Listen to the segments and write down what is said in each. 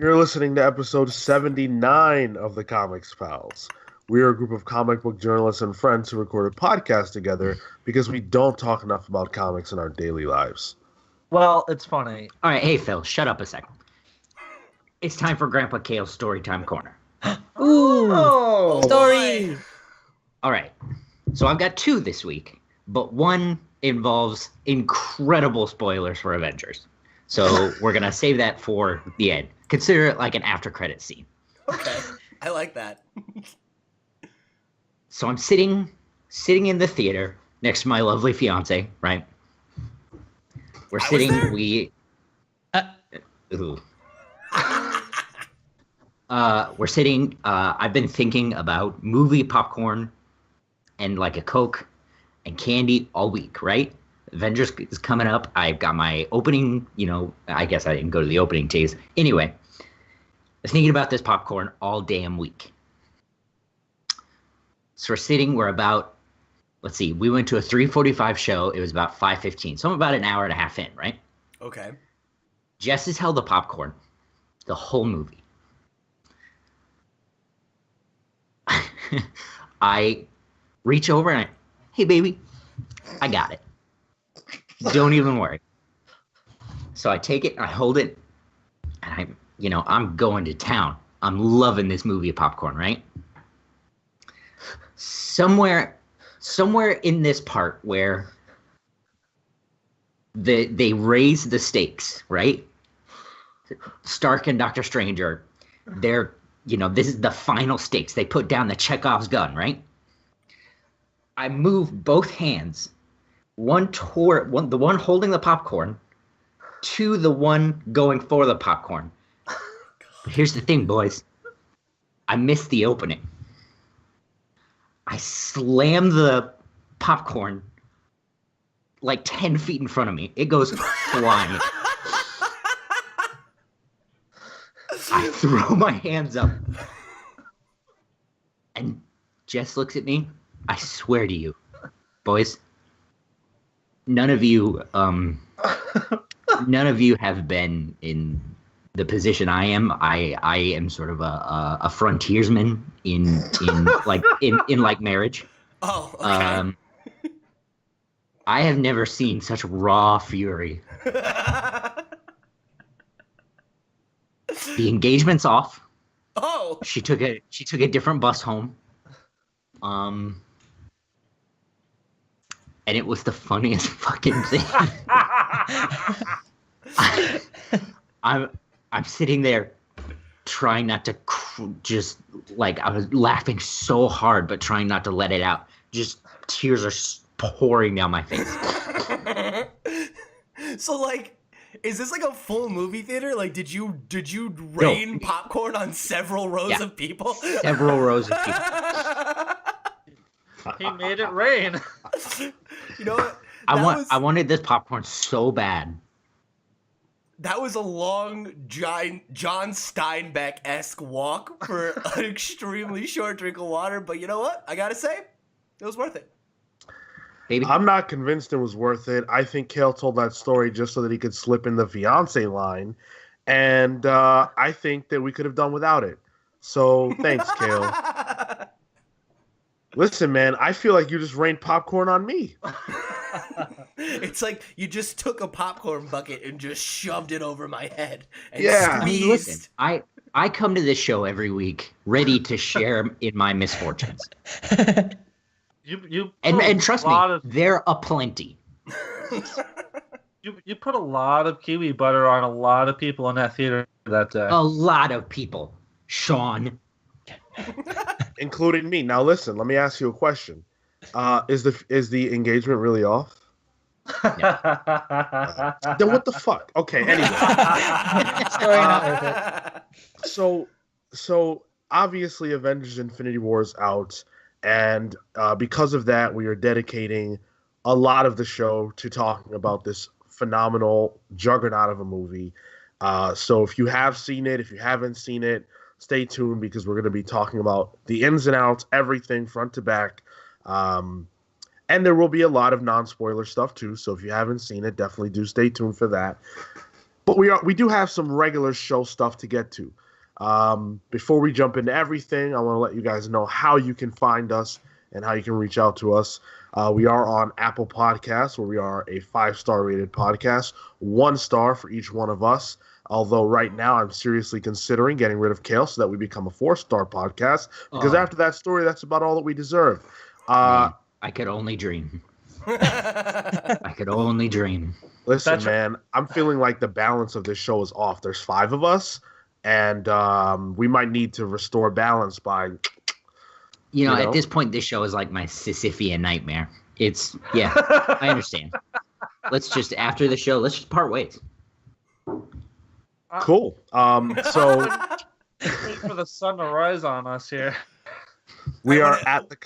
You're listening to episode 79 of the Comics Pals. We are a group of comic book journalists and friends who record a podcast together because we don't talk enough about comics in our daily lives. Well, it's funny. All right, hey Phil, shut up a second. It's time for Grandpa Cale's Storytime Corner. Ooh, Story! All right, so I've got two this week, but one involves incredible spoilers for Avengers. So we're going to save that for the end. Consider it like an after-credit scene. Okay, I like that. So I'm sitting in the theater next to my lovely fiance, right? We're sitting, we're sitting, I've been thinking about movie popcorn and like a Coke and candy all week, right? Avengers is coming up. I've got my opening, I guess I didn't go to the opening days. Anyway, I was thinking about this popcorn all damn week. So we're about, let's see, we went to a 3:45 show. It was about 5:15. So I'm about an hour and a half in, right? Okay. Jess has held the popcorn the whole movie. I reach over and hey, baby, I got it. Don't even worry. So I take it, I hold it, and I'm going to town. I'm loving this movie of popcorn, right? Somewhere in this part where they raise the stakes, right? Stark and Doctor Strange are, this is the final stakes. They put down the Chekhov's gun, right? I move both hands, the one holding the popcorn, to the one going for the popcorn. But here's the thing, boys. I missed the opening. I slam the popcorn like 10 feet in front of me. It goes flying. I throw my hands up. And Jess looks at me. I swear to you, boys, none of you have been in the position I am. I am sort of a frontiersman in marriage. Oh, okay. I have never seen such raw fury. The engagement's off. Oh. She took a different bus home. And it was the funniest fucking thing. I'm sitting there trying not to I was laughing so hard, but trying not to let it out. Just tears are pouring down my face. So, is this like a full movie theater? Like, did you rain popcorn on several rows of people? Several rows of people. He made it rain. You know what? I wanted this popcorn so bad. That was a long John Steinbeck-esque walk for an extremely short drink of water. But you know what? I gotta say, it was worth it. Baby. I'm not convinced it was worth it. I think Cale told that story just so that he could slip in the fiance line. And I think that we could have done without it. So thanks, Cale. Listen, man, I feel like you just rained popcorn on me. It's like you just took a popcorn bucket and just shoved it over my head and Yeah. squeezed. I mean, listen, I come to this show every week ready to share in my misfortunes. And trust me, there are plenty. You put a lot of kiwi butter on a lot of people in that theater that day. A lot of people, Sean. Including me. Now listen, let me ask you a question. Is the engagement really off? Then what the fuck? Okay, anyway. So obviously Avengers Infinity War is out, and because of that, we are dedicating a lot of the show to talking about this phenomenal juggernaut of a movie. So if you have seen it, if you haven't seen it, stay tuned because we're going to be talking about the ins and outs, everything front to back. And there will be a lot of non-spoiler stuff too. So if you haven't seen it, definitely do stay tuned for that. But we do have some regular show stuff to get to. Before we jump into everything, I want to let you guys know how you can find us and how you can reach out to us. We are on Apple Podcasts, where we are a 5-star rated podcast, 1 star for each one of us. Although right now I'm seriously considering getting rid of Cale so that we become a 4-star podcast. Because after that story, that's about all that we deserve. I could only dream. I could only dream. Listen, man, I'm feeling like the balance of this show is off. There's 5 of us, and we might need to restore balance by... You know, at this point, this show is like my Sisyphean nightmare. Yeah, I understand. After the show, let's just part ways. Cool. So... Wait for the sun to rise on us here. We are at the...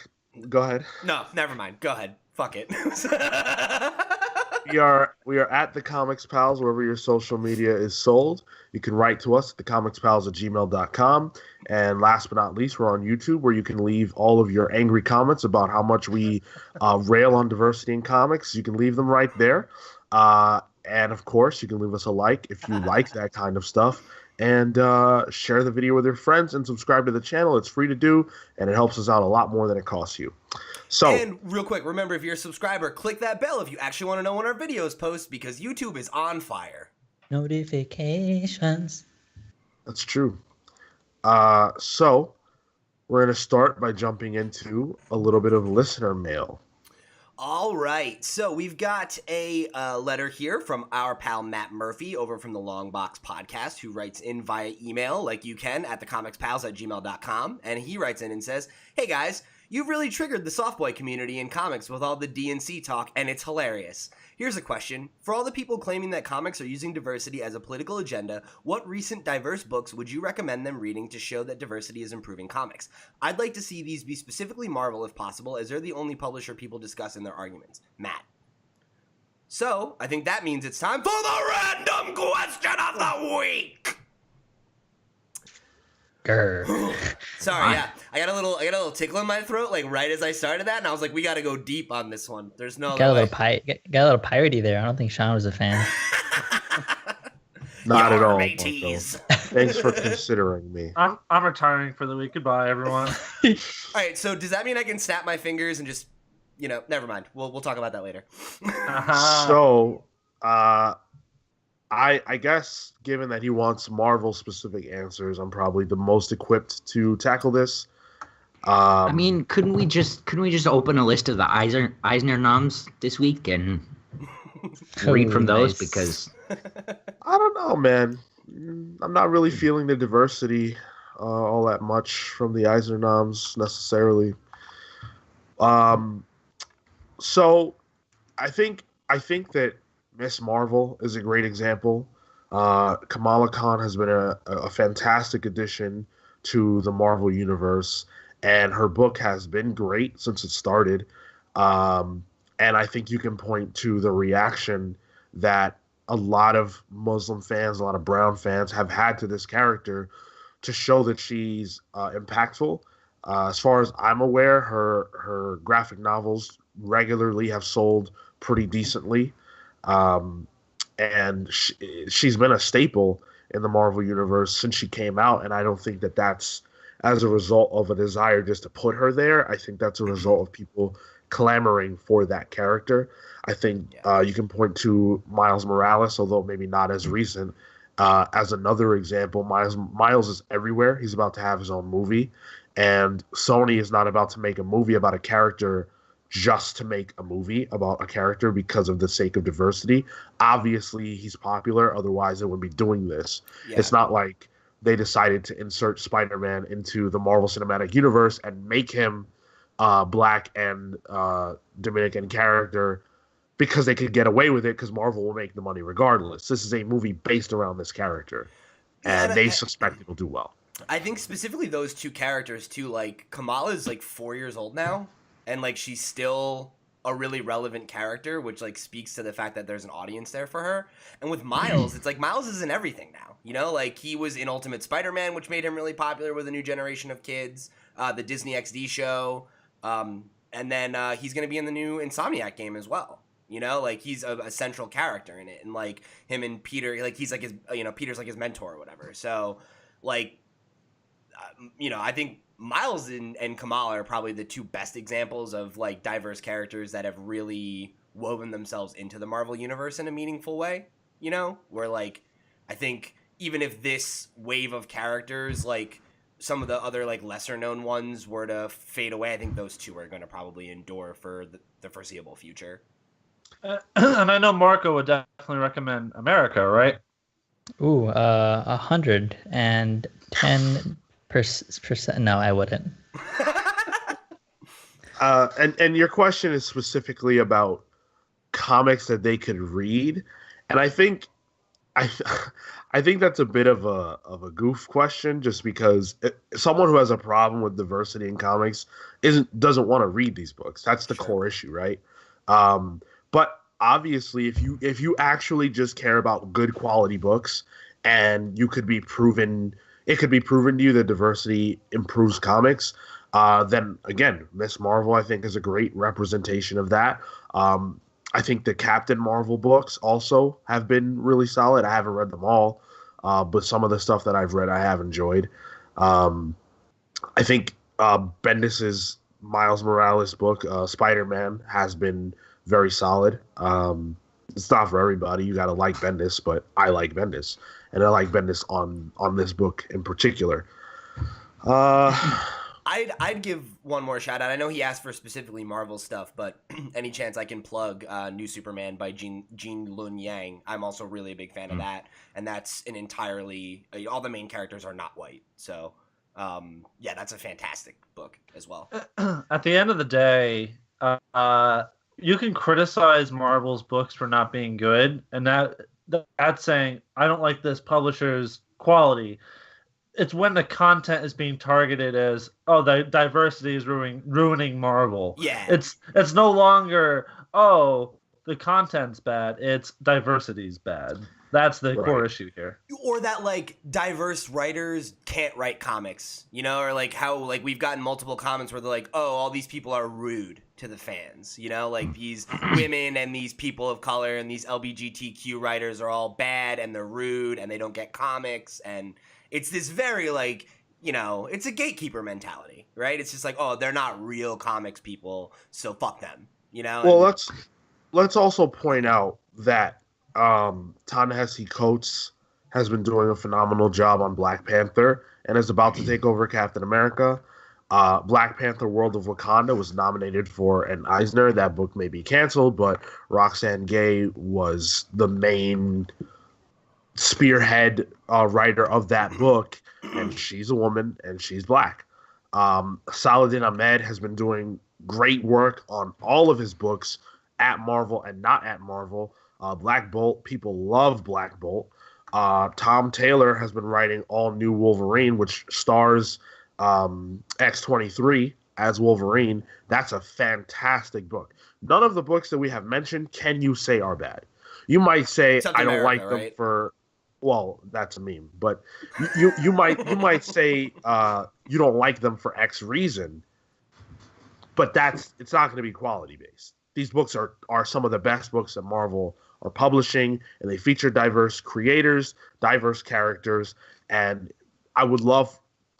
Go ahead. No, never mind. Go ahead. Fuck it. We are at the Comics Pals, wherever your social media is sold. You can write to us at thecomicspals@gmail.com. And last but not least, we're on YouTube, where you can leave all of your angry comments about how much we rail on diversity in comics. You can leave them right there. And of course, you can leave us a like if you like that kind of stuff. And share the video with your friends and subscribe to the channel. It's free to do, and it helps us out a lot more than it costs you. So, and real quick, remember, if you're a subscriber, click that bell if you actually want to know when our videos post, because YouTube is on fire. Notifications. That's true. So we're going to start by jumping into a little bit of listener mail. All right, so we've got a letter here from our pal Matt Murphy over from the Long Box Podcast, who writes in via email, like you can, at thecomicspals@gmail.com, and he writes in and says, "Hey guys, you've really triggered the softboy community in comics with all the DNC talk, and it's hilarious. Here's a question. For all the people claiming that comics are using diversity as a political agenda, what recent diverse books would you recommend them reading to show that diversity is improving comics? I'd like to see these be specifically Marvel if possible, as they're the only publisher people discuss in their arguments. Matt." So, I think that means it's time for the random question of the week. Sorry, yeah. I got a little tickle in my throat, like right as I started that, and I was like, we got to go deep on this one. There's no got a little piratey there. I don't think Sean was a fan. Not at all. Mateys. Thanks for considering me. I'm retiring for the week. Goodbye, everyone. All right, so does that mean I can snap my fingers and just, never mind. We'll talk about that later. So, I guess, given that he wants Marvel-specific answers, I'm probably the most equipped to tackle this. I mean, couldn't we just open a list of the Eisner noms this week and read from those? Nice. Because I don't know, man. I'm not really feeling the diversity all that much from the Eisner noms necessarily. So I think that Miss Marvel is a great example. Kamala Khan has been a fantastic addition to the Marvel universe, and her book has been great since it started. And I think you can point to the reaction that a lot of Muslim fans, a lot of brown fans have had to this character to show that she's impactful. As far as I'm aware, her graphic novels regularly have sold pretty decently. And she's been a staple in the Marvel universe since she came out, and I don't think that that's as a result of a desire just to put her there. I think that's a result of people clamoring for that character. I think you can point to Miles Morales, although maybe not as recent, as another example. Miles is everywhere. He's about to have his own movie, and Sony is not about to make a movie about a character just to make a movie about a character because of the sake of diversity. Obviously, he's popular. Otherwise, they wouldn't be doing this. Yeah. It's not like they decided to insert Spider-Man into the Marvel Cinematic Universe and make him black and Dominican character because they could get away with it because Marvel will make the money regardless. This is a movie based around this character, and they suspect it will do well. I think specifically those two characters, too, like, Kamala's, 4 years old now. And, she's still a really relevant character, which, speaks to the fact that there's an audience there for her. And with Miles, it's Miles is in everything now. He was in Ultimate Spider-Man, which made him really popular with a new generation of kids. The Disney XD show. And then he's going to be in the new Insomniac game as well. You know, like he's a central character in it, and like him and Peter, like he's like his, Peter's like his mentor or whatever. So, like, I think Miles and Kamala are probably the two best examples of like diverse characters that have really woven themselves into the Marvel universe in a meaningful way. Where like I think even if this wave of characters, like some of the other like lesser known ones, were to fade away, I think those two are going to probably endure for the foreseeable future. And I know Marco would definitely recommend America, right? Ooh, 110%. No, I wouldn't. And your question is specifically about comics that they could read, and I think that's a bit of a goof question, just because someone who has a problem with diversity in comics doesn't want to read these books. That's the core issue, right? But obviously, if you actually just care about good quality books, and it could be proven to you that diversity improves comics, then again, Miss Marvel, I think, is a great representation of that. I think the Captain Marvel books also have been really solid. I haven't read them all, but some of the stuff that I've read, I have enjoyed. I think Bendis's Miles Morales book, Spider-Man, has been very solid. It's not for everybody. You got to like Bendis, but I like Bendis, and I like Bendis on this book in particular. I'd give one more shout out. I know he asked for specifically Marvel stuff, but any chance I can plug New Superman by Jean Lun Yang. I'm also really a big fan of that, and that's an entirely all the main characters are not white, so yeah, that's a fantastic book as well. At the end of the day, you can criticize Marvel's books for not being good, and that's saying I don't like this publisher's quality. It's when the content is being targeted as, oh, the diversity is ruining Marvel. Yeah. It's no longer, oh, the content's bad. It's diversity's bad. That's the core issue here. Or that like diverse writers can't write comics, or like how like we've gotten multiple comments where they're like, oh, all these people are rude to the fans, like these women and these people of color and these LGBTQ writers are all bad and they're rude and they don't get comics, and it's this very like, it's a gatekeeper mentality, right? It's just like, oh, they're not real comics people, so fuck them, Well, let's also point out that Ta-Nehisi Coates has been doing a phenomenal job on Black Panther and is about to take over Captain America. Black Panther World of Wakanda was nominated for an Eisner. That book may be canceled, but Roxane Gay was the main spearhead writer of that book, and she's a woman and she's black. Saladin Ahmed has been doing great work on all of his books at Marvel and not at Marvel. Black Bolt, people love Black Bolt. Tom Taylor has been writing all new Wolverine, which stars X-23 as Wolverine. That's a fantastic book. None of the books that we have mentioned can you say are bad. You might say I don't like them for, well, that's a meme, but you might say you don't like them for X reason, but it's not going to be quality based. These books are some of the best books that Marvel are publishing, and they feature diverse creators, diverse characters, and I would love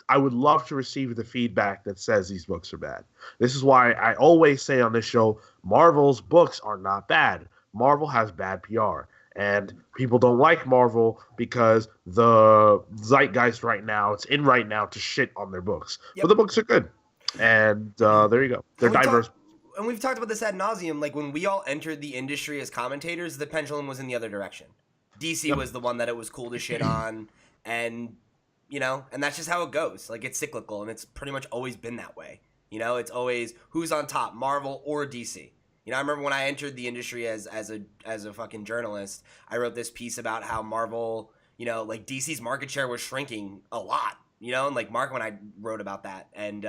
to receive the feedback that says these books are bad. This is why I always say on this show, Marvel's books are not bad. Marvel has bad PR, and people don't like Marvel because the zeitgeist right now, it's in right now to shit on their books. Yep. But the books are good, and there you go. They're diverse. And we've talked about this ad nauseum. Like when we all entered the industry as commentators, the pendulum was in the other direction. DC was the one that it was cool to shit on, and and that's just how it goes. Like it's cyclical, and it's pretty much always been that way. It's always who's on top, Marvel or DC. I remember when I entered the industry as a fucking journalist, I wrote this piece about how Marvel, like DC's market share was shrinking a lot. And like Mark, when I wrote about that, and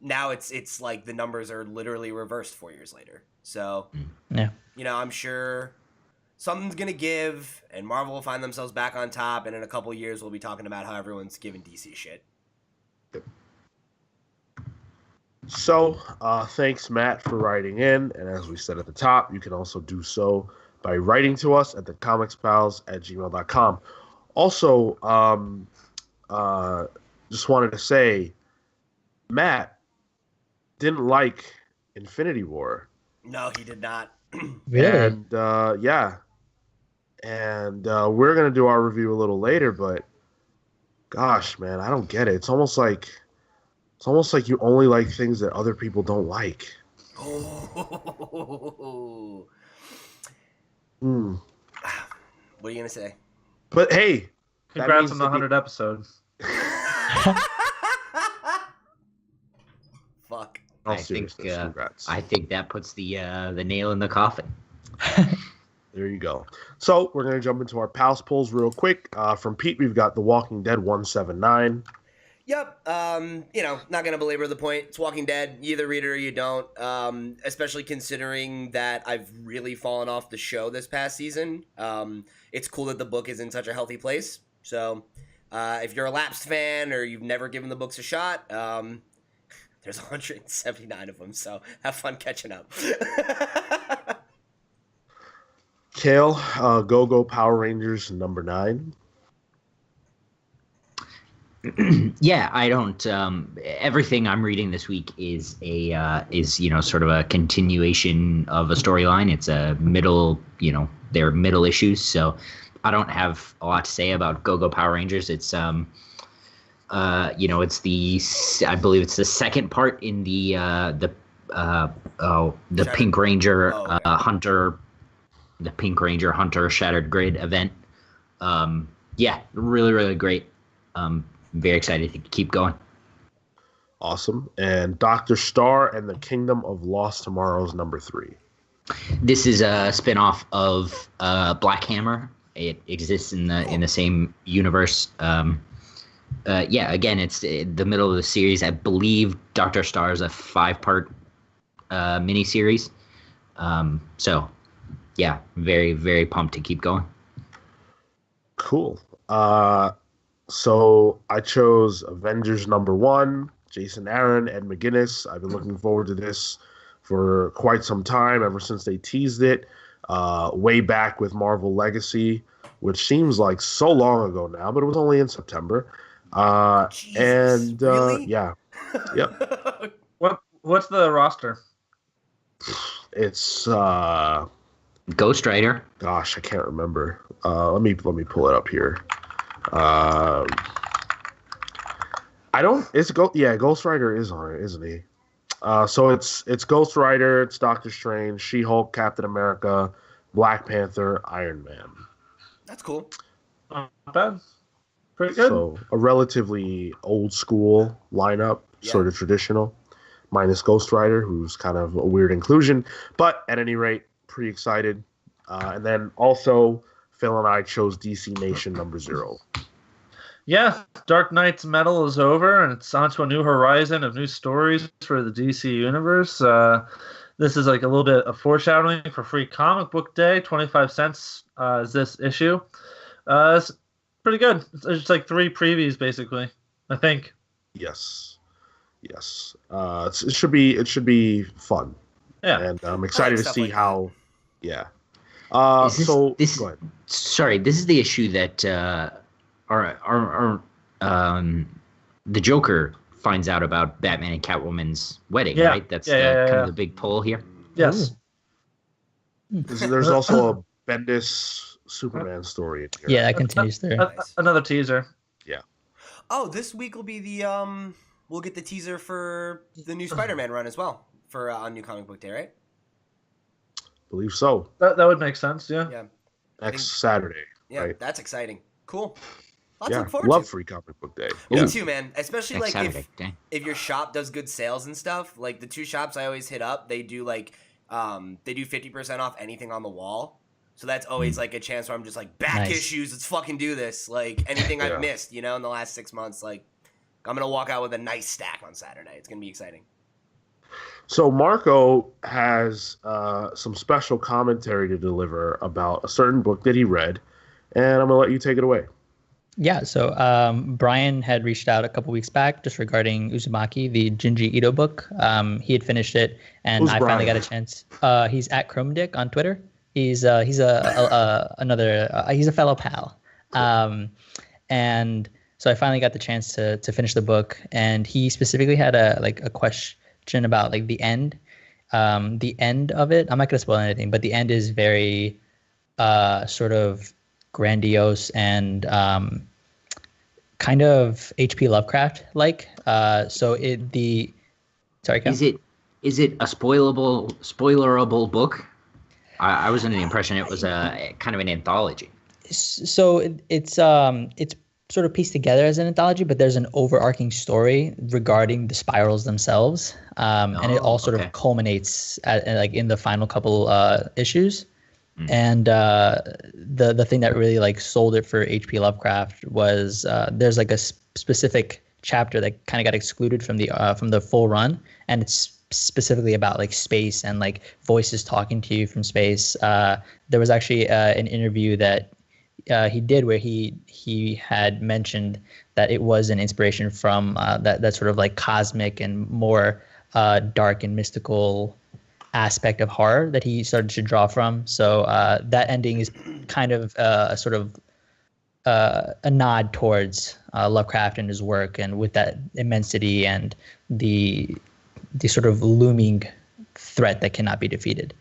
now it's like the numbers are literally reversed 4 years later. So yeah, I'm sure something's gonna give, and Marvel will find themselves back on top, and in a couple of years we'll be talking about how everyone's giving DC shit. So, thanks, Matt, for writing in. And as we said at the top, you can also do so by writing to us at thecomicspals@gmail.com. Also, just wanted to say, Matt didn't like Infinity War. No, he did not. Really? And, yeah. And we're going to do our review a little later, but gosh, man, I don't get it. It's almost like you only like things that other people don't like. Oh. Hmm. What are you gonna say? But hey, that Congrats means on the that 100 episodes. Fuck. all I think seriousness, congrats. I think that puts the nail in the coffin. There you go. So we're gonna jump into our pals polls real quick. From Pete, we've got The Walking Dead 179. Yep. Not gonna belabor the point. It's Walking Dead. You either read it or you don't. Especially considering that I've really fallen off the show this past season. It's cool that the book is in such a healthy place. So, if you're a lapsed fan or you've never given the books a shot, there's 179 of them. So have fun catching up. Cale, Go Power Rangers number 9. Yeah, I don't. Everything I'm reading this week is sort of a continuation of a storyline. It's a middle, they're middle issues. So I don't have a lot to say about Go Power Rangers. It's I believe it's the second part in the Pink Ranger Hunter, the Pink Ranger Hunter Shattered Grid event. Yeah, really, really great. Very excited to keep going. Awesome. And Dr. Star and the Kingdom of Lost Tomorrows number 3. This is a spin-off of Black Hammer. It exists in the same universe. Again, it's the middle of the series. I believe Dr. Star is a 5-part miniseries. So, yeah, very, very pumped to keep going. Cool. So I chose Avengers number 1, Jason Aaron, Ed McGuinness. I've been looking forward to this for quite some time, ever since they teased it way back with Marvel Legacy, which seems like so long ago now, but it was only in September. Jesus, really? Yeah. Yep. What's the roster? It's Ghost Rider. gosh, I can't remember. Let me pull it up here. Ghost Rider is on it, isn't he? So it's Ghost Rider, it's Doctor Strange, She-Hulk, Captain America, Black Panther, Iron Man. That's cool. Not bad. Pretty good. So a relatively old school lineup, sort of traditional, minus Ghost Rider, who's kind of a weird inclusion. But at any rate, pretty excited. And then also, Phil and I chose DC Nation number 0. Yeah, Dark Knight's Metal is over, and it's on to a new horizon of new stories for the DC universe. This is like a little bit of foreshadowing for Free Comic Book Day. 25 cents is this issue. It's pretty good. It's like 3 previews, basically, I think. Yes. It should be fun. Yeah, And I'm excited to see like how. Yeah. Go ahead. Sorry, this is the issue that the Joker finds out about Batman and Catwoman's wedding, right? That's kind of the big pull here. Yes. There's also a Bendis Superman story in here. Yeah, that continues through. Another teaser. Yeah. Oh, this week will be the we'll get the teaser for the new Spider-Man run as well for on New Comic Book Day, right? Believe so. That would make sense, yeah. Yeah. Next Saturday. Yeah, right? that's exciting. Cool. Lots to Yeah. look forward Love to. Free Comic Book Day. Me too, man. Especially Next like Saturday. Dang. if your shop does good sales and stuff. Like the 2 shops I always hit up, they do like they do 50% off anything on the wall. So that's always like a chance where I'm just like back Nice. issues. Let's fucking do this. Like anything Yeah. I've missed, in the last 6 months. Like I'm gonna walk out with a nice stack on Saturday. It's gonna be exciting. So Marco has some special commentary to deliver about a certain book that he read, and I'm gonna let you take it away. Yeah, so Brian had reached out a couple weeks back just regarding Uzumaki, the Junji Ito book. He had finished it, and Who's I finally got Brian? a chance. He's at Chromedick on Twitter. He's he's a fellow pal, and so I finally got the chance to finish the book. And he specifically had a question about like the end of it. I'm not gonna spoil anything, but the end is very sort of grandiose and kind of H.P. Lovecraft like. Sorry, Cal? Is it a spoilerable book? I was under the impression it was a kind of an anthology. So it's sort of pieced together as an anthology, but there's an overarching story regarding the spirals themselves, and it all sort of culminates like in the final couple issues. And the thing that really like sold it for H.P. Lovecraft was there's like a specific chapter that kind of got excluded from the full run, and it's specifically about like space and like voices talking to you from space. There was actually an interview that he did where he had mentioned that it was an inspiration from that sort of like cosmic and more dark and mystical aspect of horror that he started to draw from. So that ending is kind of a sort of a nod towards Lovecraft and his work, and with that immensity and the sort of looming threat that cannot be defeated.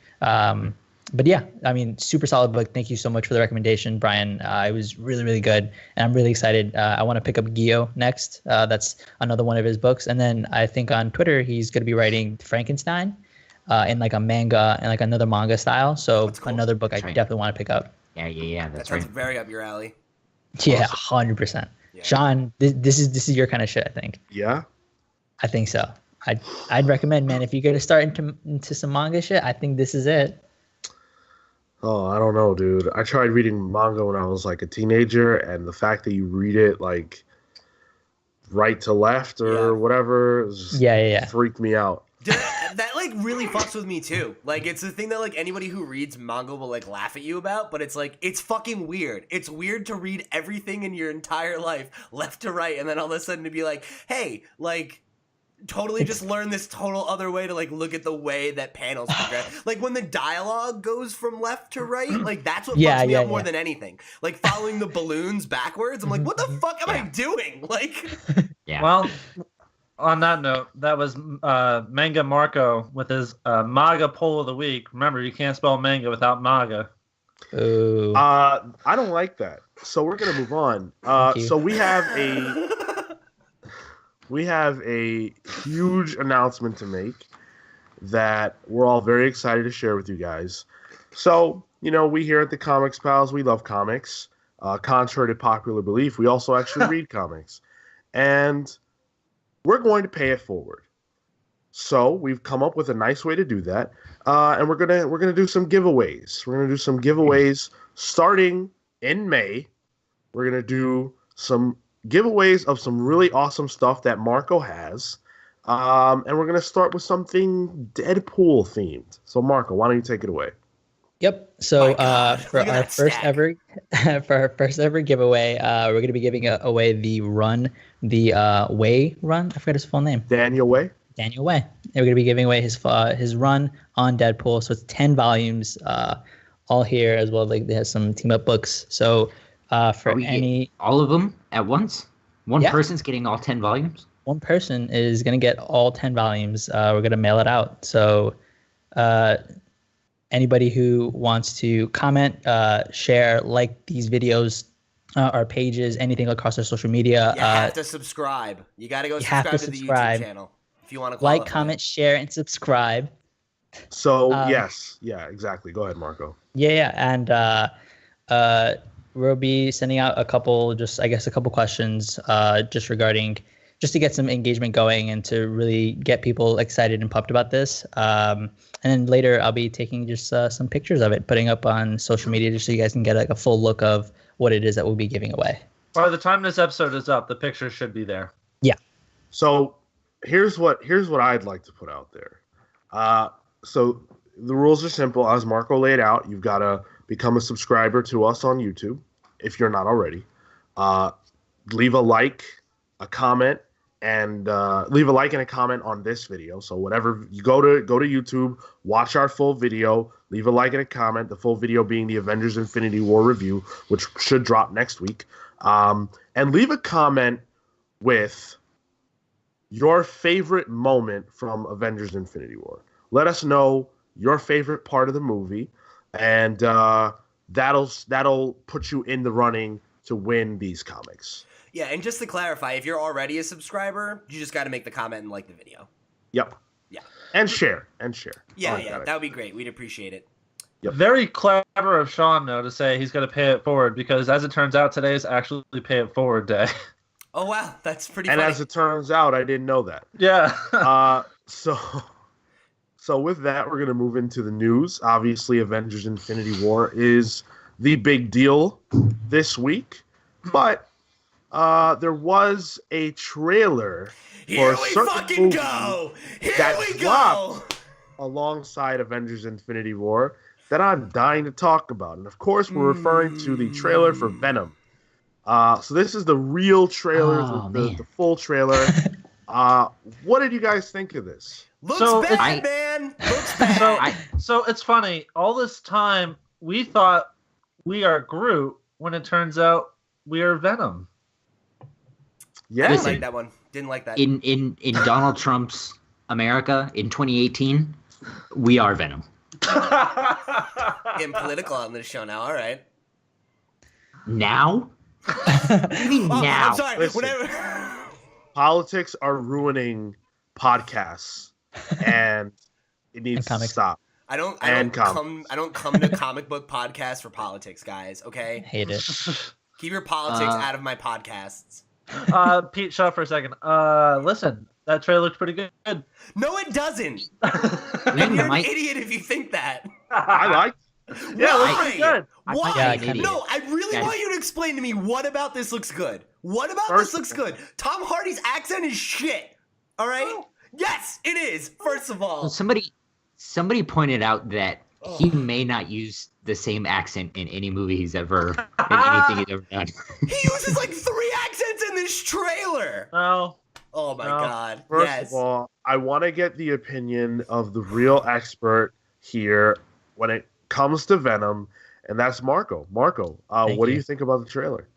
But yeah, I mean, super solid book. Thank you so much for the recommendation, Brian. It was really, really good, and I'm really excited. I want to pick up Gio next. That's another one of his books. And then I think on Twitter he's going to be writing Frankenstein in like a manga and like another manga style. So cool. Another book I definitely want to pick up. Yeah. That sounds very up your alley. Yeah, 100%. Yeah. Sean, this is your kind of shit, I think. Yeah, I think so. I'd recommend, man, if you're gonna start into some manga shit, I think this is it. Oh, I don't know, dude. I tried reading manga when I was like a teenager, and the fact that you read it like right to left or whatever just freaked me out. Dude, that like really fucks with me too. Like it's the thing that like anybody who reads manga will like laugh at you about, but it's like it's fucking weird. It's weird to read everything in your entire life left to right, and then all of a sudden to be like, hey, like totally just learn this total other way to like look at the way that panels progress. Like when the dialogue goes from left to right, like that's what fucks me up more than anything. Like following the balloons backwards, I'm like, what the fuck am I doing? Like, Well, on that note, that was Manga Marco with his MAGA poll of the week. Remember, you can't spell manga without MAGA. Ooh. I don't like that. So we're gonna move on. So we have a huge announcement to make that we're all very excited to share with you guys. So, we here at the Comics Pals, we love comics. Contrary to popular belief, we also actually read comics. And we're going to pay it forward. So we've come up with a nice way to do that. And we're gonna do some giveaways. We're gonna do some giveaways starting in May. We're gonna do some giveaways of some really awesome stuff that Marco has. And we're going to start with something Deadpool themed. So Marco, why don't you take it away? Yep. So for our first ever giveaway, we're going to be giving away the Way run. I forgot his full name. Daniel Way. And we're going to be giving away his run on Deadpool. So it's 10 volumes all here, as well. Like they have some team up books. So for all of them at once? One person's getting all 10 volumes? One person is going to get all 10 volumes. We're going to mail it out. So anybody who wants to comment, share, like these videos, our pages, anything across our social media. You have to subscribe. You got to go subscribe to the YouTube channel if you want to qualify. Like, comment, share, and subscribe. So, yes. Yeah, exactly. Go ahead, Marco. Yeah. And we'll be sending out a couple questions just to get some engagement going and to really get people excited and pumped about this. And then later I'll be taking just some pictures of it, putting up on social media just so you guys can get like a full look of what it is that we'll be giving away. By the time this episode is up, the pictures should be there. Yeah. So here's what I'd like to put out there. So the rules are simple. As Marco laid out, you've got to become a subscriber to us on YouTube if you're not already. leave a like, a comment, and leave a like and a comment on this video. So whatever you go to YouTube, watch our full video, leave a like and a comment. The full video being the Avengers Infinity War review, which should drop next week. And leave a comment with your favorite moment from Avengers Infinity War. Let us know your favorite part of the movie, and that'll put you in the running to win these comics. Yeah, and just to clarify, if you're already a subscriber, you just got to make the comment and like the video. Yep. Yeah. And share. Yeah, that would be great. We'd appreciate it. Yep. Very clever of Sean, though, to say he's going to pay it forward, because as it turns out, today is actually pay it forward day. Oh, wow. That's pretty And funny. as it turns out, I didn't know that. Yeah. So with that, we're going to move into the news. Obviously, Avengers Infinity War is the big deal this week. But there was a trailer for a certain movie that dropped alongside Avengers Infinity War that I'm dying to talk about. And of course, we're referring to the trailer for Venom. So this is the real trailer, the full trailer. What did you guys think of this? Looks bad, man. Looks bad. So it's funny. All this time, we thought we are Groot, when it turns out we are Venom. Yeah, I didn't like that one. Didn't like that. In Donald Trump's America in 2018, we are Venom. Getting political on this show now. All right. Now? What do you mean now? I'm sorry. Listen, Whatever. Politics are ruining podcasts, and it needs to stop. I don't come to comic book podcasts for politics, guys. Okay. Hate it. Keep your politics out of my podcasts. Pete, shut up for a second. Listen, that trailer looks pretty good. No, it doesn't. And you're an idiot if you think that. I like. Yeah, it looks pretty good. Why? Yeah, No, I really want you to explain to me what about this looks good. What about this looks good? Tom Hardy's accent is shit. All right? Yes, it is. First of all, somebody pointed out that he may not use the same accent in any movie he's ever in anything he's ever done. He uses like 3 accents in this trailer. No. Oh my god. First of all, I want to get the opinion of the real expert here when it comes to Venom, and that's Marco. Marco, what do you think about the trailer?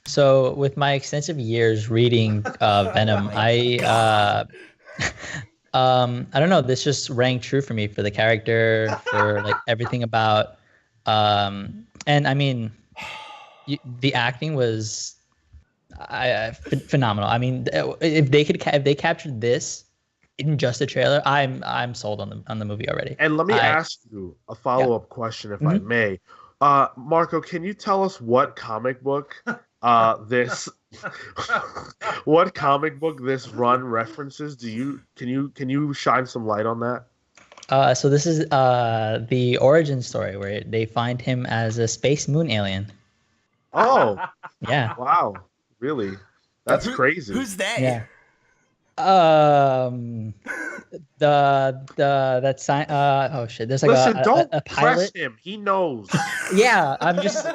So, with my extensive years reading Venom, I don't know. This just rang true for me, for the character, for like everything about, and I mean, the acting was phenomenal. I mean, if they captured this in just a trailer, I'm sold on the movie already. And let me ask you a follow-up question, if I may. Marco, can you tell us what comic book this run references? Can you shine some light on that? So this is the origin story where they find him as a space moon alien. Oh, yeah! Wow, really? That's crazy. Who's they? Yeah. That sign. Oh shit! There's like a pilot. Press him. He knows. Yeah, I'm just.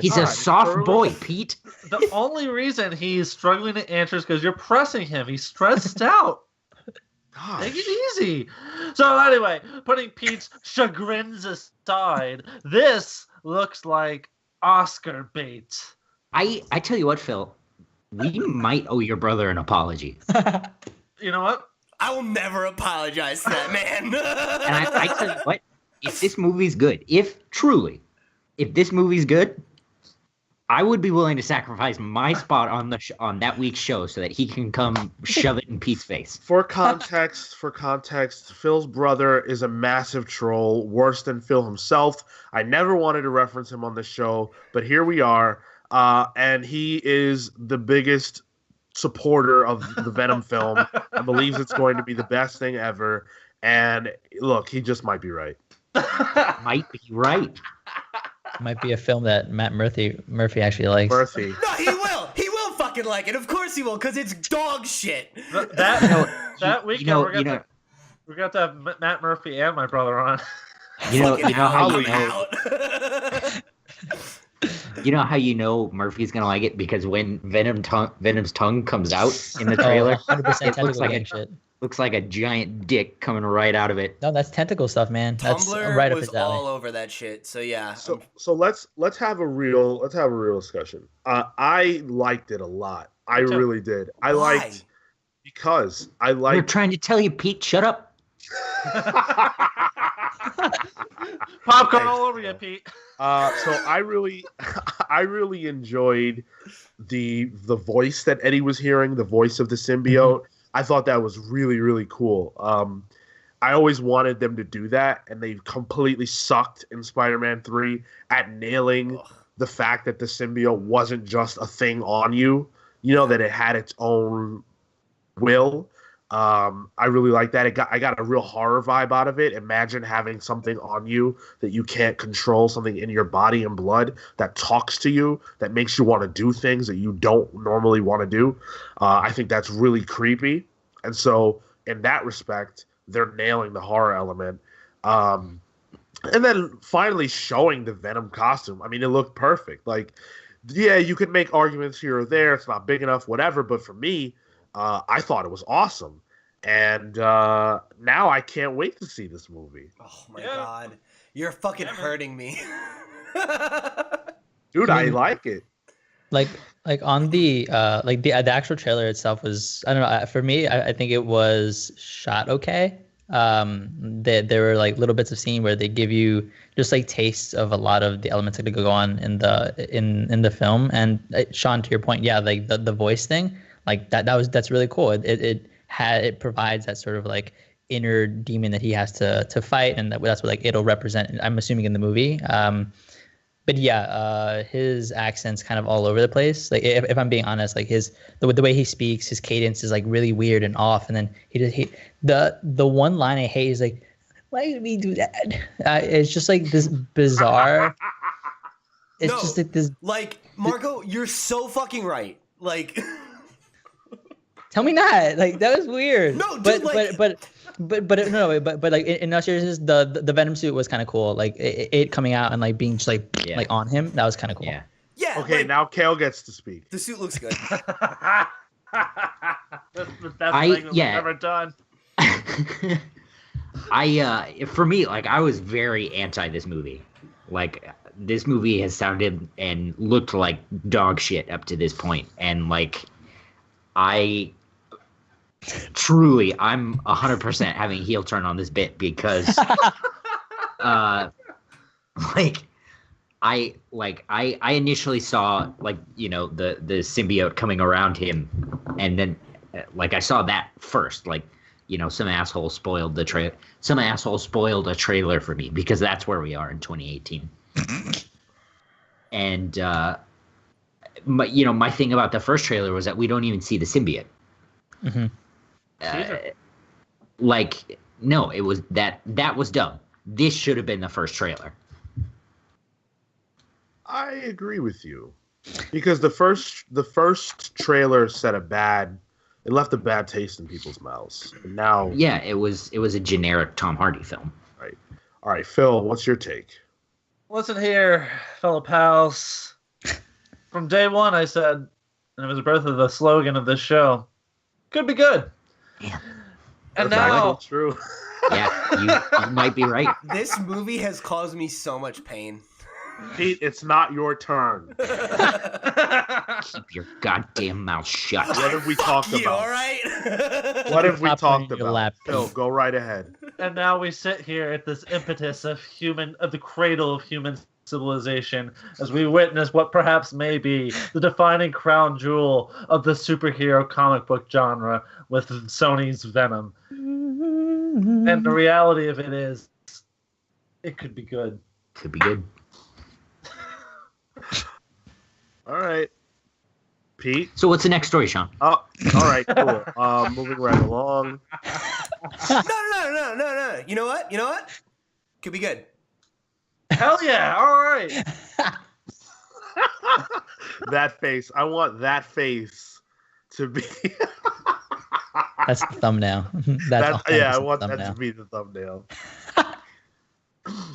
He's a soft boy, Pete. The only reason he's struggling to answer is because you're pressing him. He's stressed out. Gosh. Take it easy. So anyway, putting Pete's chagrins aside, this looks like Oscar bait. I tell you what, Phil, we might owe your brother an apology. You know what? I will never apologize to that man. And I tell you what, if this movie's good, if this movie's good, I would be willing to sacrifice my spot on that week's show so that he can come shove it in Pete's face. For context, Phil's brother is a massive troll, worse than Phil himself. I never wanted to reference him on the show, but here we are. And he is the biggest supporter of the Venom film and believes it's going to be the best thing ever. And look, he just might be right. Might be right. Might be a film that Matt Murphy actually likes. Murphy. No, he will. He will fucking like it. Of course he will, because it's dog shit. That weekend we're going to have Matt Murphy and my brother on. You know how You know how you know Murphy's gonna like it because when Venom's tongue comes out in the trailer, 100% it looks like shit. Looks like a giant dick coming right out of it. No, that's tentacle stuff, man. That's Tumblr right up was his alley. all over that shit. So yeah. So let's have a real discussion. I liked it a lot. I really did. Because I liked. We're trying to tell you, Pete. Shut up. Popcorn all over you, Pete. So I really enjoyed the voice that Eddie was hearing, the voice of the symbiote. I thought that was really, really cool. I always wanted them to do that, and they completely sucked in Spider-Man 3 at nailing the fact that the symbiote wasn't just a thing on you, that it had its own will. I really like that. I got a real horror vibe out of it. Imagine having something on you that you can't control, something in your body and blood that talks to you, that makes you want to do things that you don't normally want to do. I think that's really creepy. And so in that respect, they're nailing the horror element. And then finally showing the Venom costume. I mean, it looked perfect. Like, yeah, you could make arguments here or there. It's not big enough, whatever. But for me, I thought it was awesome. And now I can't wait to see this movie. Oh, my God. You're fucking hurting me. Dude, I like it. Like on the the actual trailer itself was, I don't know, for me, I think it was shot okay. There were like little bits of scene where they give you just like tastes of a lot of the elements that go on in the film. And Sean, to your point, yeah, like the voice thing, like that's really cool. It provides that sort of like inner demon that he has to fight, and that's what like it'll represent, I'm assuming, in the movie. But yeah, his accent's kind of all over the place. Like if I'm being honest, like the way he speaks, his cadence is like really weird and off. And then the one line I hate is like, "Why did we do that?" It's just like this bizarre. It's just like this. Like Marco, you're so fucking right. Like, tell me not. Like that was weird. No, dude, but like in all seriousness, the Venom suit was kind of cool. Like it coming out and like being just like on him, that was kind of cool. Yeah. Okay, now Cale gets to speak. The suit looks good. That's the best thing we've ever done. For me, like I was very anti this movie. Like this movie has sounded and looked like dog shit up to this point, and like I'm 100% having a heel turn on this bit because, I initially saw like the symbiote coming around him, and then like I saw that first, like some asshole spoiled a trailer for me because that's where we are in 2018, and my thing about the first trailer was that we don't even see the symbiote. Mm-hmm. No, it was that was dumb. This should have been the first trailer. I agree with you because the first trailer it left a bad taste in people's mouths. And now, yeah, it was a generic Tom Hardy film. Right. All right, Phil, what's your take? Listen here, fellow pals. From day one, I said, and it was both of the slogan of this show, could be good. Yeah. And now, true. Yeah, you might be right. This movie has caused me so much pain. Pete, it's not your turn. Keep your goddamn mouth shut. What have we talked about? All right. What have we talked about? Phil, go right ahead. And now we sit here at this impetus of the cradle of human civilization as we witness what perhaps may be the defining crown jewel of the superhero comic book genre with Sony's Venom. And the reality of it is, it could be good. Could be good. All right. Pete? So what's the next story, Sean? Oh, all right, cool. Moving right along. No. You know what? Could be good. Hell yeah. All right. That face. I want that face to be... That's the thumbnail. I want that to be the thumbnail.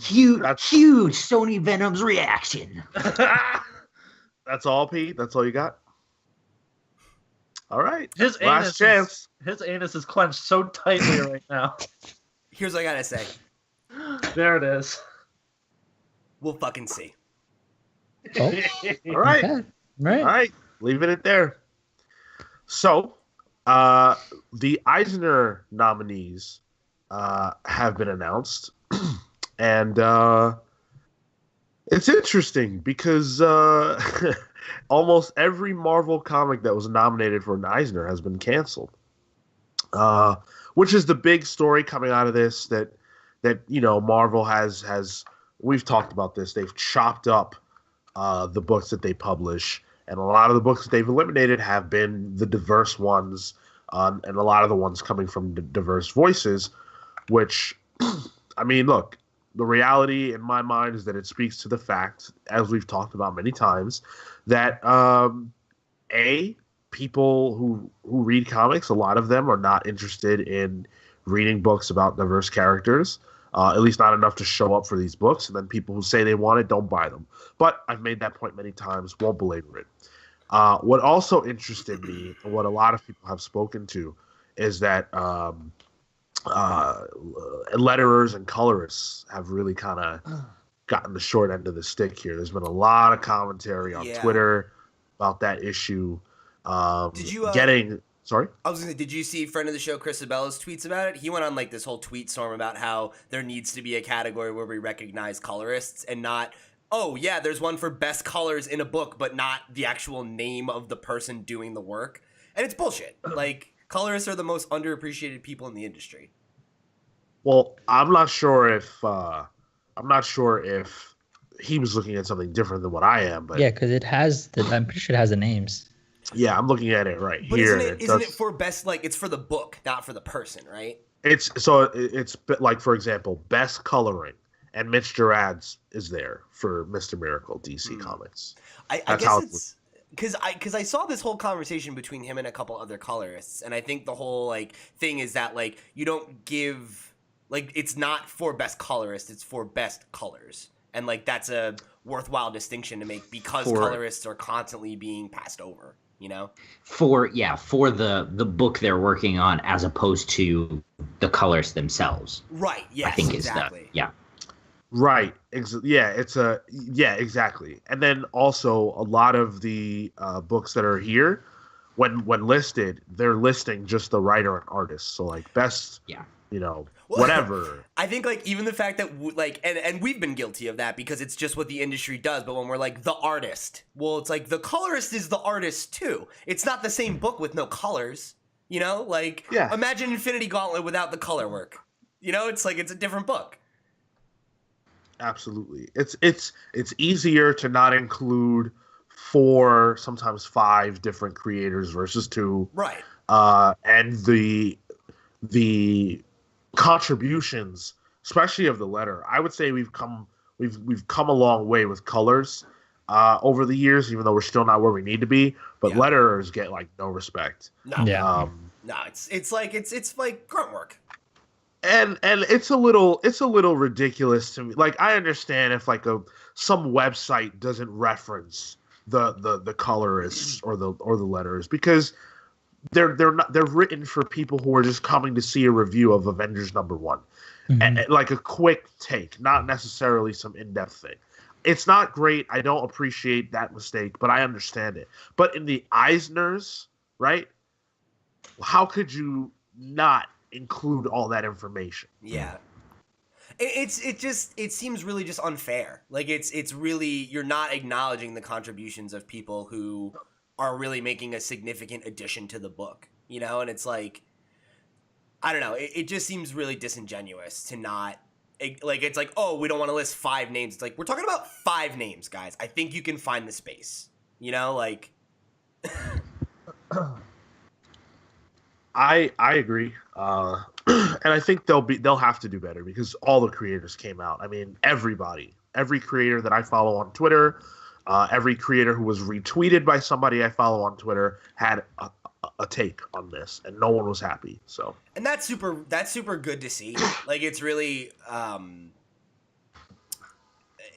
Huge Sony Venom's reaction. That's all, Pete. That's all you got. All right. His last chance. His anus is clenched so tightly right now. Here's what I gotta say. There it is. We'll fucking see. Oh, All right. okay. Right. All right. Leaving it there. So, the Eisner nominees have been announced, and it's interesting because almost every Marvel comic that was nominated for an Eisner has been canceled. Which is the big story coming out of this that Marvel has we've talked about this. They've chopped up the books that they publish, and a lot of the books that they've eliminated have been the diverse ones, and a lot of the ones coming from diverse voices, which, I mean, look, the reality in my mind is that it speaks to the fact, as we've talked about many times, that people who read comics, a lot of them are not interested in reading books about diverse characters, at least not enough to show up for these books. And then people who say they want it don't buy them. But I've made that point many times, won't belabor it. What also interested me, and what a lot of people have spoken to, is that letterers and colorists have really kind of gotten the short end of the stick here. There's been a lot of commentary on Twitter about that issue. Did you sorry? I was gonna say, did you see friend of the show Chris Sabella's tweets about it? He went on like this whole tweet storm about how there needs to be a category where we recognize colorists and not, oh yeah, there's one for best colors in a book, but not the actual name of the person doing the work. And it's bullshit. Like, colorists are the most underappreciated people in the industry. Well, I'm not sure if he was looking at something different than what I am, but yeah, because I'm pretty sure it has the names. Yeah, I'm looking at it right but here. Isn't it for best, like, it's for the book, not for the person, right? It's like, for example, best coloring, and Mitch Gerads is there for Mr. Miracle, DC Comics. I guess it's because I saw this whole conversation between him and a couple other colorists, and I think the whole like thing is that like you don't give, like, it's not for best colorist, it's for best colors, and like that's a worthwhile distinction to make because colorists are constantly being passed over. You know, for the book they're working on, as opposed to the colors themselves. Right. Yes. I think exactly. Right. Exactly. And then also a lot of the books that are here, when listed, they're listing just the writer and artist. So like best, whatever. I think like even the fact that and we've been guilty of that because it's just what the industry does. But when we're like the artist, well, it's like the colorist is the artist too. It's not the same book with no colors. Imagine Infinity Gauntlet without the color work. It's like it's a different book. Absolutely. It's easier to not include 4, sometimes 5 different creators versus 2. Right. And the contributions, especially of the letter, I would say we've come a long way with colors over the years, even though we're still not where we need to be. But letterers get like no respect. No. Yeah. No, it's like grunt work. And it's a little ridiculous to me. Like, I understand if like some website doesn't reference the colorists or the letterers because they're written for people who are just coming to see a review of Avengers #1, and like a quick take, not necessarily some in-depth thing. It's not great. I don't appreciate that mistake, but I understand it. But in the Eisners, right? How could you not include all that information? Yeah. It seems really just unfair. Like it's really, you're not acknowledging the contributions of people who are really making a significant addition to the book, and it's like, I don't know. It just seems really disingenuous to not, like, it's like, oh, we don't want to list 5 names. It's like, we're talking about 5 names, guys. I think you can find the space, like. I agree, and I think they'll have to do better because all the creators came out. I mean, every creator that I follow on Twitter, every creator who was retweeted by somebody I follow on Twitter had a take on this, and no one was happy. So, and that's super good to see. Like, it's really,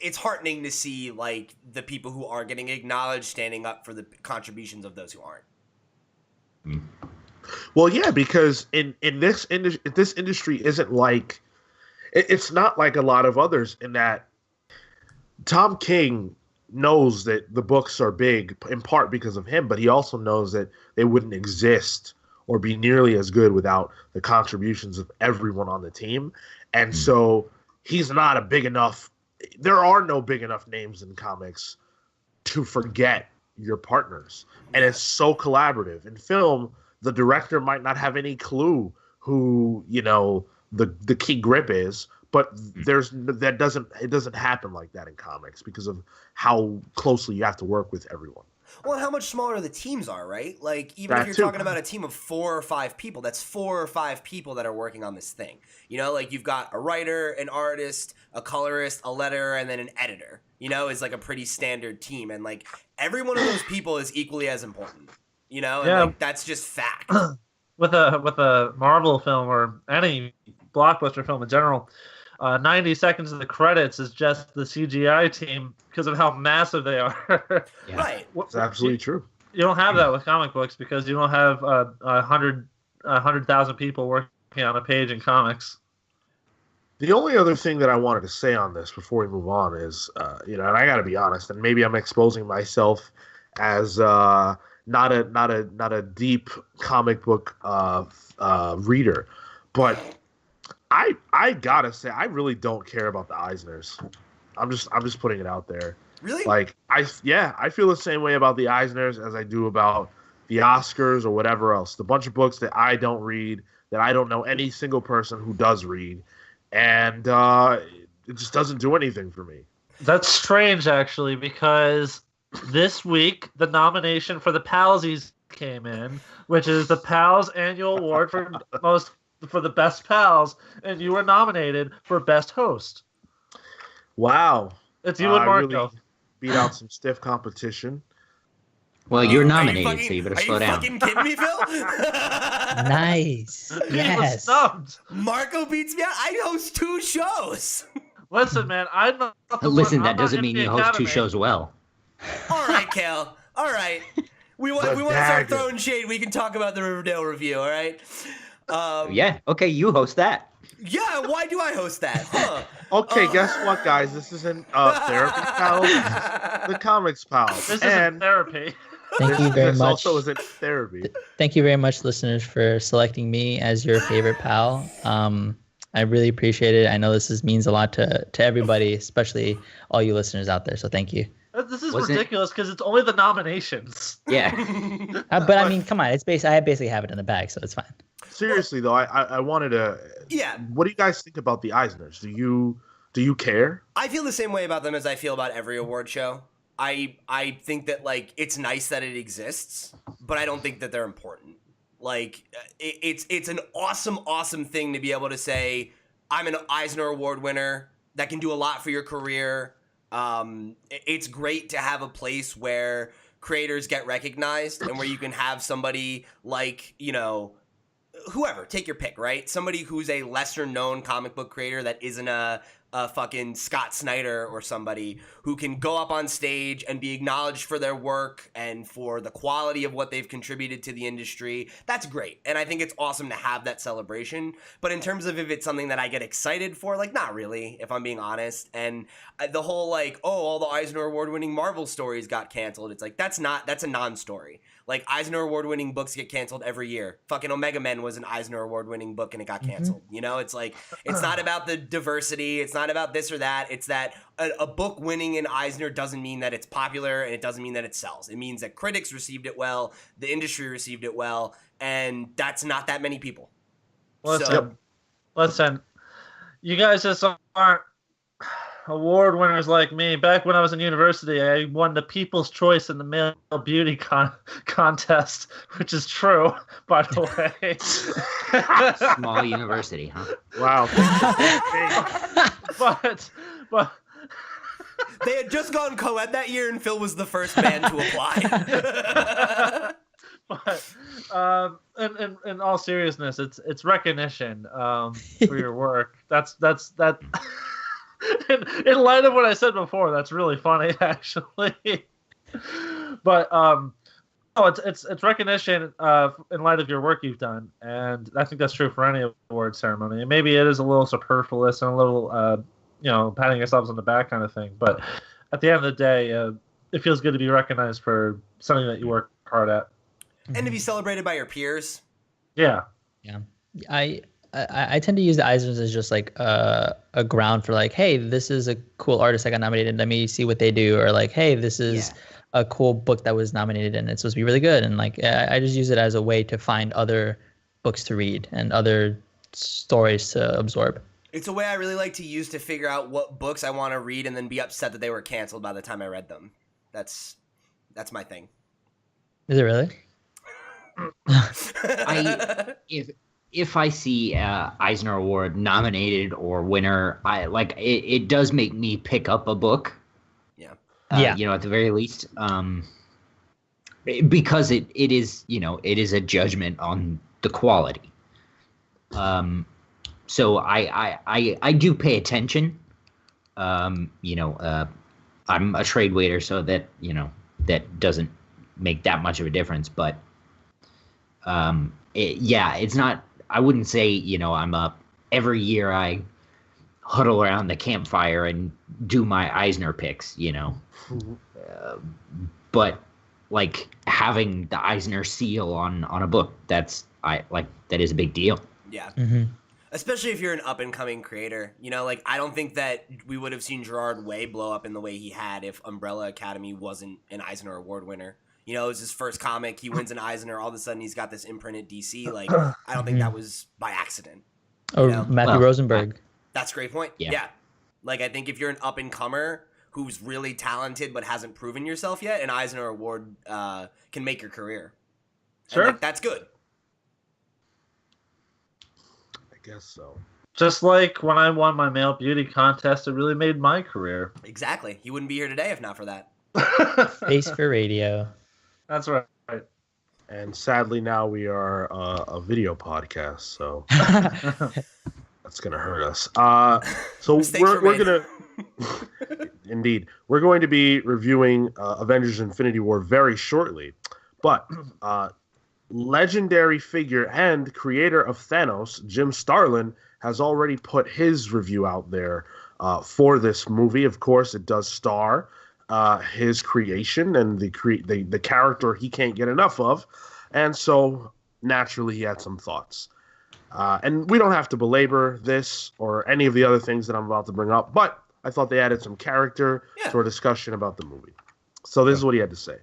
it's heartening to see like the people who are getting acknowledged standing up for the contributions of those who aren't. Well, yeah, because in this industry isn't like it's not like a lot of others in that Tom King knows that the books are big in part because of him, but he also knows that they wouldn't exist or be nearly as good without the contributions of everyone on the team. And so he's not a big enough. There are no big enough names in comics to forget your partners. And it's so collaborative. In film, the director might not have any clue who, the key grip is, but it doesn't happen like that in comics because of how closely you have to work with everyone. Well, and how much smaller the teams are, right? Like, even if you're talking about a team of 4 or 5 people, that's 4 or 5 people that are working on this thing. Like you've got a writer, an artist, a colorist, a letterer, and then an editor, is like a pretty standard team. And like every one of those people is equally as important, and like, that's just fact. With a Marvel film or any blockbuster film in general, 90 seconds of the credits is just the CGI team because of how massive they are. Yeah. Right. It's absolutely true. You don't have that with comic books because you don't have 100,000 people working on a page in comics. The only other thing that I wanted to say on this before we move on is, and I got to be honest, and maybe I'm exposing myself as not a deep comic book reader, but I gotta say I really don't care about the Eisners. I'm just putting it out there. Really? Like I feel the same way about the Eisners as I do about the Oscars or whatever else. The bunch of books that I don't read, that I don't know any single person who does read, and it just doesn't do anything for me. That's strange, actually, because this week the nomination for the Palsies came in, which is the Pals Annual Award for the best pals, and you were nominated for best host. Wow. It's you and Marco. Really beat out some stiff competition. Well, you're nominated, so you better slow down. Are you fucking kidding me, Phil? Nice. Yes. Marco beats me out. I host 2 shows. Listen, man, I'm not Listen, that doesn't mean you host 2 shows well. All right, Cale. All right. We want to start throwing shade. We can talk about the Riverdale review, all right? Yeah, okay, you host that. Yeah, why do I host that? Huh. Okay, guess what, guys? This isn't Therapy Pals, the Comics Pals. This isn't therapy. Thank you very this much. also isn't therapy. Thank you very much, listeners, for selecting me as your favorite pal. I really appreciate it. I know this means a lot to everybody, especially all you listeners out there. So thank you. This is ridiculous because it's only the nominations. Yeah. But I mean, come on. I basically have it in the bag, so it's fine. Seriously though, I wanted to. Yeah. What do you guys think about the Eisners? Do you care? I feel the same way about them as I feel about every award show. I think that like it's nice that it exists, but I don't think that they're important. Like it's an awesome thing to be able to say I'm an Eisner Award winner that can do a lot for your career. It's great to have a place where creators get recognized and where you can have somebody like, whoever, take your pick, right? Somebody who's a lesser known comic book creator that isn't a fucking Scott Snyder or somebody who can go up on stage and be acknowledged for their work and for the quality of what they've contributed to the industry. That's great. And I think it's awesome to have that celebration. But in terms of if it's something that I get excited for, like, not really, if I'm being honest. And the whole like, all the Eisner Award winning Marvel stories got canceled. It's like, that's a non-story. Like, Eisner Award-winning books get canceled every year. Fucking Omega Men was an Eisner Award-winning book and it got canceled. It's like, it's not about the diversity. It's not about this or that. It's that a book winning in Eisner doesn't mean that it's popular and it doesn't mean that it sells. It means that critics received it well, the industry received it well, and that's not that many people. Listen, you guys just aren't award winners like me. Back when I was in university, I won the People's Choice in the male beauty contest, which is true, by the way. Small university, huh? Wow. but they had just gone co-ed that year, and Phil was the first man to apply. But in all seriousness, it's recognition for your work. That's in light of what I said before, that's really funny, actually. But it's recognition in light of your work you've done, and I think that's true for any award ceremony. And maybe it is a little superfluous and a little, patting yourselves on the back kind of thing. But at the end of the day, it feels good to be recognized for something that you work hard at, and to be celebrated by your peers. Yeah. I tend to use the Eisners as just like a ground for like, hey, this is a cool artist that got nominated. Let me see what they do. Or like, hey, this is a cool book that was nominated and it's supposed to be really good. And like, I just use it as a way to find other books to read and other stories to absorb. It's a way I really like to use to figure out what books I want to read and then be upset that they were canceled by the time I read them. That's my thing. Is it really? If I see Eisner Award nominated or winner, it does make me pick up a book. Yeah. At the very least, because it is a judgment on the quality. So I do pay attention. I'm a trade waiter, so that that doesn't make that much of a difference. But it's not. I wouldn't say, I'm up every year I huddle around the campfire and do my Eisner picks, but like having the Eisner seal on a book, that is a big deal. Yeah. Mm-hmm. Especially if you're an up and coming creator, I don't think that we would have seen Gerard Way blow up in the way he had if Umbrella Academy wasn't an Eisner Award winner. It was his first comic. He wins an Eisner. All of a sudden, he's got this imprint at DC. Like, I don't think that was by accident. Matthew Rosenberg. That's a great point. Yeah. Like, I think if you're an up-and-comer who's really talented but hasn't proven yourself yet, an Eisner Award can make your career. Sure. And that's good. I guess so. Just like when I won my male beauty contest, it really made my career. Exactly. You wouldn't be here today if not for that. Face for radio. That's right. And sadly, now we are a video podcast, so that's gonna hurt us. So we're gonna indeed we're going to be reviewing Avengers: Infinity War very shortly, but legendary figure and creator of Thanos, Jim Starlin, has already put his review out there for this movie. Of course, it does star his creation and the character he can't get enough of, and so naturally he had some thoughts. And we don't have to belabor this or any of the other things that I'm about to bring up, but I thought they added some character to our discussion about the movie. So this is what he had to say.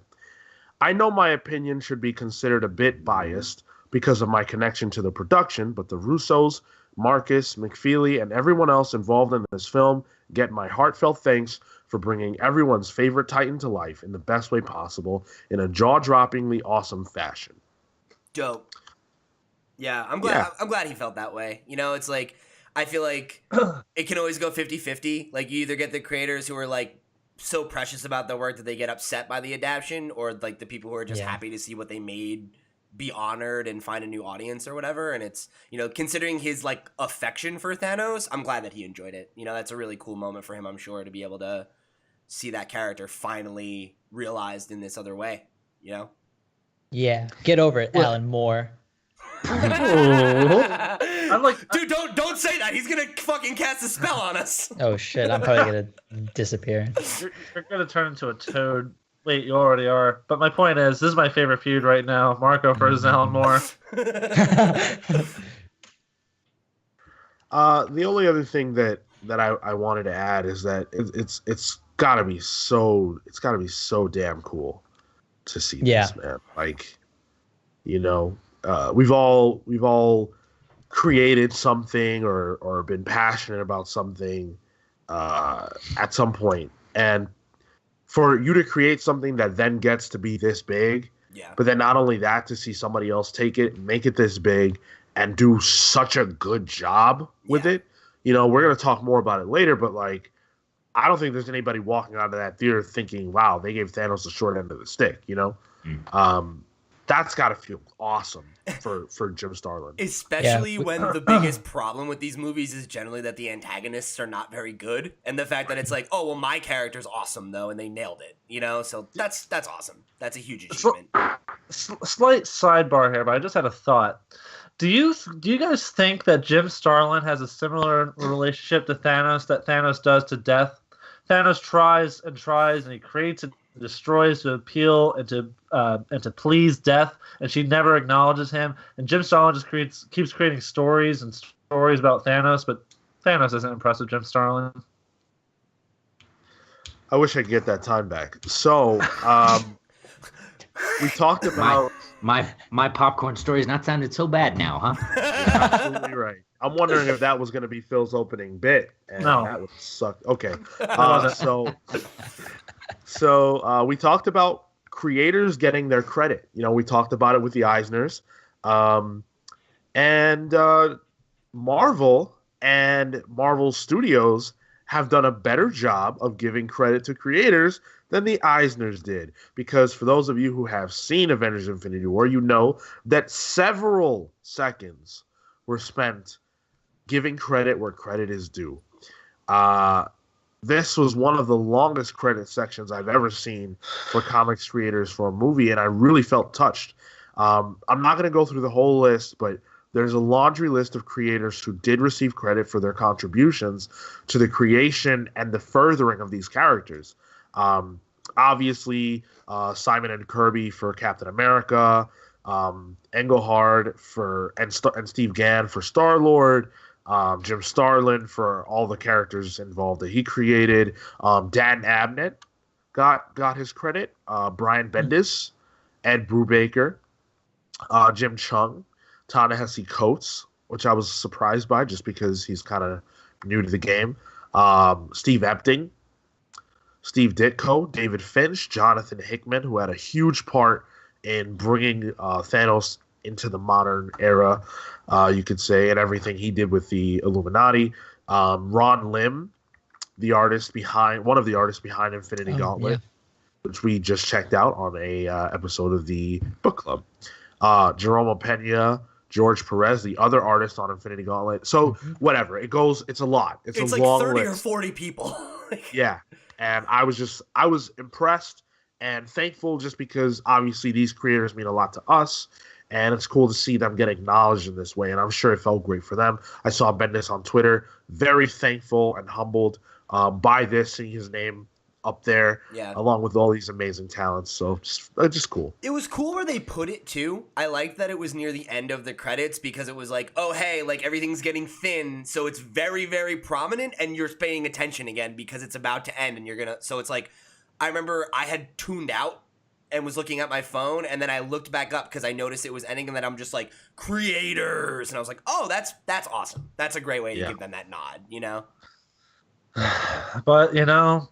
I know my opinion should be considered a bit biased because of my connection to the production, but the Russos, Marcus, McFeely, and everyone else involved in this film get my heartfelt thanks for bringing everyone's favorite Titan to life in the best way possible in a jaw-droppingly awesome fashion. Dope. Yeah, I'm glad he felt that way. It's like, I feel like it can always go 50-50. Like, you either get the creators who are like so precious about their work that they get upset by the adaptation, or like the people who are just happy to see what they made be honored and find a new audience or whatever. And it's, considering his like affection for Thanos, I'm glad that he enjoyed it. That's a really cool moment for him, I'm sure, to be able to see that character finally realized in this other way, Yeah. Get over it, Alan Moore. I'm like, dude, don't say that. He's gonna fucking cast a spell on us. Oh shit, I'm probably gonna disappear. You're gonna turn into a toad. Wait, you already are. But my point is, this is my favorite feud right now. Marco versus Alan Moore. The only other thing that I wanted to add is that it's gotta be so damn cool to see this, man. Like, we've all created something or been passionate about something at some point, and for you to create something that then gets to be this big, but then not only that, to see somebody else take it, make it this big, and do such a good job with it. We're going to talk more about it later, but like, I don't think there's anybody walking out of that theater thinking, wow, they gave Thanos the short end of the stick, That That's got to feel awesome for Jim Starlin. Especially when the biggest problem with these movies is generally that the antagonists are not very good. And the fact that it's like, oh, well, my character's awesome, though, and they nailed it. You know? So that's awesome. That's a huge achievement. Slight sidebar here, but I just had a thought. Do you guys think that Jim Starlin has a similar relationship to Thanos that Thanos does to death? Thanos tries and tries, and he creates and destroys to appeal and to please death, and she never acknowledges him. And Jim Starlin just keeps creating stories and stories about Thanos, but Thanos isn't impressed with Jim Starlin. I wish I could get that time back. So, we talked about my popcorn story is not sounded so bad now, huh? You're absolutely right. I'm wondering if that was going to be Phil's opening bit, and that would suck. Okay, so we talked about creators getting their credit. You know, we talked about it with the Eisners, and Marvel and Marvel Studios have done a better job of giving credit to creators than the Eisners did. Because for those of you who have seen Avengers Infinity War, you know that several seconds were spent giving credit where credit is due. This was one of the longest credit sections I've ever seen for comics creators for a movie, and I really felt touched. I'm not going to go through the whole list, but there's a laundry list of creators who did receive credit for their contributions to the creation and the furthering of these characters. Obviously, Simon and Kirby for Captain America, Engelhard and Steve Gann for Star-Lord, Jim Starlin for all the characters involved that he created. Dan Abnett got his credit. Brian Bendis, Ed Brubaker, Jim Chung, Ta-Nehisi Coates, which I was surprised by just because he's kind of new to the game. Steve Epting, Steve Ditko, David Finch, Jonathan Hickman, who had a huge part in bringing Thanos into the modern era, you could say, and everything he did with the Illuminati. Ron Lim, one of the artists behind Infinity Gauntlet, which we just checked out on a episode of the book club. Jerome Pena, George Perez, the other artist on Infinity Gauntlet. So whatever, it's a lot. It's a like long 30 list. or 40 people. Yeah, and I was impressed and thankful just because obviously these creators mean a lot to us, and it's cool to see them get acknowledged in this way, and I'm sure it felt great for them. I saw Bendis on Twitter, very thankful and humbled by this, seeing his name up there, along with all these amazing talents. So just cool. It was cool where they put it too. I liked that it was near the end of the credits because it was like, oh hey, like everything's getting thin, so it's very, very prominent, and you're paying attention again because it's about to end, and so it's like, I remember I had tuned out and was looking at my phone, and then I looked back up because I noticed it was ending, and then I'm just like, creators, and I was like, oh, that's awesome. That's a great way to give them that nod, you know? But, you know,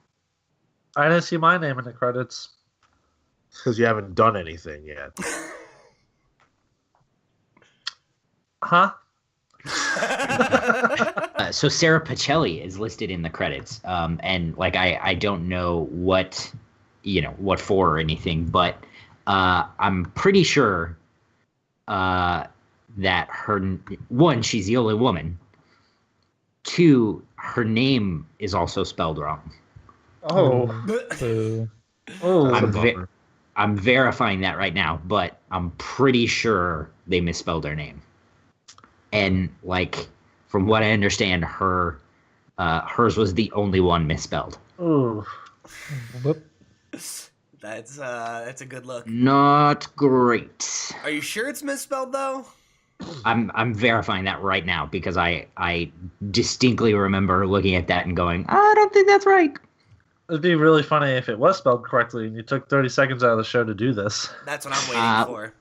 I didn't see my name in the credits. Because you haven't done anything yet. Huh? So Sarah Pacelli is listed in the credits, and like I don't know what for or anything, but I'm pretty sure that she's the only woman. 2, her name is also spelled wrong. I'm verifying that right now, but I'm pretty sure they misspelled her name. And like, from what I understand, hers was the only one misspelled. Ooh. That's a good look. Not great. Are you sure it's misspelled though? I'm verifying that right now because I distinctly remember looking at that and going, I don't think that's right. It'd be really funny if it was spelled correctly and you took 30 seconds out of the show to do this. That's what I'm waiting for.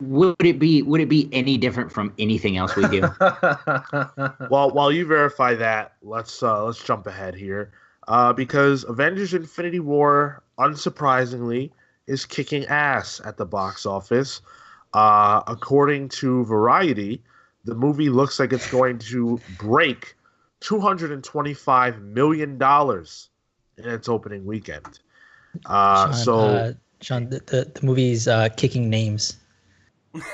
Would it be any different from anything else we do? Well, while you verify that, let's jump ahead here, because Avengers: Infinity War, unsurprisingly, is kicking ass at the box office. According to Variety, the movie looks like it's going to break $225 million in its opening weekend. Sean, the movie's kicking names.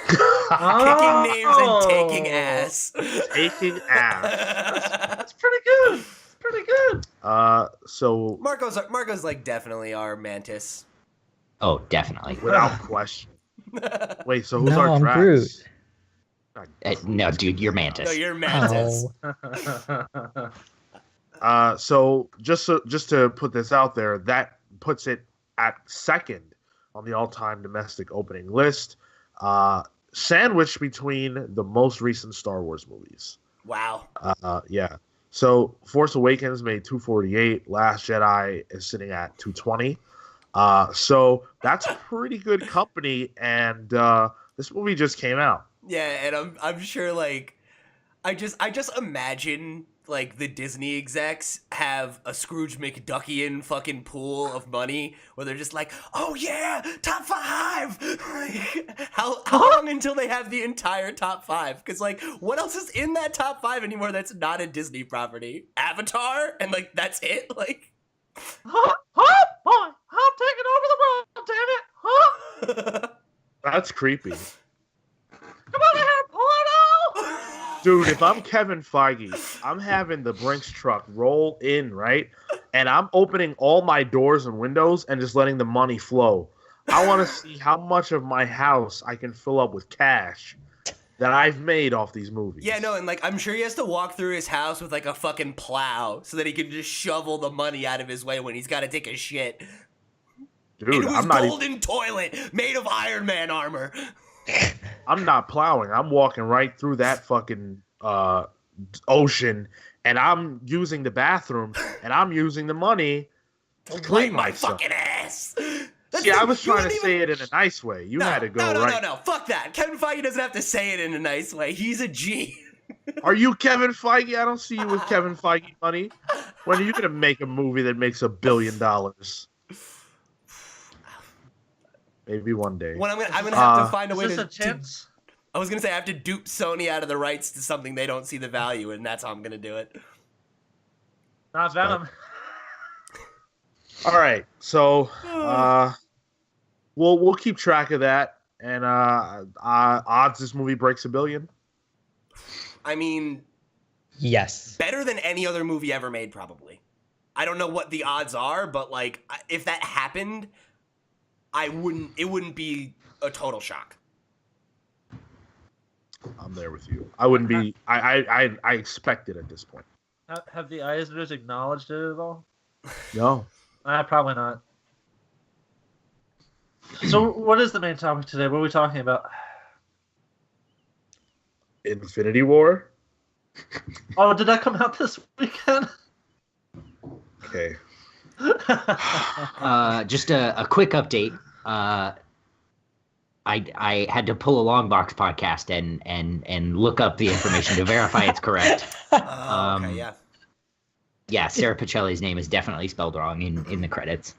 Picking names and taking ass. Taking ass. That's pretty good. It's pretty good. So Marco's like definitely our mantis. Oh, definitely. without question. Wait, so who's No, our I'm Drax? Groot. No, dude, you're Mantis. No, you're mantis. Oh. So just to put this out there, that puts it at second on the all-time domestic opening list, sandwiched between the most recent Star Wars movies. Wow. Yeah. So Force Awakens made 248. Last Jedi is sitting at 220. So that's pretty good company, and this movie just came out. Yeah, and I'm sure like I just imagine like the Disney execs have a Scrooge McDuckian fucking pool of money where they're just like, oh yeah, top 5. Like, how long until they have the entire top 5? Because like, what else is in that top 5 anymore that's not a Disney property? Avatar, and like that's it. Like, Boy, I'm taking over the world, damn it! Huh? That's creepy. Come on here, Porno! Dude, if I'm Kevin Feige, I'm having the Brinks truck roll in, right? And I'm opening all my doors and windows and just letting the money flow. I want to see how much of my house I can fill up with cash that I've made off these movies. yeah, no, and like I'm sure he has to walk through his house with like a fucking plow so that he can just shovel the money out of his way when he's got to take a shit. Dude, Into his I'm not golden toilet made of Iron Man armor. I'm not plowing. I'm walking right through that fucking ocean, and I'm using the bathroom, and I'm using the money to clean my myself. fucking ass. See, I was trying to say it in a nice way. You had to go right. No. Fuck that. Kevin Feige doesn't have to say it in a nice way. He's a G. Are you Kevin Feige? I don't see you with Kevin Feige money. When are you going to make a movie that makes $1 billion? Maybe one day. When I'm gonna have to find a way Is to, this a chance? I was gonna say I have to dupe Sony out of the rights to something they don't see the value in. That's how I'm gonna do it. Not Venom. All right, so we'll keep track of that, and odds this movie breaks $1 billion. I mean, Yes. better than any other movie ever made, probably. I don't know what the odds are, but like if that happened, it wouldn't be a total shock. I'm there with you. I wouldn't be. I expect it at this point. Have the Eisners acknowledged it at all? No. Probably not. So, what is the main topic today? What are we talking about? Infinity War. Oh, did that come out this weekend? Okay. Just a quick update. I had to pull a long box podcast and look up the information to verify it's correct. Okay, yeah. Yeah, Sarah Pacelli's name is definitely spelled wrong in the credits.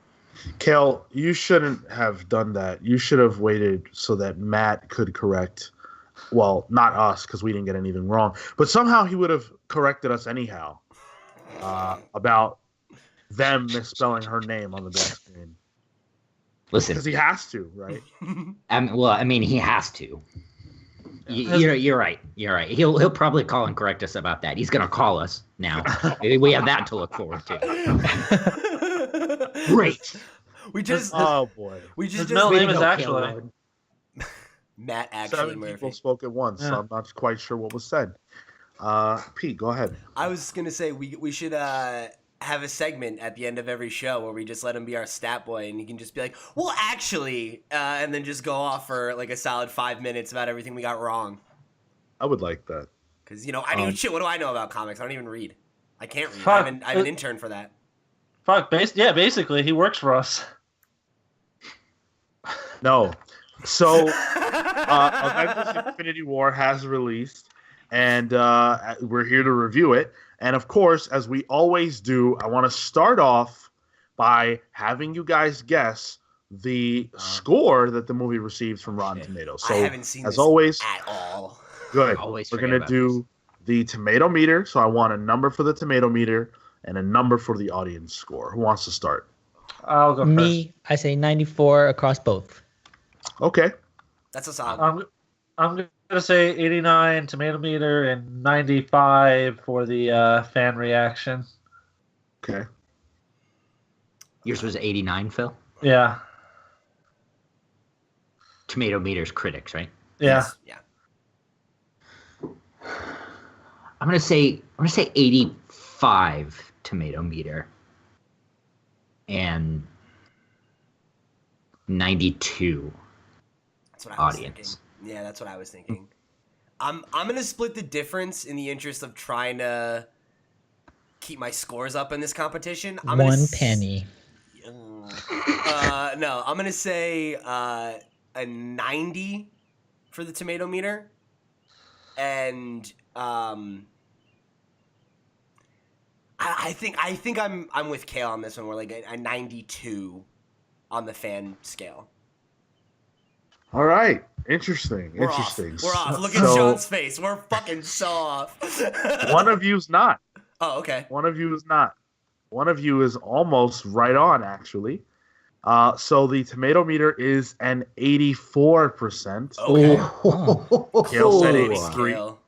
Cale, you shouldn't have done that. You should have waited so that Matt could correct. Well, not us, because we didn't get anything wrong. But somehow he would have corrected us anyhow about them misspelling her name on the big screen. Listen, Because he has to, right? I mean, he has to. You're right. You're right. He'll probably call and correct us about that. He's gonna call us now. We have that to look forward to. Great. Oh boy. His middle name is actually Matt actually 7 Murphy. people spoke at once, so I'm not quite sure what was said. Pete, go ahead. I was gonna say we should have a segment at the end of every show where we just let him be our stat boy, and he can just be like, well, actually, and then just go off for like a solid 5 minutes about everything we got wrong. I would like that. Because, I do shit. What do I know about comics? I don't even read. I can't read. Fuck. I have an intern for that. Basically, he works for us. No. So, Avengers Infinity War has released, and we're here to review it. And, of course, as we always do, I want to start off by having you guys guess the score that the movie receives from Rotten Tomatoes. So, I haven't seen as this always, at all. good. We're going to do the tomato meter. So I want a number for the tomato meter and a number for the audience score. Who wants to start? I'll go first. Me, I say 94 across both. Okay. That's a solid. I'm going to say 89 tomato meter and 95 for the fan reaction. Okay. Yours was 89, Phil? Yeah. Tomato meters critics, right? Yeah. Yes. Yeah. I'm gonna say 85 tomato meter and 92 That's what I was audience. thinking. Yeah, that's what I was thinking. I'm gonna split the difference in the interest of trying to keep my scores up in this competition. One penny. No, I'm gonna say a 90 for the tomato meter, and I think I'm with Cale on this one. We're like a 92 on the fan scale. All right. Interesting. We're Interesting. Off. We're off. Look at Sean's face. We're fucking so off. One of you's not. Oh, okay. One of you is not. One of you is almost right on, actually. So the tomato meter is an 84%. Okay. Cale said 83. Cale.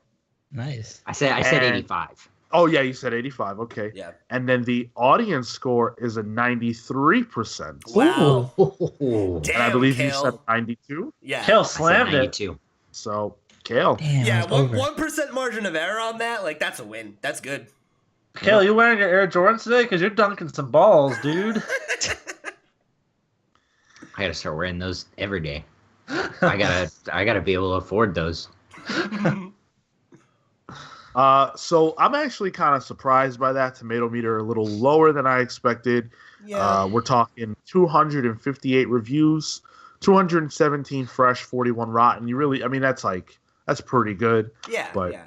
Nice. I said 85. Oh, yeah, you said 85. Okay. Yeah. And then the audience score is a 93%. Wow. Ooh. Damn, And I believe Cale. you said 92. Yeah. Cale I said slammed it. 92. So, Cale. Damn. Yeah, it's over. 1% margin of error on that. Like, that's a win. That's good. Cale, you wearing your Air Jordans today? Because you're dunking some balls, dude. I gotta start wearing those every day. I gotta be able to afford those. So I'm actually kind of surprised by that tomato meter, a little lower than I expected. Yeah. We're talking 258 reviews, 217 fresh, 41 rotten. That's pretty good. Yeah. but- Yeah.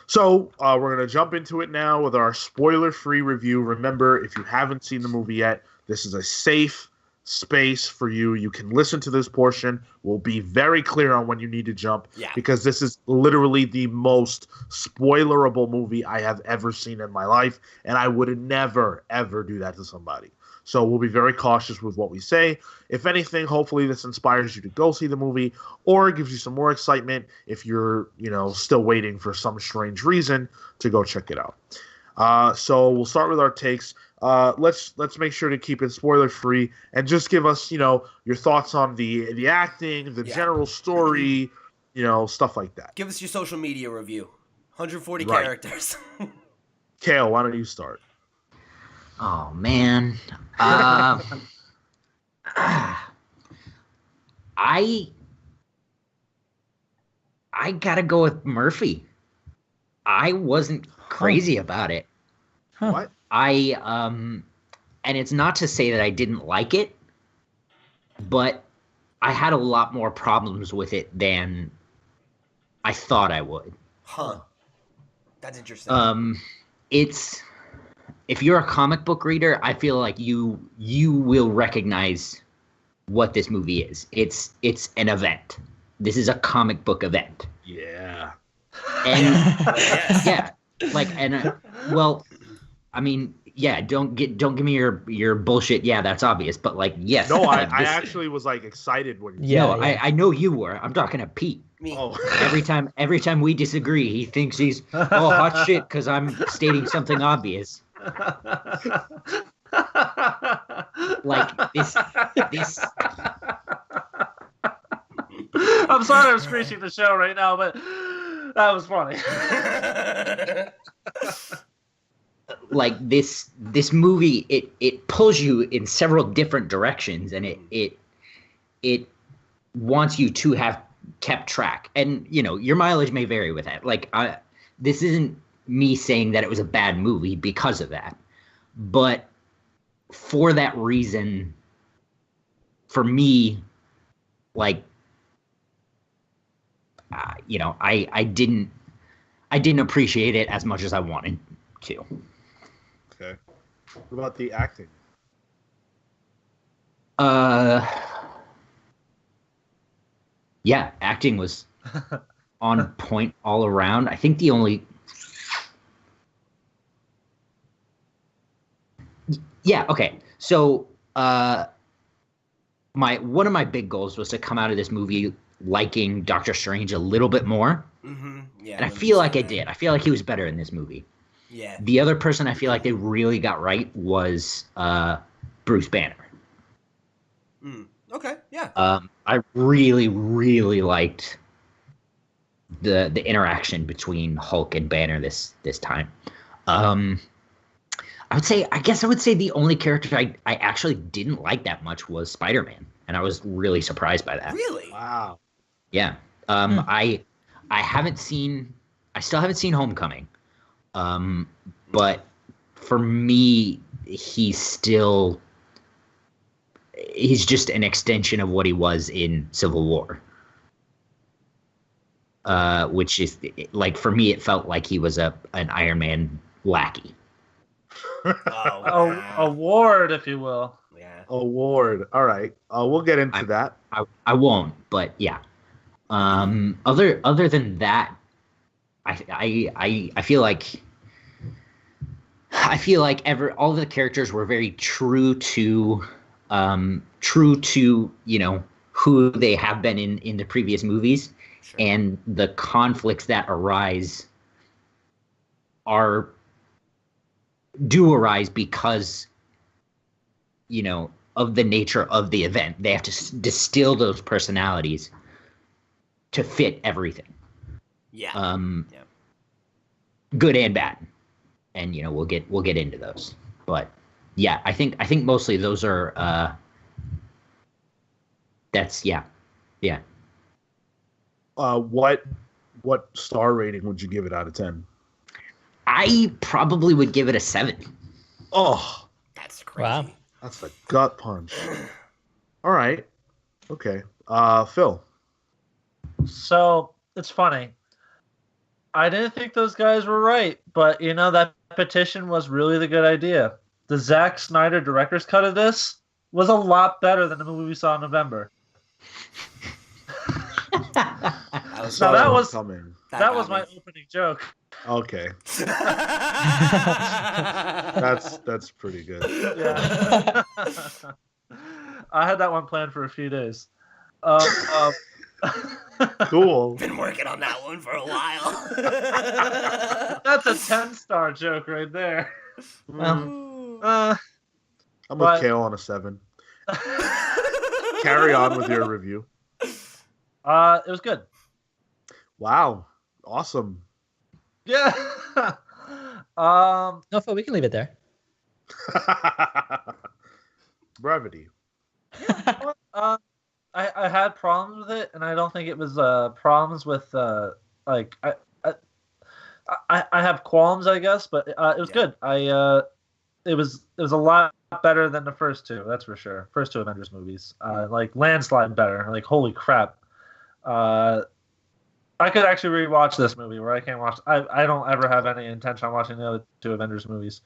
So we're going to jump into it now with our spoiler-free review. Remember, if you haven't seen the movie yet, this is a safe space for you. You can listen to this portion. We'll be very clear on when you need to jump, Yeah. because this is literally the most spoilerable movie I have ever seen in my life, and I would never, ever do that to somebody. So we'll be very cautious with what we say. If anything, hopefully this inspires you to go see the movie, or gives you some more excitement if you're, still waiting for some strange reason to go check it out. So we'll start with our takes. Let's make sure to keep it spoiler free, and just give us, your thoughts on the acting, the general story, stuff like that. Give us your social media review. 140 Right. characters. Cale, why don't you start? Oh man. I gotta go with Murphy. I wasn't crazy about it. Huh. What? And it's not to say that I didn't like it, but I had a lot more problems with it than I thought I would. Huh. That's interesting. It's, if you're a comic book reader, I feel like you will recognize what this movie is. It's an event. This is a comic book event. Yeah. And Yes. yeah, like, and well, I mean, yeah, don't give me your bullshit. Yeah, that's obvious. But like, yes. No, I like, this- actually was excited when you Yeah, no, yeah. I know you were. I'm talking to Pete. Me. Oh. Every time we disagree, he thinks he's hot shit because I'm stating something obvious. Like this. I'm sorry I'm screeching the show right now, but that was funny. Like this movie, it pulls you in several different directions, and it wants you to have kept track. And your mileage may vary with that. Like this isn't me saying that it was a bad movie because of that, but for that reason, for me, like I didn't appreciate it as much as I wanted to. Okay. What about the acting? Yeah, acting was on point all around. I think the only okay. So one of my big goals was to come out of this movie liking Doctor Strange a little bit more. Mm-hmm. Yeah, And I feel like I did. I feel like he was better in this movie. Yeah. The other person I feel like they really got right was Bruce Banner. Okay, yeah. I really, really liked the interaction between Hulk and Banner this time. I guess I would say the only character I actually didn't like that much was Spider-Man, and I was really surprised by that. Really? Wow. Yeah. I still haven't seen Homecoming. But for me, he's just an extension of what he was in Civil War. Which is like, for me, it felt like he was an Iron Man lackey. Award, if you will. Yeah. Award. All right. We'll get into that. I won't, but yeah. Other than that, I feel like all the characters were very true to who they have been in the previous movies, sure. And the conflicts that do arise because of the nature of the event. They have to distill those personalities to fit everything. Yeah. Good and bad. And we'll get into those. But yeah, I think mostly those are that's yeah. What star rating would you give it out of 10? I probably would give it a 7. Oh, that's crazy. Wow. That's a gut punch. All right. Okay. Phil. So it's funny. I didn't think those guys were right, but that petition was really the good idea. The Zack Snyder director's cut of this was a lot better than the movie we saw in November. That was my opening joke. Okay. That's pretty good. Yeah. I had that one planned for a few days. Cool. Been working on that one for a while. That's a 10-star joke right there. I'm with Cale on a 7. Carry on with your review. It was good. Wow. Awesome. Yeah. No, Phil, we can leave it there. Brevity. I had problems with it, and I don't think it was problems with I have qualms, I guess, but it was good. It was a lot better than the first two, that's for sure. First two Avengers movies, like landslide better. Like, holy crap. I could actually rewatch this movie where I can't watch. I don't ever have any intention on watching the other two Avengers movies.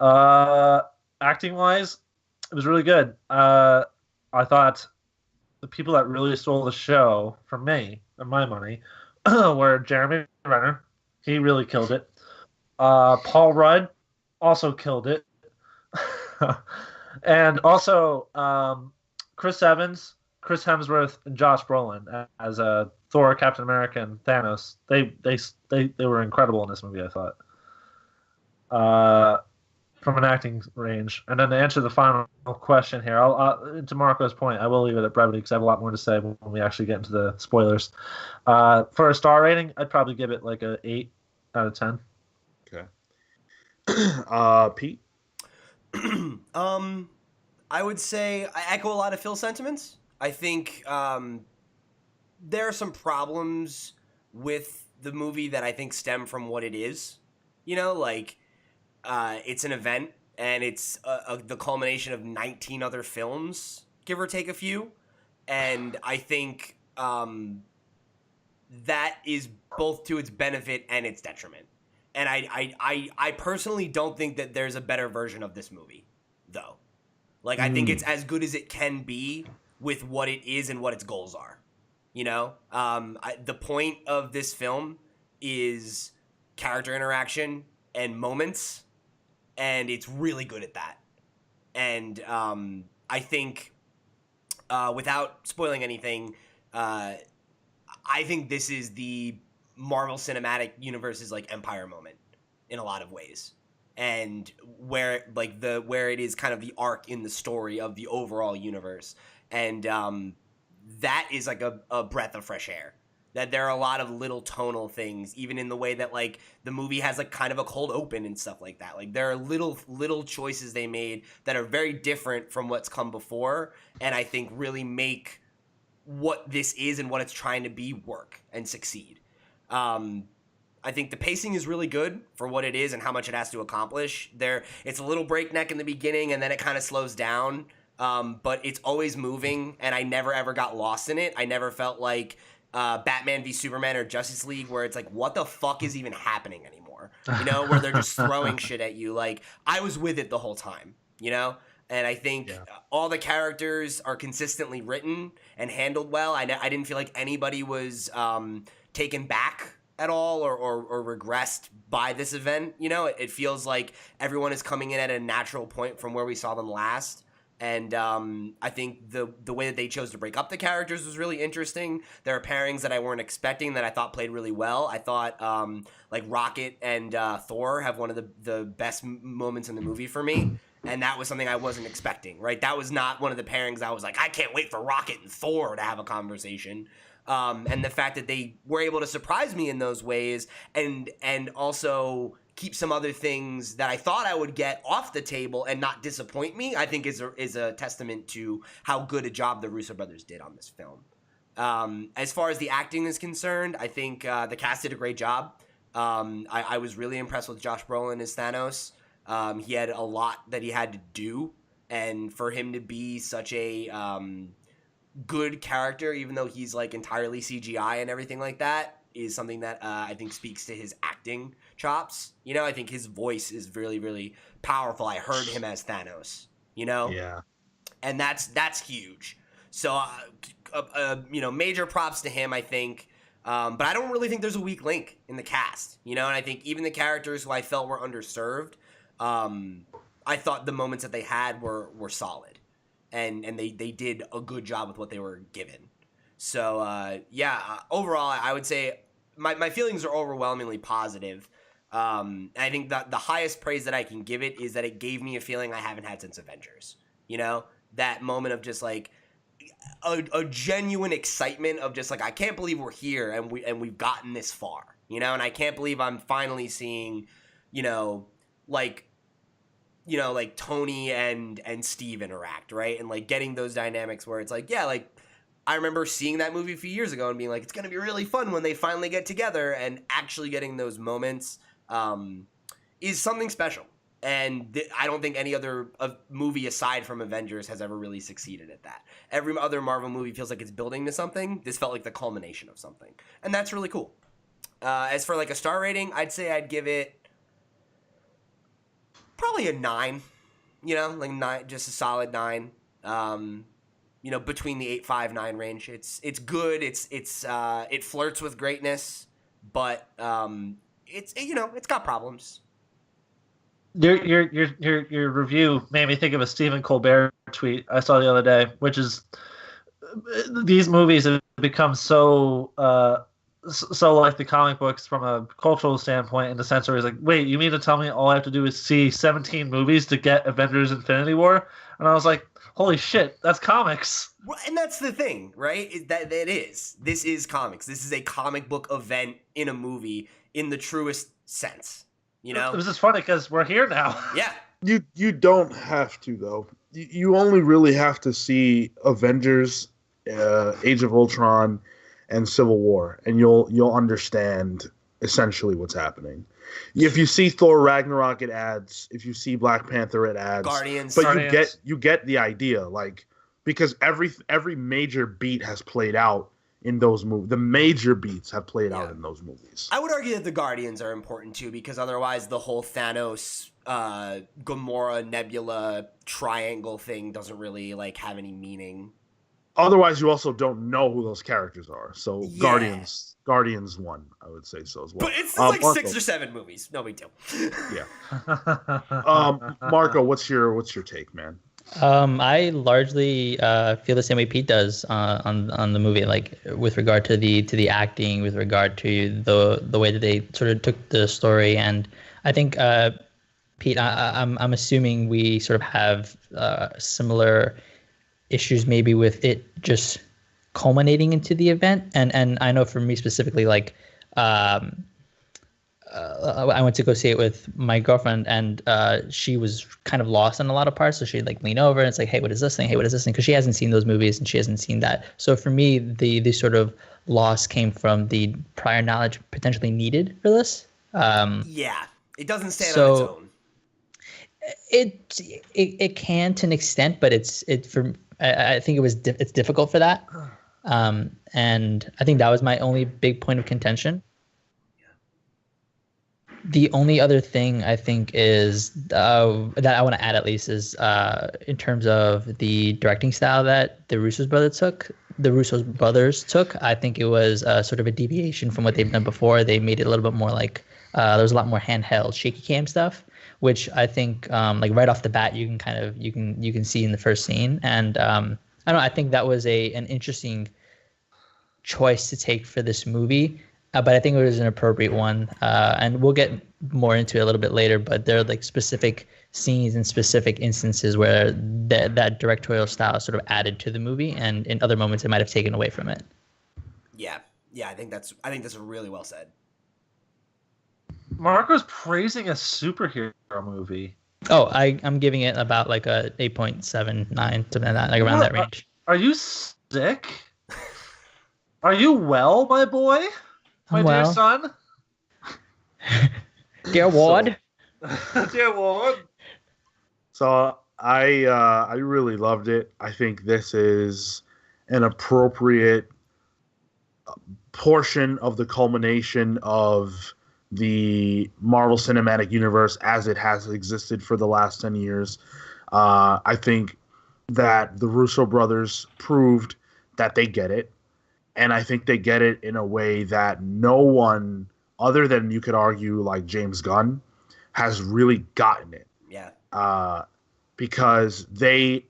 Acting wise, it was really good. I thought the people that really stole the show from me and my money were Jeremy Renner. He really killed it. Paul Rudd also killed it. And also Chris Evans, Chris Hemsworth, and Josh Brolin as Thor, Captain America, and Thanos. They were incredible in this movie, I thought. From an acting range. And then to answer the final question here, to Marco's point, I will leave it at brevity because I have a lot more to say when we actually get into the spoilers. For a star rating, I'd probably give it like a 8 out of 10. Okay. Pete? I would say I echo a lot of Phil's sentiments. I think there are some problems with the movie that I think stem from what it is. It's an event, and it's the culmination of 19 other films, give or take a few. And I think that is both to its benefit and its detriment. And I personally don't think that there's a better version of this movie, though. I think it's as good as it can be with what it is and what its goals are. The point of this film is character interaction and moments, and it's really good at that. And I think, without spoiling anything, I think this is the Marvel Cinematic Universe's like Empire moment in a lot of ways, and where it is kind of the arc in the story of the overall universe, and that is like a breath of fresh air. That there are a lot of little tonal things, even in the way that like the movie has like kind of a cold open and stuff like that. Like there are little choices they made that are very different from what's come before, and I think really make what this is and what it's trying to be work and succeed. I think the pacing is really good for what it is and how much it has to accomplish. It's a little breakneck in the beginning and then it kind of slows down, but it's always moving, and I never ever got lost in it. I never felt like Batman v Superman or Justice League where it's like, what the fuck is even happening anymore? You know, where they're just throwing shit at you. Like, I was with it the whole time, you know? And I think all the characters are consistently written and handled well. I didn't feel like anybody was taken back at all or regressed by this event. You know, it feels like everyone is coming in at a natural point from where we saw them last. And I think the way that they chose to break up the characters was really interesting. There are pairings that I weren't expecting that I thought played really well. I thought like Rocket and Thor have one of the best moments in the movie for me. And that was something I wasn't expecting, right? That was not one of the pairings I was like, I can't wait for Rocket and Thor to have a conversation. And the fact that they were able to surprise me in those ways and also keep some other things that I thought I would get off the table and not disappoint me, I think is a testament to how good a job the Russo brothers did on this film. As far as the acting is concerned, I think the cast did a great job. I was really impressed with Josh Brolin as Thanos. He had a lot that he had to do, and for him to be such a good character, even though he's like entirely CGI and everything like that, is something that I think speaks to his acting chops. You know, I think his voice is really, really powerful. I heard him as Thanos, you know? Yeah. And that's huge. So, you know, major props to him, I think. But I don't really think there's a weak link in the cast, you know? And I think even the characters who I felt were underserved, I thought the moments that they had were solid. And they did a good job with what they were given. So, overall, I would say my feelings are overwhelmingly positive. I think that the highest praise that I can give it is that it gave me a feeling I haven't had since Avengers. You know, that moment of just like a genuine excitement of just like, I can't believe we're here and we've gotten this far, you know, and I can't believe I'm finally seeing, like Tony and Steve interact, right? And like getting those dynamics where it's like, yeah, like I remember seeing that movie a few years ago and being like, it's going to be really fun when they finally get together, and actually getting those moments is something special. And I don't think any other movie aside from Avengers has ever really succeeded at that. Every other Marvel movie feels like it's building to something. This felt like the culmination of something. And that's really cool. As for like a star rating, I'd say I'd give it probably a 9. Like 9, just a solid 9. Between the 8.5, 9 range. It's good. It flirts with greatness, but it's got problems. Your review made me think of a Stephen Colbert tweet I saw the other day, which is these movies have become so like the comic books from a cultural standpoint, in the sense where he's like, wait, you mean to tell me all I have to do is see 17 movies to get Avengers Infinity War? And I was like, holy shit, that's comics. Well, and that's the thing, right? This is comics. This is a comic book event in a movie in the truest sense. It was just funny because we're here now. Yeah. You don't have to, though. You only really have to see Avengers, Age of Ultron, and Civil War, and you'll understand essentially what's happening. If you see Thor Ragnarok, it adds. If you see Black Panther, it adds. Guardians. You get the idea, like, because every major beat has played out in those movies. The major beats have played out in those movies. I would argue that the Guardians are important too, because otherwise the whole Thanos, Gamora, Nebula triangle thing doesn't really have any meaning. Otherwise, you also don't know who those characters are. So Guardians 1, I would say so as well. But it's Marco, 6 or 7 movies. No big deal. Yeah. Marco, what's your take, man? I largely feel the same way Pete does on the movie, like with regard to the acting, with regard to the way that they sort of took the story, and I think Pete, I'm assuming we sort of have similar issues maybe with it just culminating into the event, and I know for me specifically, like I went to go see it with my girlfriend, and she was kind of lost in a lot of parts. So she'd like lean over and it's like, "Hey, what is this thing? Hey, what is this thing?" Because she hasn't seen those movies and she hasn't seen that. So for me, the sort of loss came from the prior knowledge potentially needed for this. Yeah, it doesn't stand on its own. It can to an extent, but I think it's difficult for that. And I think that was my only big point of contention. The only other thing I think is that I want to add at least is in terms of the directing style that the Russo brothers took. I think it was sort of a deviation from what they've done before. They made it a little bit more like there was a lot more handheld, shaky cam stuff, which I think like right off the bat you can see in the first scene. And I don't know. I think that was an interesting choice to take for this movie. But I think it was an appropriate one, and we'll get more into it a little bit later. But there are like specific scenes and specific instances where that directorial style sort of added to the movie, and in other moments it might have taken away from it. Yeah, I think that's really well said. Marco's praising a superhero movie. Oh, I'm giving it about like a 8.79, something like that, like around that range. Are you sick? Are you well, my boy? My dear son? Dear Ward? Dear Ward? So I really loved it. I think this is an appropriate portion of the culmination of the Marvel Cinematic Universe as it has existed for the last 10 years. I think that the Russo brothers proved that they get it. And I think they get it in a way that no one, other than you could argue like James Gunn, has really gotten it. Yeah. Because they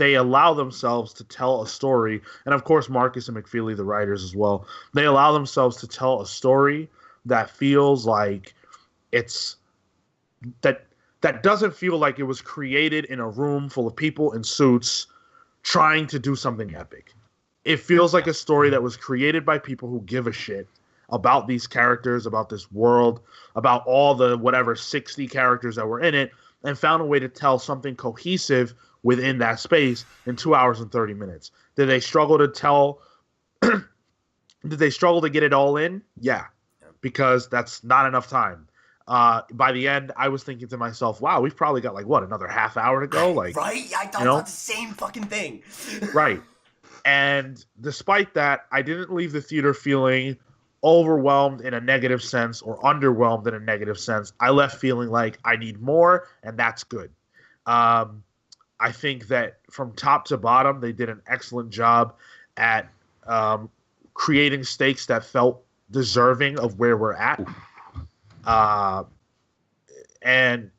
allow themselves to tell a story, and of course Marcus and McFeely, the writers as well, they allow themselves to tell a story that feels like it's that doesn't feel like it was created in a room full of people in suits trying to do something epic. It feels like a story that was created by people who give a shit about these characters, about this world, about all the whatever 60 characters that were in it, and found a way to tell something cohesive within that space in 2 hours and 30 minutes. Did they struggle to tell? Did they struggle to get it all in? Yeah, because that's not enough time. By the end, I was thinking to myself, wow, we've probably got like, what, another half hour to go? Like, right? I thought the same fucking thing. Right. And despite that, I didn't leave the theater feeling overwhelmed in a negative sense or underwhelmed in a negative sense. I left feeling like I need more, and that's good. I think that from top to bottom, they did an excellent job at creating stakes that felt deserving of where we're at, and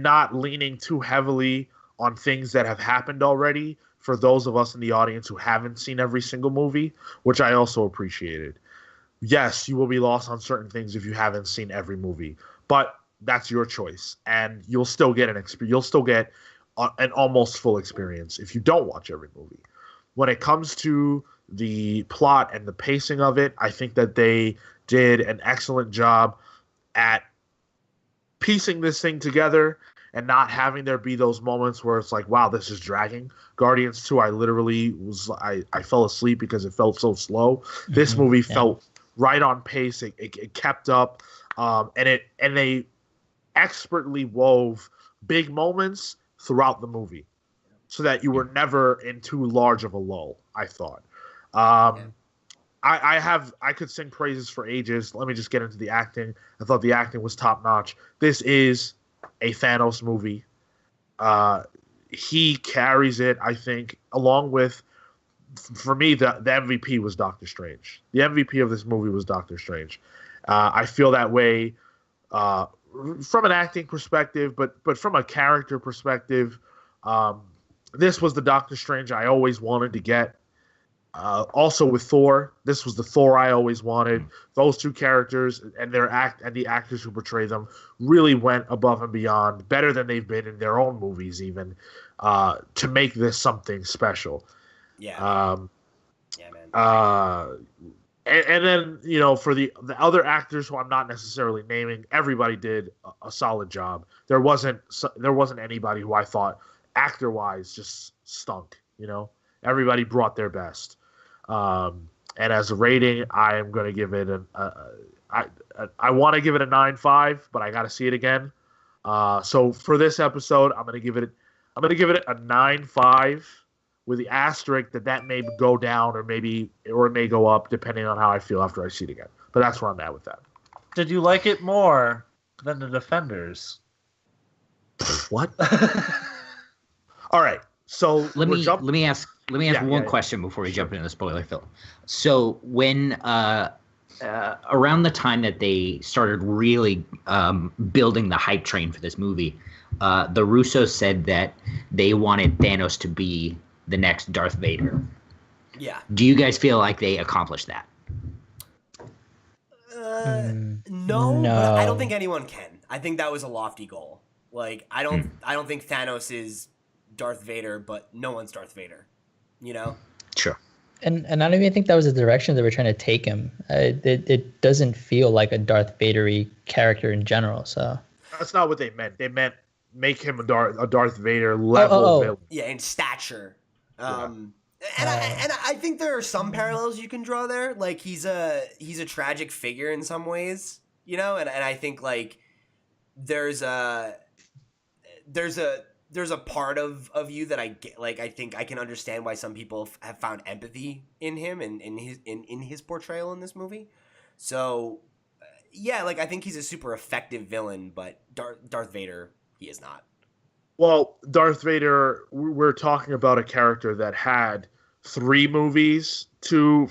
not leaning too heavily on things that have happened already for those of us in the audience who haven't seen every single movie, which I also appreciated. Yes, you will be lost on certain things if you haven't seen every movie, but that's your choice, and you'll still get you'll still get an almost full experience if you don't watch every movie. When it comes to the plot and the pacing of it, I think that they did an excellent job at piecing this thing together and not having there be those moments where it's like, wow, this is dragging. Guardians 2, I literally I fell asleep because it felt so slow. This movie felt right on pace. It kept up, and they expertly wove big moments throughout the movie so that you were never in too large of a lull, I thought. I could sing praises for ages. Let me just get into the acting. I thought the acting was top notch. This is a Thanos movie. He carries it, I think, along with, for me, the MVP was Doctor Strange. The MVP of this movie was Doctor Strange. I feel that way from an acting perspective, but from a character perspective, This was the Doctor Strange I always wanted to get. Also with Thor, this was the Thor I always wanted. Those two characters and the actors who portray them really went above and beyond, better than they've been in their own movies, even to make this something special. Yeah. Yeah, man. And then for the other actors who I'm not necessarily naming, everybody did a solid job. There wasn't anybody who I thought actor wise just stunk. Everybody brought their best. And as a rating, I am going to give it I want to give it a 9.5, but I got to see it again. So for this episode, I'm going to give it a 9.5 with the asterisk that may go down or it may go up depending on how I feel after I see it again. But that's where I'm at with that. Did you like it more than the Defenders? What? All right. So let me ask one question before we jump into the spoiler film. So when around the time that they started really building the hype train for this movie, the Russos said that they wanted Thanos to be the next Darth Vader. Yeah. Do you guys feel like they accomplished that? No, but I don't think anyone can. I think that was a lofty goal. Like I don't think Thanos is Darth Vader, but no one's Darth Vader. Sure. And I don't even think that was the direction they were trying to take him. It doesn't feel like a Darth Vader-y character in general. So that's not what they meant. They meant make him a Darth Vader level villain. Yeah, in stature. And I think there are some parallels you can draw there. Like he's a tragic figure in some ways, and I think like there's a part of you that I get, like I think I can understand why some people have found empathy in him and in his portrayal in this movie. So yeah, like I think he's a super effective villain, but Darth Vader, he is not. Well, Darth Vader, we're talking about a character that had 3 movies to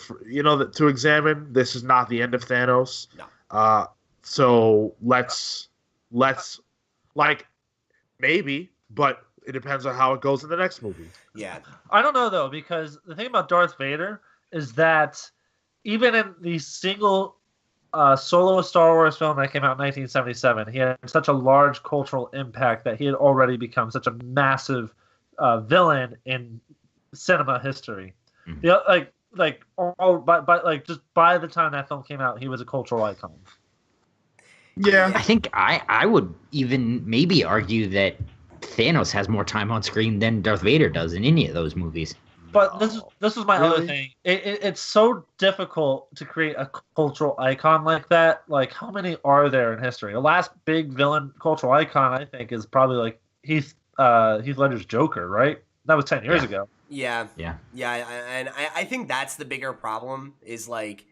examine. This is not the end of Thanos. No. So let's like maybe, but it depends on how it goes in the next movie. Yeah. I don't know though, because the thing about Darth Vader is that even in the single solo Star Wars film that came out in 1977, he had such a large cultural impact that he had already become such a massive villain in cinema history. Mm-hmm. Just by the time that film came out, he was a cultural icon. Yeah, I think I would even maybe argue that Thanos has more time on screen than Darth Vader does in any of those movies. But this is my other thing. It's so difficult to create a cultural icon like that. Like, how many are there in history? The last big villain cultural icon, I think, is probably like Heath Ledger's Joker, right? That was 10 years ago. Yeah. And I think that's the bigger problem is like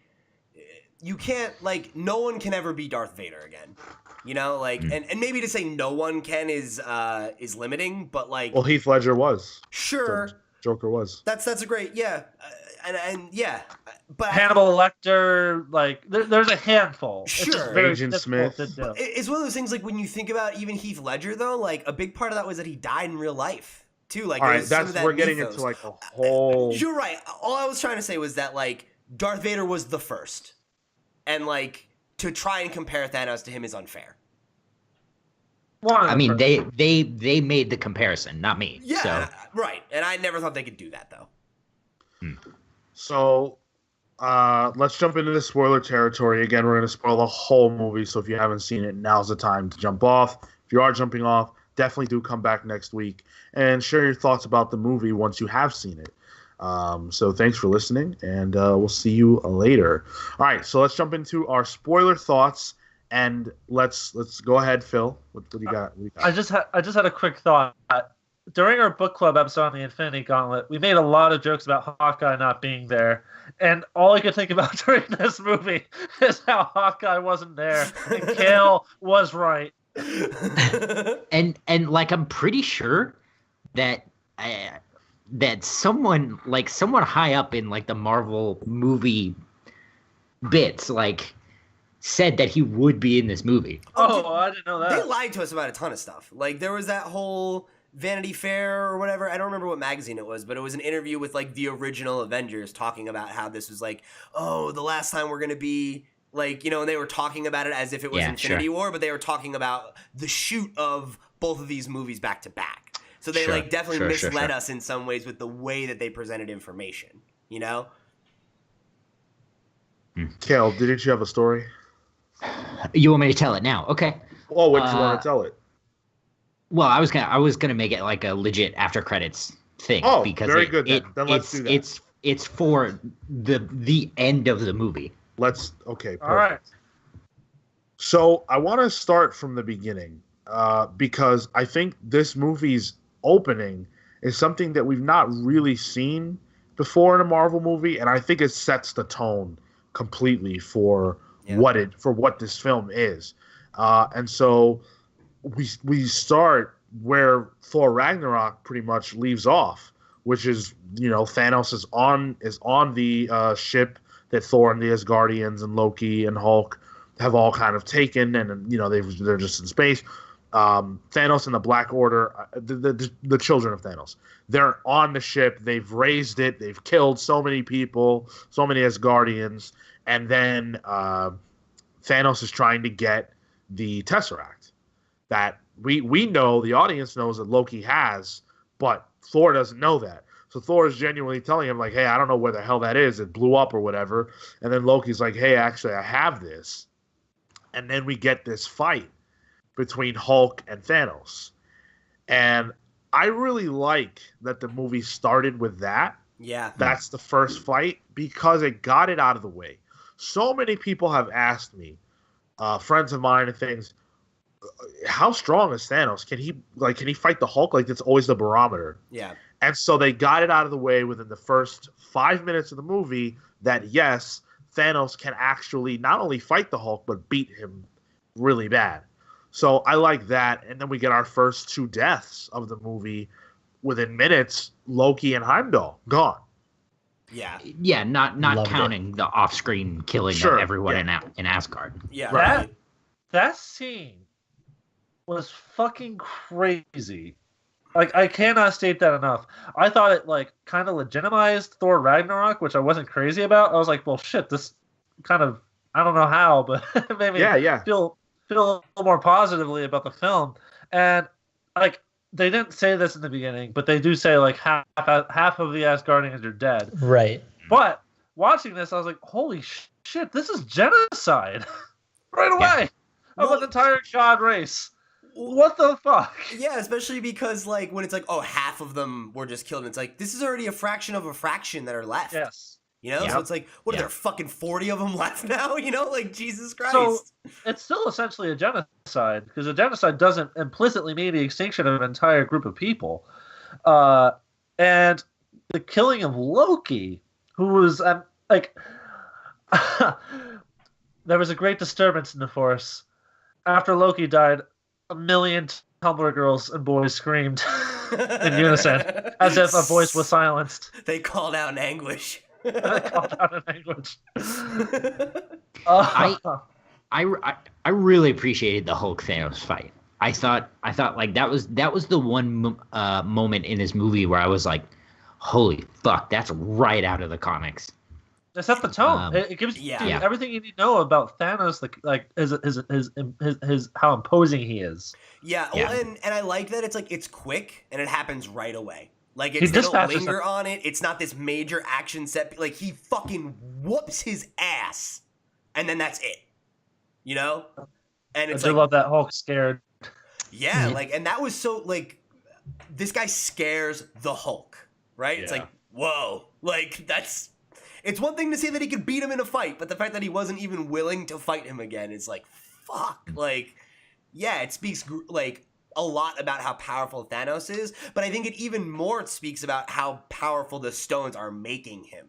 you can't like no one can ever be Darth Vader again. And maybe to say no one can is limiting, but like Heath Ledger was. Sure. Joker was. That's a great and yeah, but Hannibal Lecter, like there's a handful. Sure, Agent Smith. It's one of those things like when you think about even Heath Ledger though, like a big part of that was that he died in real life too. Like, all right, we're getting into like a whole. You're right. All I was trying to say was that like Darth Vader was the first, and like to try and compare Thanos to him is unfair. I mean, they made the comparison, not me. Yeah, so. Right. And I never thought they could do that, though. So, let's jump into the spoiler territory. Again, we're going to spoil the whole movie, so if you haven't seen it, now's the time to jump off. If you are jumping off, definitely do come back next week and share your thoughts about the movie once you have seen it. So thanks for listening, and we'll see you later. All right, so let's jump into our spoiler thoughts. And let's go ahead, Phil. What do you got? I just had a quick thought. During our book club episode on the Infinity Gauntlet, we made a lot of jokes about Hawkeye not being there, and all I could think about during this movie is how Hawkeye wasn't there, and Cale was right. and like I'm pretty sure that someone high up in like the Marvel movie bits like said that he would be in this movie. Oh, I didn't know that. They lied to us about a ton of stuff. Like there was that whole Vanity Fair or whatever. I don't remember what magazine it was, but it was an interview with like the original Avengers talking about how this was like, oh, the last time we're going to be like, you know, and they were talking about it as if it was Infinity War, but they were talking about the shoot of both of these movies back to back. So they like definitely misled us in some ways with the way that they presented information, you know? Cale, didn't you have a story? You want me to tell it now? Okay. Oh, when do you want to tell it? Well, I was gonna make it like a legit after credits thing. Oh, because very good. Then let's do that. It's for the end of the movie. Okay. Perfect. All right. So I want to start from the beginning because I think this movie's opening is something that we've not really seen before in a Marvel movie, and I think it sets the tone completely for what this film is. And so we start where Thor Ragnarok pretty much leaves off, which is, you know, Thanos is on the ship that Thor and the Asgardians and Loki and Hulk have all kind of taken, and you know they're just in space. Thanos and the Black Order, the children of Thanos, they're on the ship. They've raised it. They've killed so many people, so many Asgardians, and then Thanos is trying to get the Tesseract that we know, the audience knows that Loki has, but Thor doesn't know that. So Thor is genuinely telling him, like, hey, I don't know where the hell that is. It blew up or whatever. And then Loki's like, hey, actually, I have this. And then we get this fight between Hulk and Thanos. And I really like that the movie started with that. Yeah. That's the first fight because it got it out of the way. So many people have asked me, friends of mine and things, how strong is Thanos? Can he fight the Hulk? Like, that's always the barometer. Yeah. And so they got it out of the way within the first 5 minutes of the movie that, yes, Thanos can actually not only fight the Hulk, but beat him really bad. So I like that. And then we get our first two deaths of the movie within minutes, Loki and Heimdall gone. Yeah. Yeah, not counting the off-screen killing of everyone in Asgard. Yeah. Right. That scene was fucking crazy. Like, I cannot state that enough. I thought it, like, kind of legitimized Thor Ragnarok, which I wasn't crazy about. I was like, well, shit, this kind of, I don't know how, but made me feel a little more positively about the film. And, like, they didn't say this in the beginning, but they do say, like, half of the Asgardians are dead. Right. But watching this, I was like, holy shit, this is genocide. Right away. Of an entire god race. What the fuck? Yeah, especially because, like, when it's like, oh, half of them were just killed, and it's like, this is already a fraction of a fraction that are left. Yes. You know? Yep. So it's like, what are there, fucking 40 of them left now? You know? Like, Jesus Christ. So it's still essentially a genocide, because a genocide doesn't implicitly mean the extinction of an entire group of people. And the killing of Loki, who was, like, there was a great disturbance in the Force. After Loki died, 1 million Tumblr girls and boys screamed in unison, as if a voice was silenced. They called out in anguish. I really appreciated the Hulk Thanos fight. I thought like that was the one moment in this movie where I was like, holy fuck, that's right out of the comics. It set the tone. It gives you everything you need to know about Thanos, like his how imposing he is. Yeah, well, and I like that it's quick and it happens right away. Like, they don't linger on it. It's not this major action set. Like, he fucking whoops his ass, and then that's it. You know? And it's I love that Hulk scared. Yeah, like, and that was so, like, this guy scares the Hulk, right? Yeah. It's like, whoa. Like, that's... It's one thing to say that he could beat him in a fight, but the fact that he wasn't even willing to fight him again is like, fuck. Like, yeah, it speaks, like, a lot about how powerful Thanos is, but I think it even more speaks about how powerful the stones are making him.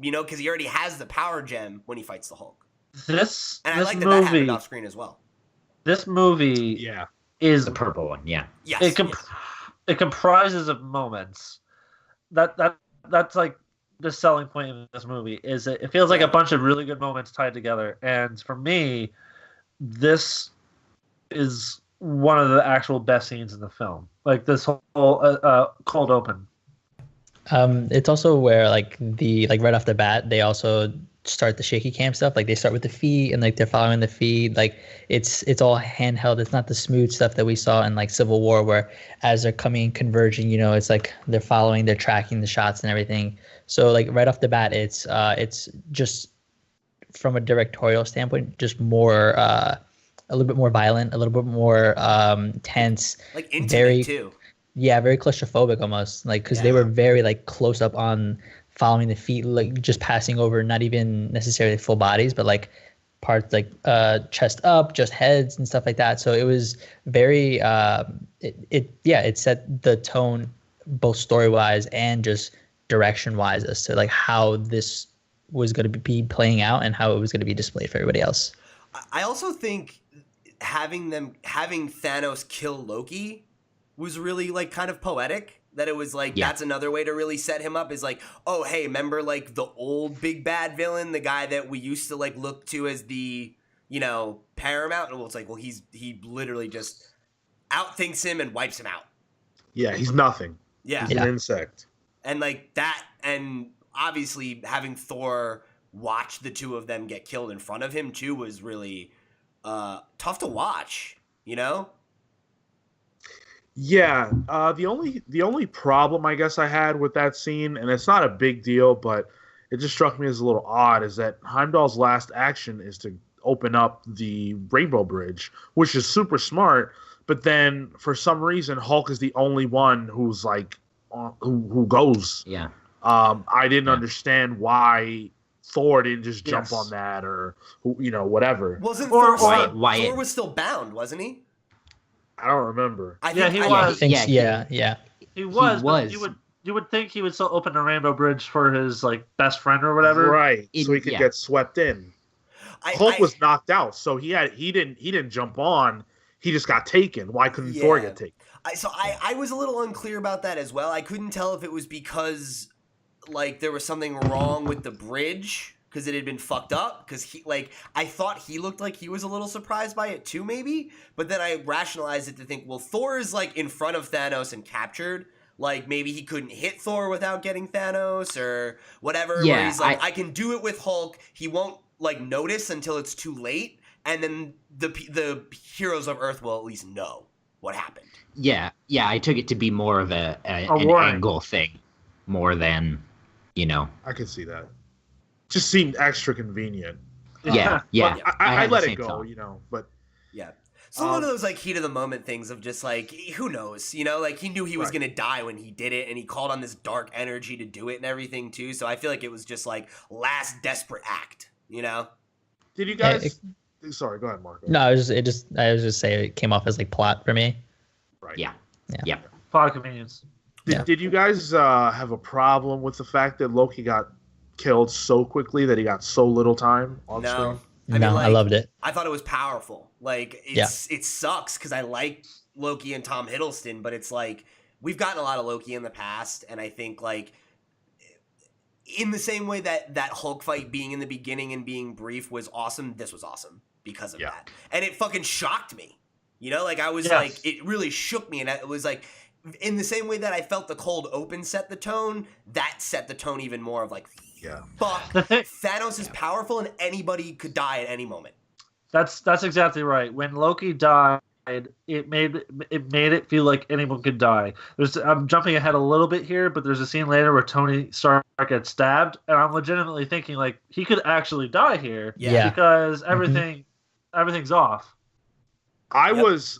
You know, because he already has the power gem when he fights the Hulk. I like that happened off screen as well. This movie is the purple one, Yes. It comprises of moments. That's like the selling point of this movie is it feels like a bunch of really good moments tied together. And for me, this is one of the actual best scenes in the film. Like this whole cold open. It's also where like right off the bat they also start the shaky cam stuff. Like they start with the feet and like they're following the feet. Like it's all handheld. It's not the smooth stuff that we saw in like Civil War where as they're coming converging, you know, it's like they're following, they're tracking the shots and everything. So like right off the bat, it's just from a directorial standpoint, just more a little bit more violent, a little bit more tense, like intimate too. Yeah, very claustrophobic almost, like because they were very like close up on following the feet, like just passing over, not even necessarily full bodies, but like parts like chest up, just heads and stuff like that. So it was very it set the tone both story wise and just direction wise as to like how this was going to be playing out and how it was going to be displayed for everybody else. I also think having Thanos kill Loki was really like kind of poetic. That it was like that's another way to really set him up is like, oh hey, remember like the old big bad villain, the guy that we used to like look to as the, you know, paramount. Well, it's like, well, he literally just outthinks him and wipes him out. Yeah, he's nothing. Yeah, he's an insect. And like that, and obviously having Thor watch the two of them get killed in front of him too was really tough to watch. You know. Yeah, the only problem I guess I had with that scene, and it's not a big deal, but it just struck me as a little odd, is that Heimdall's last action is to open up the Rainbow Bridge, which is super smart. But then for some reason, Hulk is the only one who's like who goes. Yeah. I didn't understand why Thor didn't just jump on that, or you know, whatever. Wasn't Thor was still bound, wasn't he? I don't remember. He was. Yeah. He was. But you would think he would still open the Rainbow Bridge for his like best friend or whatever, right? So he could get swept in. Hulk was knocked out, so he didn't jump on. He just got taken. Why couldn't Thor get taken? I was a little unclear about that as well. I couldn't tell if it was because like there was something wrong with the bridge because it had been fucked up. Because I thought he looked like he was a little surprised by it too, maybe. But then I rationalized it to think, well, Thor is like in front of Thanos and captured. Like maybe he couldn't hit Thor without getting Thanos or whatever. Yeah, where he's like, I can do it with Hulk. He won't like notice until it's too late, and then the heroes of Earth will at least know what happened. Yeah. I took it to be more of an angle thing, more than, you know. I could see that. Just seemed extra convenient. Yeah. I let it go, you know, but yeah. So one of those like heat of the moment things of just like, who knows, you know, like he knew he was going to die when he did it, and he called on this dark energy to do it and everything too. So I feel like it was just like last desperate act, you know? Did you guys, sorry, go ahead, Marco. No, I was just saying it came off as like plot for me. Right. Yeah. Plot convenience. Did you guys have a problem with the fact that Loki got killed so quickly, that he got so little time on screen? I loved it. I thought it was powerful. Like it sucks because I like Loki and Tom Hiddleston, but it's like we've gotten a lot of Loki in the past, and I think like in the same way that Hulk fight being in the beginning and being brief was awesome, this was awesome because of that, and it fucking shocked me. You know, like I was like, it really shook me, and it was like, in the same way that I felt the cold open set the tone, that set the tone even more of like, fuck, Thanos is powerful and anybody could die at any moment. That's exactly right. When Loki died, it made it feel like anyone could die. I'm jumping ahead a little bit here, but there's a scene later where Tony Stark gets stabbed, and I'm legitimately thinking like he could actually die here, because everything's off. I was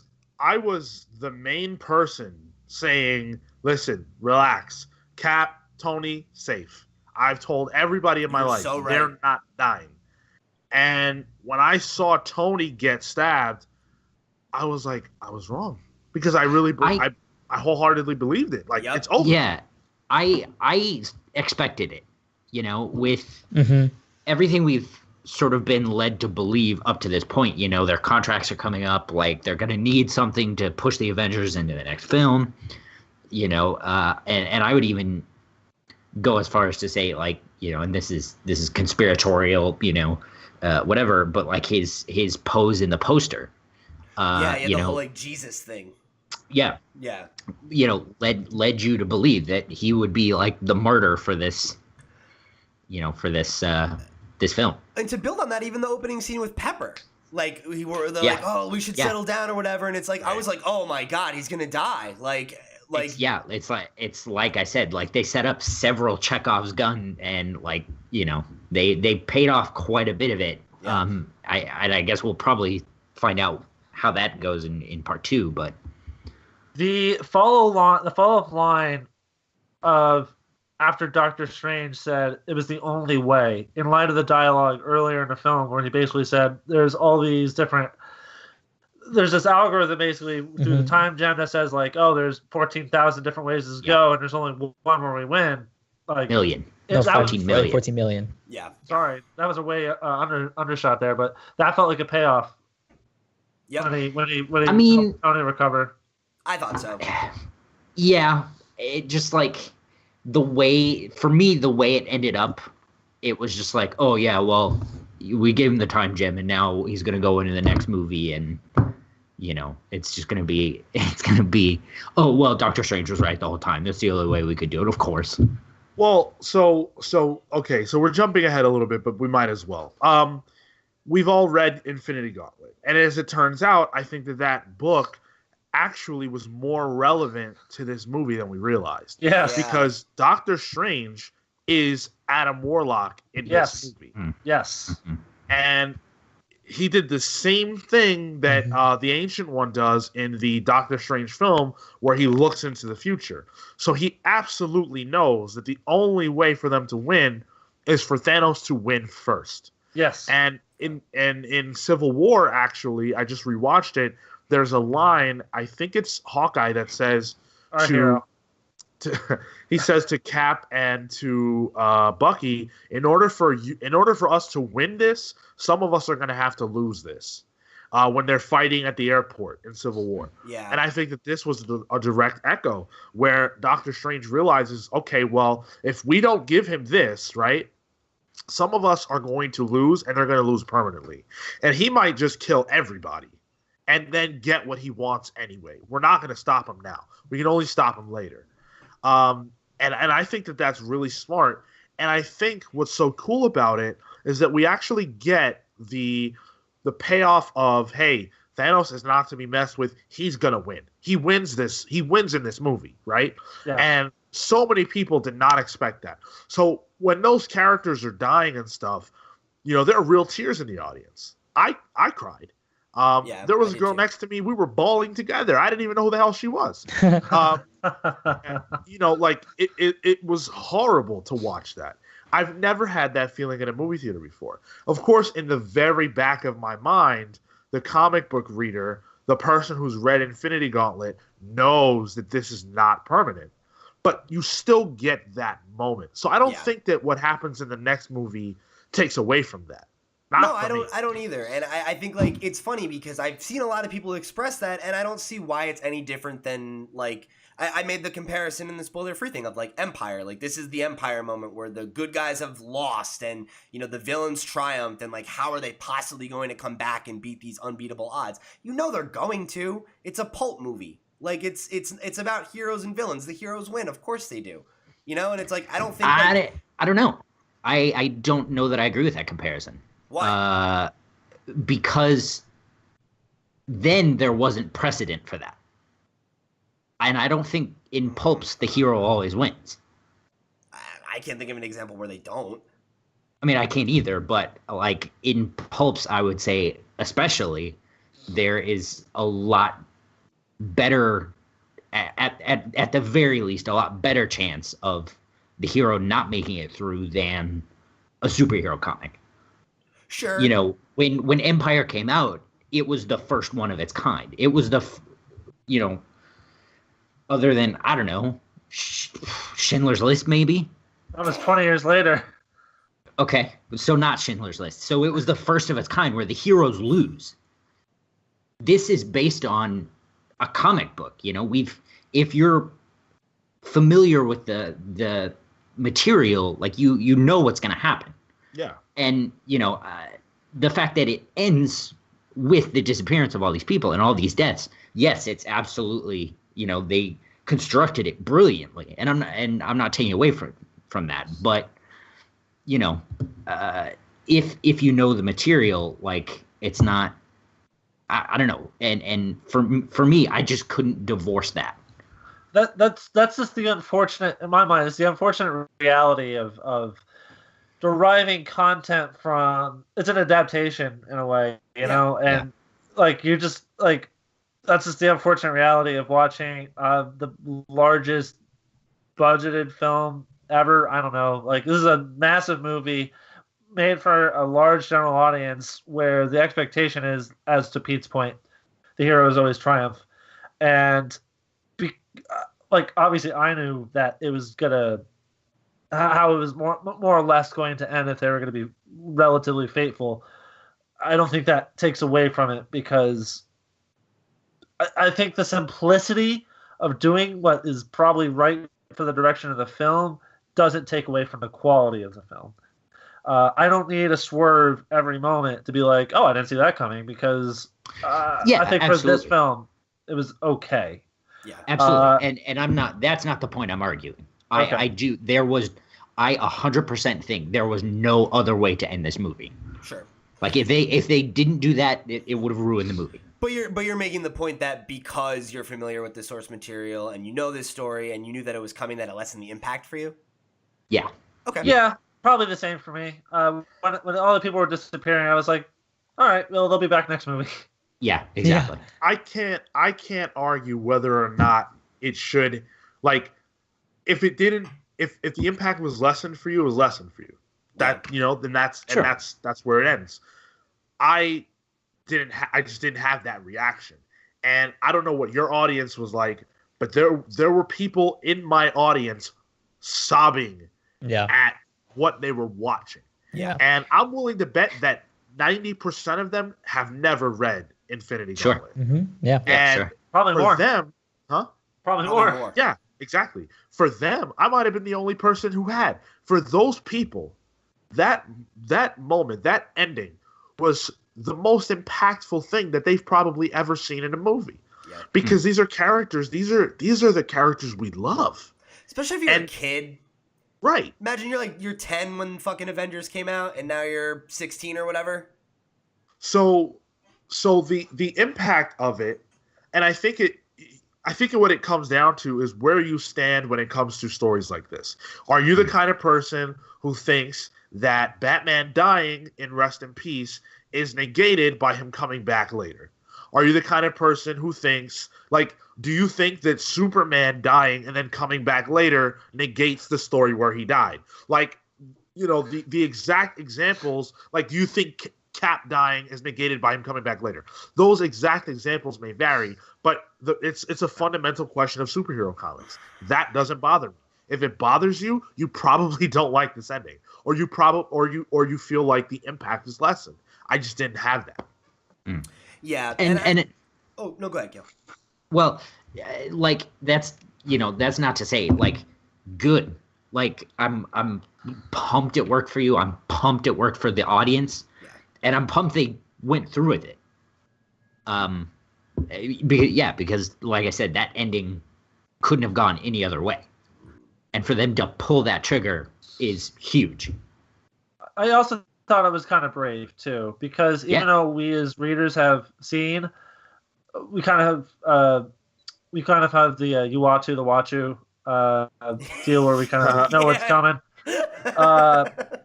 the main person saying, listen, relax, Cap, Tony, safe. I've told everybody in my life they're not dying. And when I saw Tony get stabbed, I was like, I was wrong, because I really, I wholeheartedly believed it. Like it's over. Yeah, I expected it. You know, with everything we've sort of been led to believe up to this point. You know, their contracts are coming up. Like they're going to need something to push the Avengers into the next film. You know, and I would even go as far as to say, like, you know, and this is conspiratorial, you know, whatever, but like his pose in the poster The whole like Jesus thing. Yeah. Yeah. Led you to believe that he would be like the martyr for this, this film. And to build on that, even the opening scene with Pepper, like they're like, oh, we should settle down or whatever, and it's like I was like, oh my god, he's gonna die, it's like I said, like they set up several Chekhov's gun, and like they paid off quite a bit of it. Yeah. I guess we'll probably find out how that goes in part 2, but the follow-up line of after Doctor Strange said it was the only way, in light of the dialogue earlier in the film where he basically said there's this algorithm basically through the time gem that says like, oh, there's 14,000 different ways to go, and there's only one where we win. Like million. No, 14 million. 14 million. Yeah. Sorry, that was a way undershot there, but that felt like a payoff. Yeah. When he recover. I thought so. Yeah, it just like the way it ended up, it was just like, oh yeah, well, we gave him the time gem, and now he's gonna go into the next movie, and it's gonna be, oh well, Doctor Strange was right the whole time. That's the only way we could do it, of course. Well, so we're jumping ahead a little bit, but we might as well. We've all read Infinity Gauntlet, and as it turns out, I think that book actually was more relevant to this movie than we realized. Yes. Because Doctor Strange is Adam Warlock in this movie. Yes. And he did the same thing that the Ancient One does in the Doctor Strange film, where he looks into the future. So he absolutely knows that the only way for them to win is for Thanos to win first. Yes. And in Civil War, actually, I just rewatched it, there's a line, I think it's Hawkeye, that says he says to Cap and to Bucky, in order for us to win this, some of us are going to have to lose this. When they're fighting at the airport in Civil War. Yeah. And I think that this was a direct echo where Doctor Strange realizes, okay, well, if we don't give him this, right, some of us are going to lose, and they're going to lose permanently. And he might just kill everybody and then get what he wants anyway. We're not going to stop him now. We can only stop him later. And I think that that's really smart. And I think what's so cool about it is that we actually get the payoff of, hey, Thanos is not to be messed with. He's going to win. He wins this. He wins in this movie, right? Yeah. And so many people did not expect that. So when those characters are dying and stuff, there are real tears in the audience. I cried. There was a girl next to me. We were bawling together. I didn't even know who the hell she was. It was horrible to watch that. I've never had that feeling in a movie theater before. Of course, in the very back of my mind, the comic book reader, the person who's read Infinity Gauntlet, knows that this is not permanent. But you still get that moment. So I don't think that what happens in the next movie takes away from that. I don't either. And I think it's funny because I've seen a lot of people express that, and I don't see why it's any different than I made the comparison in the spoiler-free thing of Empire. This is the Empire moment where the good guys have lost and the villains triumphed, and how are they possibly going to come back and beat these unbeatable odds? They're going to. It's a pulp movie. It's about heroes and villains. The heroes win, of course they do. And it's I don't think I don't know. I don't know that I agree with that comparison. Why? Because then there wasn't precedent for that. And I don't think in pulps the hero always wins. I can't think of an example where they don't. I mean, I can't either, but in pulps, I would say especially, there is a lot better, at the very least, a lot better chance of the hero not making it through than a superhero comic. Sure. When Empire came out, it was the first one of its kind. It was other than, I don't know, Schindler's List, maybe? That was 20 years later. Okay, so not Schindler's List. So it was the first of its kind where the heroes lose. This is based on a comic book. If you're familiar with the material, you know what's going to happen. Yeah. And, the fact that it ends with the disappearance of all these people and all these deaths, yes, it's absolutely, they constructed it brilliantly, and I'm not taking away from that, but if you know the material, like, it's not, I don't know, and for me, I just couldn't divorce that. That's just the unfortunate, in my mind, it's the unfortunate reality of deriving content from, it's an adaptation in a way, and like, you just, like, that's just the unfortunate reality of watching the largest budgeted film ever. I don't know, like, this is a massive movie made for a large general audience where the expectation is, as to Pete's point, the heroes always triumph, and like, obviously I knew that it was gonna, how it was more or less going to end if they were going to be relatively faithful. I don't think that takes away from it, because I think the simplicity of doing what is probably right for the direction of the film doesn't take away from the quality of the film. I don't need a swerve every moment to be like, oh, I didn't see that coming, because I think for this film, it was okay. Yeah, absolutely. And I'm not, that's not the point I'm arguing. Okay. I 100% think there was no other way to end this movie. Sure. Like, if they didn't do that, it would have ruined the movie. But you're making the point that because you're familiar with the source material and you know this story and you knew that it was coming, that it lessened the impact for you? Yeah. Okay. Yeah, probably the same for me. When all the people were disappearing, I was like, all right, well, they'll be back next movie. Yeah, exactly. Yeah. I can't argue whether or not it should, like, if it didn't, if the impact was lessened for you, it was lessened for you. That, then that's, sure. And that's where it ends. I just didn't have that reaction. And I don't know what your audience was like, but there were people in my audience sobbing at what they were watching. Yeah. And I'm willing to bet that 90% of them have never read Infinity Gauntlet. Mm-hmm. Yeah. And sure. Probably for more. them, huh? Probably more. Yeah, exactly. For them, I might have been the only person who had. For those people, that moment, that ending, was the most impactful thing that they've probably ever seen in a movie. Yeah. Because these are characters, these are the characters we love. Especially if you're a kid. Right. Imagine you're 10 when fucking Avengers came out, and now you're 16 or whatever. So the impact of it, and I think what it comes down to is where you stand when it comes to stories like this. Are you the kind of person who thinks that Batman dying in Rest in Peace is negated by him coming back later? Are you the kind of person who thinks, like, do you think that Superman dying and then coming back later negates the story where he died? Like, the exact examples, like, do you think Cap dying is negated by him coming back later? Those exact examples may vary, but it's a fundamental question of superhero comics. That doesn't bother me. If it bothers you, you probably don't like this ending, or you feel like the impact is lessened. I just didn't have that. Mm. Yeah, oh no, go ahead, Cale. Well, like, that's not to say, like, good. Like, I'm pumped it worked for you. I'm pumped it worked for the audience, and I'm pumped they went through with it. Because like I said, that ending couldn't have gone any other way, and for them to pull that trigger is huge. I also thought it was kind of brave too, because even though we as readers have seen, we kind of have the Uatu the Watu deal where we kind of know what's coming.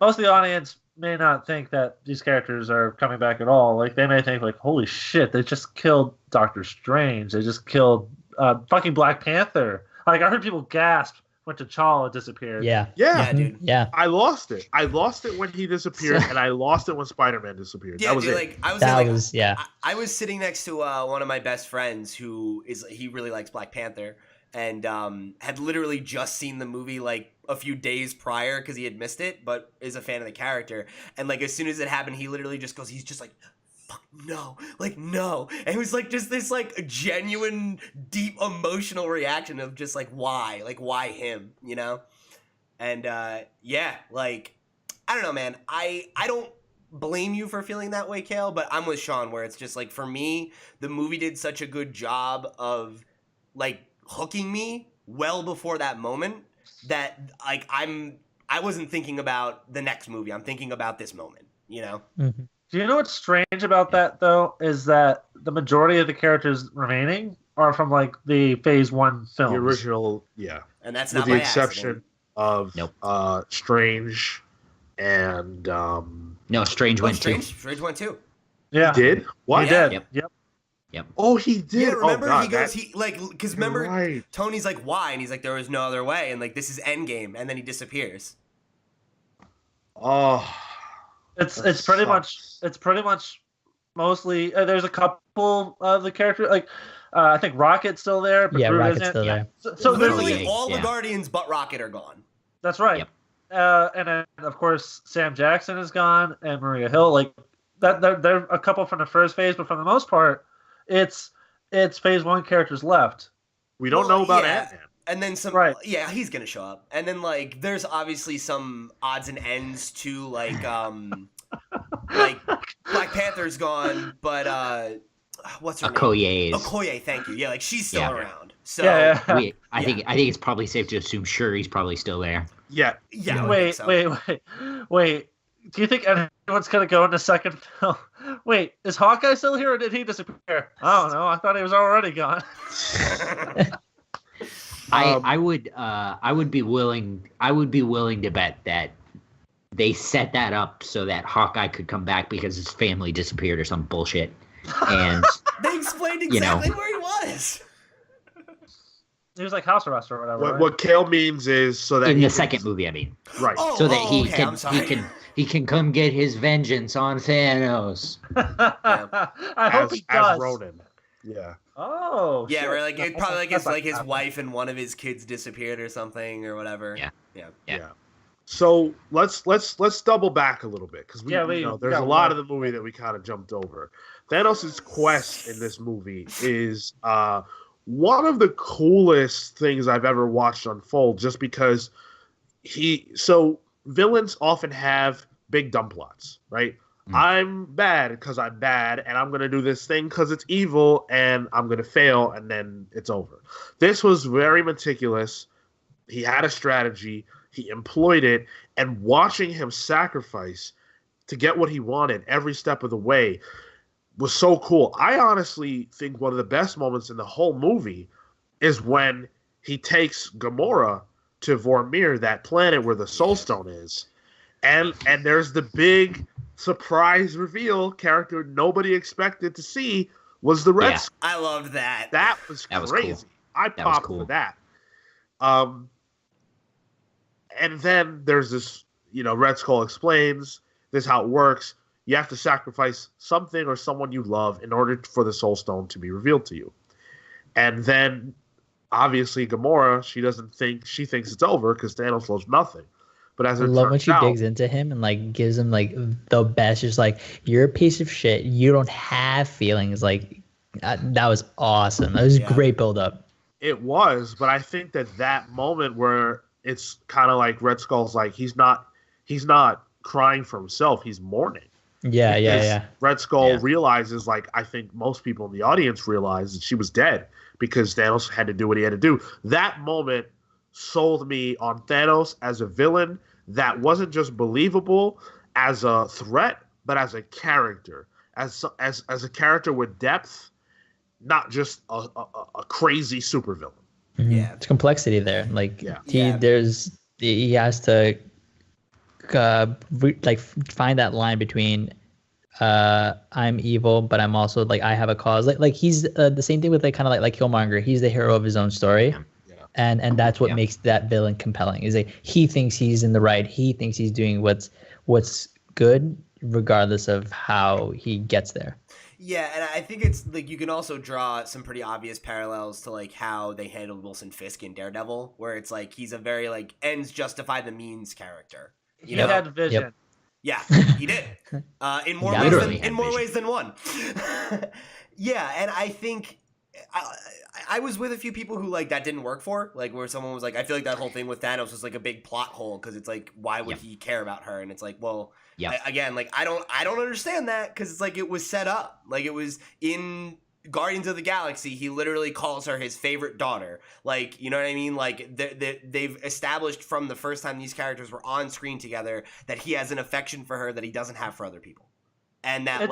Most of the audience may not think that these characters are coming back at all. Like, they may think, like, holy shit, they just killed Doctor Strange. They just killed fucking Black Panther. Like, I heard people gasp when T'Challa disappeared. Yeah, dude. Yeah. I lost it. I lost it when he disappeared, and I lost it when Spider-Man disappeared. Yeah, that was dude, it. I was sitting next to one of my best friends he really likes Black Panther, and had literally just seen the movie like a few days prior because he had missed it, but is a fan of the character. And like, as soon as it happened, he literally just goes, he's just like, fuck no, like, no. And it was like just this like genuine deep emotional reaction of just like, why him, And like, I don't know, man. I don't blame you for feeling that way, Cale, but I'm with Sean where it's just like, for me, the movie did such a good job of like hooking me well before that moment that like I wasn't thinking about the next movie. I'm thinking about this moment, you know? Mm-hmm. Do you know what's strange about that though? Is that the majority of the characters remaining are from like the Phase 1 films. The original, yeah. And that's with not the by exception accident. of Strange and No, Strange went too. Strange went too. Yeah. he did? What? He did. Yep. Yep. Oh, he did. Yeah, remember oh, God, he goes, that- he like, because you're remember right. Tony's like, why? And he's like, there was no other way, and like this is Endgame, and then he disappears. Oh, It's that pretty much mostly there's a couple of the characters like I think Rocket's still there, but Yeah, Groot Rocket's isn't. still there. So there's Literally like, all the yeah. Guardians but Rocket are gone. that's right. Yep. And then of course Sam Jackson is gone and Maria Hill. Like that, they're a couple from the first phase, but for the most part, it's Phase 1 characters left. we don't Well, know about yeah. Ant-Man. And then some, Right. yeah, he's gonna show up. And then like, there's obviously some odds and ends to like Black Panther's gone, but what's her name? Okoye, thank you. Yeah, like she's still Yeah. around. So Yeah. I think it's probably safe to assume Shuri's probably still there. Yeah, yeah, I would think so. Wait. Do you think anyone's gonna go in the second film? Wait, is Hawkeye still here or did he disappear? I don't know. I thought he was already gone. I would be willing to bet that they set that up so that Hawkeye could come back because his family disappeared or some bullshit. And They explained You know. exactly where he was. He was like house arrest or whatever. right? what Cale means is so that in he the can- second movie, I mean, right. Oh, so that he okay, I'm sorry. can come get his vengeance on Thanos. I hope he does. as Ronan. Yeah. Oh. Yeah, shit. right. Like it probably like That's it's like his happening. wife and one of his kids disappeared or something or whatever. Yeah. Yeah. So let's double back a little bit because Yeah, there's got a lot one. of the movie that we kind of jumped over. Thanos' quest in this movie is one of the coolest things I've ever watched unfold. Just because villains often have big dumb plots, right? I'm bad because I'm bad, and I'm gonna do this thing because it's evil, and I'm gonna fail, and then it's over. This was very meticulous. He had a strategy. He employed it, and watching him sacrifice to get what he wanted every step of the way was so cool. I honestly think one of the best moments in the whole movie is when he takes Gamora to Vormir, that planet where the Soul Stone is, and there's the big surprise reveal. Character nobody expected to see was the Red Yeah. Skull. I loved that. That was That was crazy. cool. I That was popped cool. for that. And then there's this, Red Skull explains this is how it works. You have to sacrifice something or someone you love in order for the Soul Stone to be revealed to you. And then, obviously, Gamora, she thinks it's over because Thanos loves nothing. But as I it love when turns she out, digs into him and like gives him like the best. Just like, you're a piece of shit. You don't have feelings. Like that was awesome. That was Yeah. great build up. it was, but I think that moment where it's kind of like Red Skull's like he's not crying for himself, he's mourning. Yeah, yeah, Because yeah. Red Skull Yeah. realizes, like I think most people in the audience realized, that she was dead because Thanos had to do what he had to do. That moment sold me on Thanos as a villain that wasn't just believable as a threat, but as a character, as a character with depth, not just a crazy supervillain. Mhm. Yeah. It's complexity there. Like Yeah. he has to find that line between I'm evil, but I'm also like I have a cause. Like he's the same thing with like kind of like Killmonger. He's the hero of his own story. Yeah. And that's what Yeah. makes that villain compelling. Is like he thinks he's in the right. He thinks he's doing what's good, regardless of how he gets there. Yeah, and I think it's like you can also draw some pretty obvious parallels to like how they handled Wilson Fisk in Daredevil, where it's like he's a very like ends justify the means character. He know? had vision. Yep. Yeah, he did. In more Yeah, ways literally than, had in more vision. ways than one. Yeah, and I think I was with a few people who like that didn't work for, like where someone was like, I feel like that whole thing with Thanos was like a big plot hole because it's like, why would Yep. he care about her? And it's like, well, Yeah. Again, like I don't understand that because it's like it was set up. Like it was in Guardians of the Galaxy. He literally calls her his favorite daughter. Like, you know what I mean? Like they've established from the first time these characters were on screen together that he has an affection for her that he doesn't have for other people, and that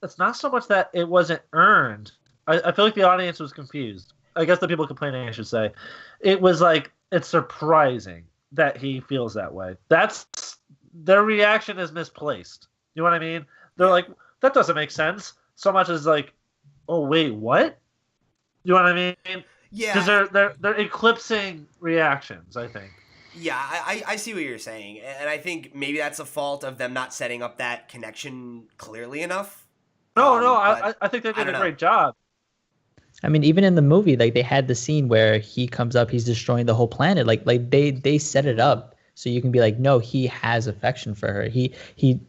it's not so much that it wasn't earned. I feel like the audience was confused. I guess the people complaining, I should say, it was like it's surprising that he feels that way. That's their reaction is misplaced. You know what I mean? They're like, that doesn't make sense. So much as like, oh wait, what? You know what I mean? Yeah. Because they're eclipsing reactions, I think. Yeah, I see what you're saying, and I think maybe that's a fault of them not setting up that connection clearly enough. I think they did a great job. I mean, even in the movie, like they had the scene where he comes up, he's destroying the whole planet. Like they set it up so you can be like, no, he has affection for her. He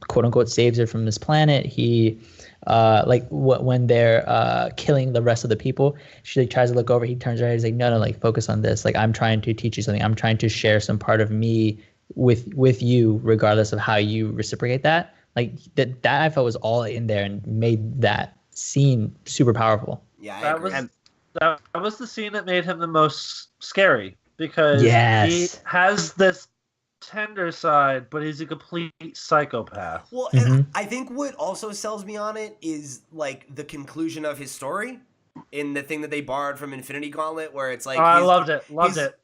quote unquote saves her from this planet. He when they're killing the rest of the people, she like tries to look over. He turns her head. He's like, no, like focus on this. Like I'm trying to teach you something. I'm trying to share some part of me with you, regardless of how you reciprocate that. Like that I felt was all in there and made that scene super powerful. Yeah, that was the scene that made him the most scary because he has this tender side, but he's a complete psychopath. Well, and I think what also sells me on it is like the conclusion of his story in the thing that they borrowed from Infinity Gauntlet, where it's like I loved it.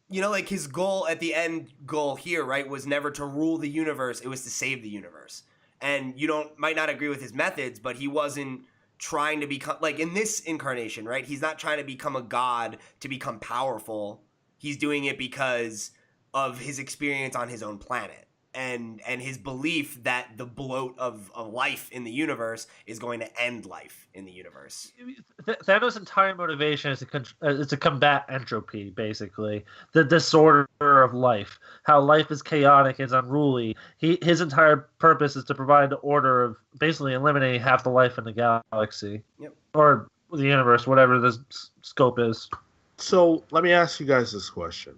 You know, like his goal at the end goal here, right, was never to rule the universe; it was to save the universe. And you might not agree with his methods, but he wasn't trying to become, like in this incarnation, right? He's not trying to become a god to become powerful. He's doing it because of his experience on his own planet and his belief that the bloat of life in the universe is going to end life in the universe. Thanos' entire motivation is to combat entropy, basically. The disorder of life. How life is chaotic, is unruly. His entire purpose is to provide the order of basically eliminating half the life in the galaxy. Yep. Or the universe, whatever the scope is. So let me ask you guys this question.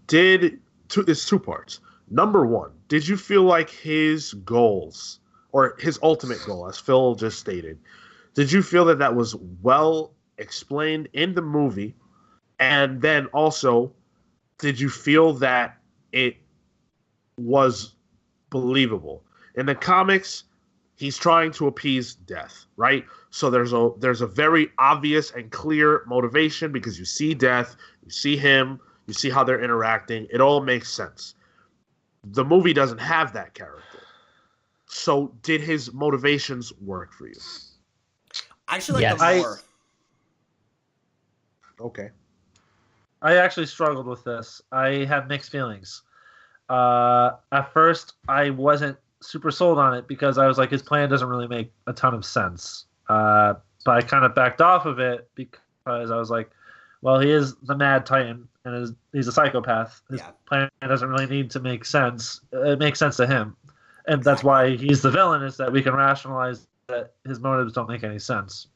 There's two parts. Number one, did you feel like his goals, or his ultimate goal, as Phil just stated, did you feel that was well explained in the movie? And then also, did you feel that it was believable? In the comics, he's trying to appease death, right? So there's a very obvious and clear motivation because you see death, you see him, you see how they're interacting. It all makes sense. The movie doesn't have that character. So did his motivations work for you? I actually like them more. Okay. I actually struggled with this. I had mixed feelings. At first, I wasn't super sold on it because I was like, his plan doesn't really make a ton of sense. But I kind of backed off of it because I was like, well, he is the Mad Titan, and he's a psychopath. His plan doesn't really need to make sense. It makes sense to him. And that's why he's the villain, is that we can rationalize that his motives don't make any sense.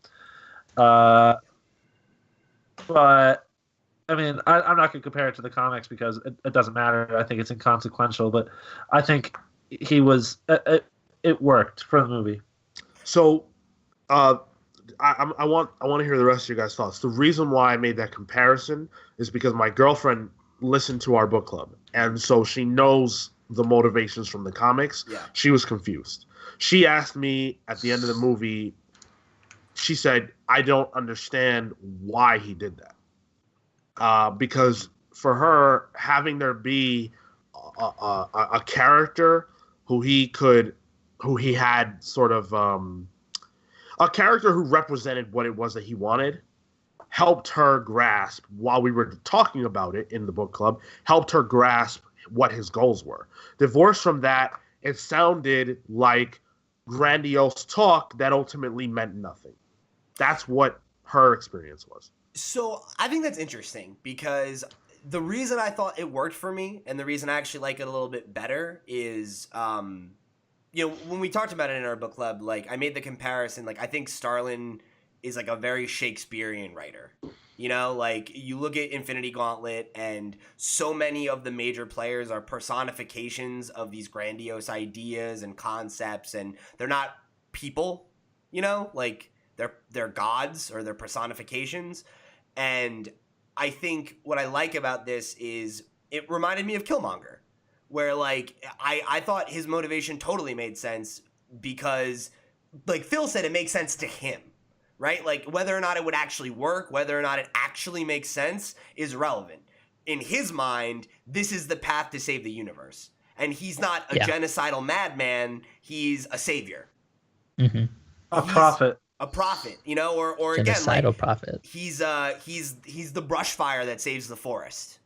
But, I mean, I'm not going to compare it to the comics because it doesn't matter. I think it's inconsequential. But I think he was... It worked for the movie. So... I want to hear the rest of your guys' thoughts. The reason why I made that comparison is because my girlfriend listened to our book club, and so she knows the motivations from the comics. Yeah. She was confused. She asked me at the end of the movie, she said, I don't understand why he did that. Because for her, having there be a character who he had sort of... a character who represented what it was that he wanted helped her grasp, while we were talking about it in the book club, helped her grasp what his goals were. Divorced from that, it sounded like grandiose talk that ultimately meant nothing. That's what her experience was. So I think that's interesting because the reason I thought it worked for me and the reason I actually like it a little bit better is... you know, when we talked about it in our book club, like I made the comparison, like I think Starlin is like a very Shakespearean writer. You know, like you look at Infinity Gauntlet and so many of the major players are personifications of these grandiose ideas and concepts, and they're not people, you know, like they're gods or they're personifications. And I think what I like about this is it reminded me of Killmonger, where like I thought his motivation totally made sense because like Phil said, it makes sense to him. Right? Like whether or not it would actually work, whether or not it actually makes sense is relevant. In his mind, this is the path to save the universe. And he's not a genocidal madman, he's a savior. Mm-hmm. A prophet. A prophet, you know, or genocidal again, like, prophet. He's the brush fire that saves the forest.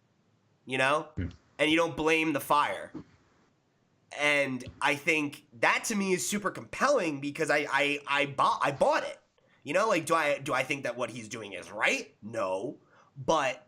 You know? And you don't blame the fire. And I think that to me is super compelling because I bought it. You know, like, do I think that what he's doing is right? No. But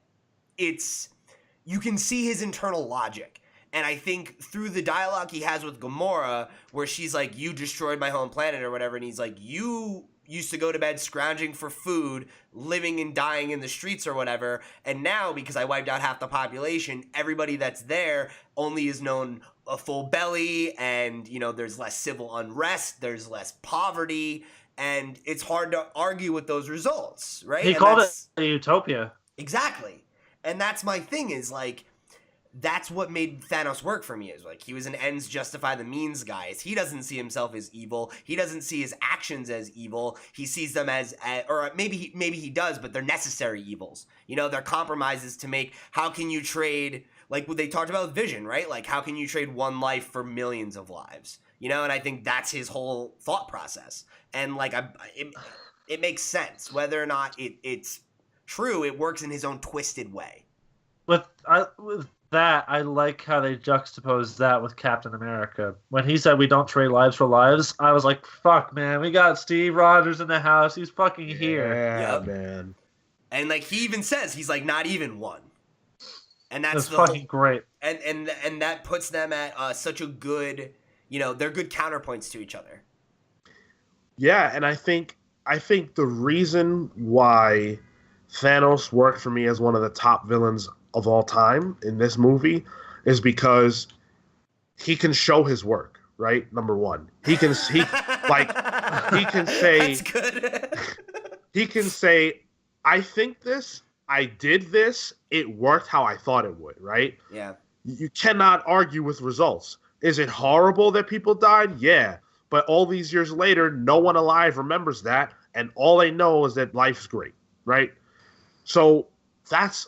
you can see his internal logic. And I think through the dialogue he has with Gamora, where she's like, you destroyed my home planet or whatever, and he's like, you used to go to bed scrounging for food, living and dying in the streets or whatever, and now, because I wiped out half the population, everybody that's there only is known a full belly, and, you know, there's less civil unrest, there's less poverty, and it's hard to argue with those results, right? He called it a utopia. Exactly. And that's my thing is, like, that's what made Thanos work for me, is, like, he was an ends justify the means guy. He doesn't see himself as evil. He doesn't see his actions as evil. He sees them as or maybe he does, but they're necessary evils. You know, they're compromises to make. How can you trade, like what they talked about with Vision, right? Like, how can you trade one life for millions of lives? You know, and I think that's his whole thought process. And like, it makes sense whether or not it's true. It works in his own twisted way. With that, I like how they juxtapose that with Captain America. When he said we don't trade lives for lives, I was like, fuck, man, we got Steve Rogers in the house. He's fucking here. Yeah, man. And like he even says, he's like, not even one. And that's fucking great. And that puts them at such a good, you know, they're good counterpoints to each other. Yeah, and I think the reason why Thanos worked for me as one of the top villains of all time in this movie is because he can show his work, right? Number one, he can say That's good. He can say, I think this, I did this, it worked how I thought it would, right? Yeah. You cannot argue with results. Is it horrible that people died? Yeah. But all these years later, no one alive remembers that, and all they know is that life's great, right? So that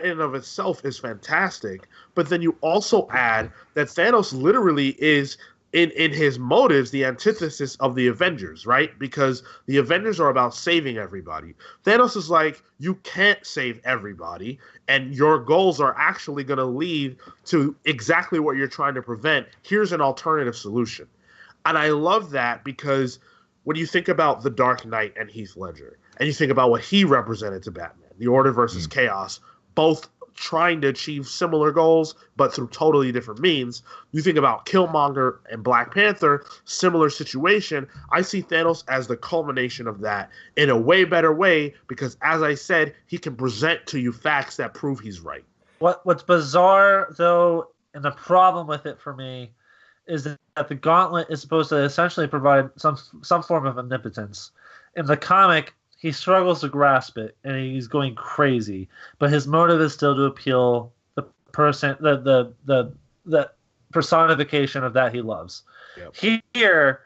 in and of itself is fantastic. But then you also add that Thanos literally is in his motives the antithesis of the Avengers, right? Because the Avengers are about saving everybody. Thanos is like, you can't save everybody, and your goals are actually going to lead to exactly what you're trying to prevent. Here's an alternative solution. And I love that because when you think about The Dark Knight and Heath Ledger, and you think about what he represented to Batman, the order versus chaos, both trying to achieve similar goals, but through totally different means. You think about Killmonger and Black Panther, similar situation. I see Thanos as the culmination of that in a way better way because, as I said, he can present to you facts that prove he's right. What's bizarre, though, and the problem with it for me, is that the gauntlet is supposed to essentially provide some form of omnipotence. In the comic, he struggles to grasp it, and he's going crazy. But his motive is still to appeal the person, the personification of that he loves. Yep. Here,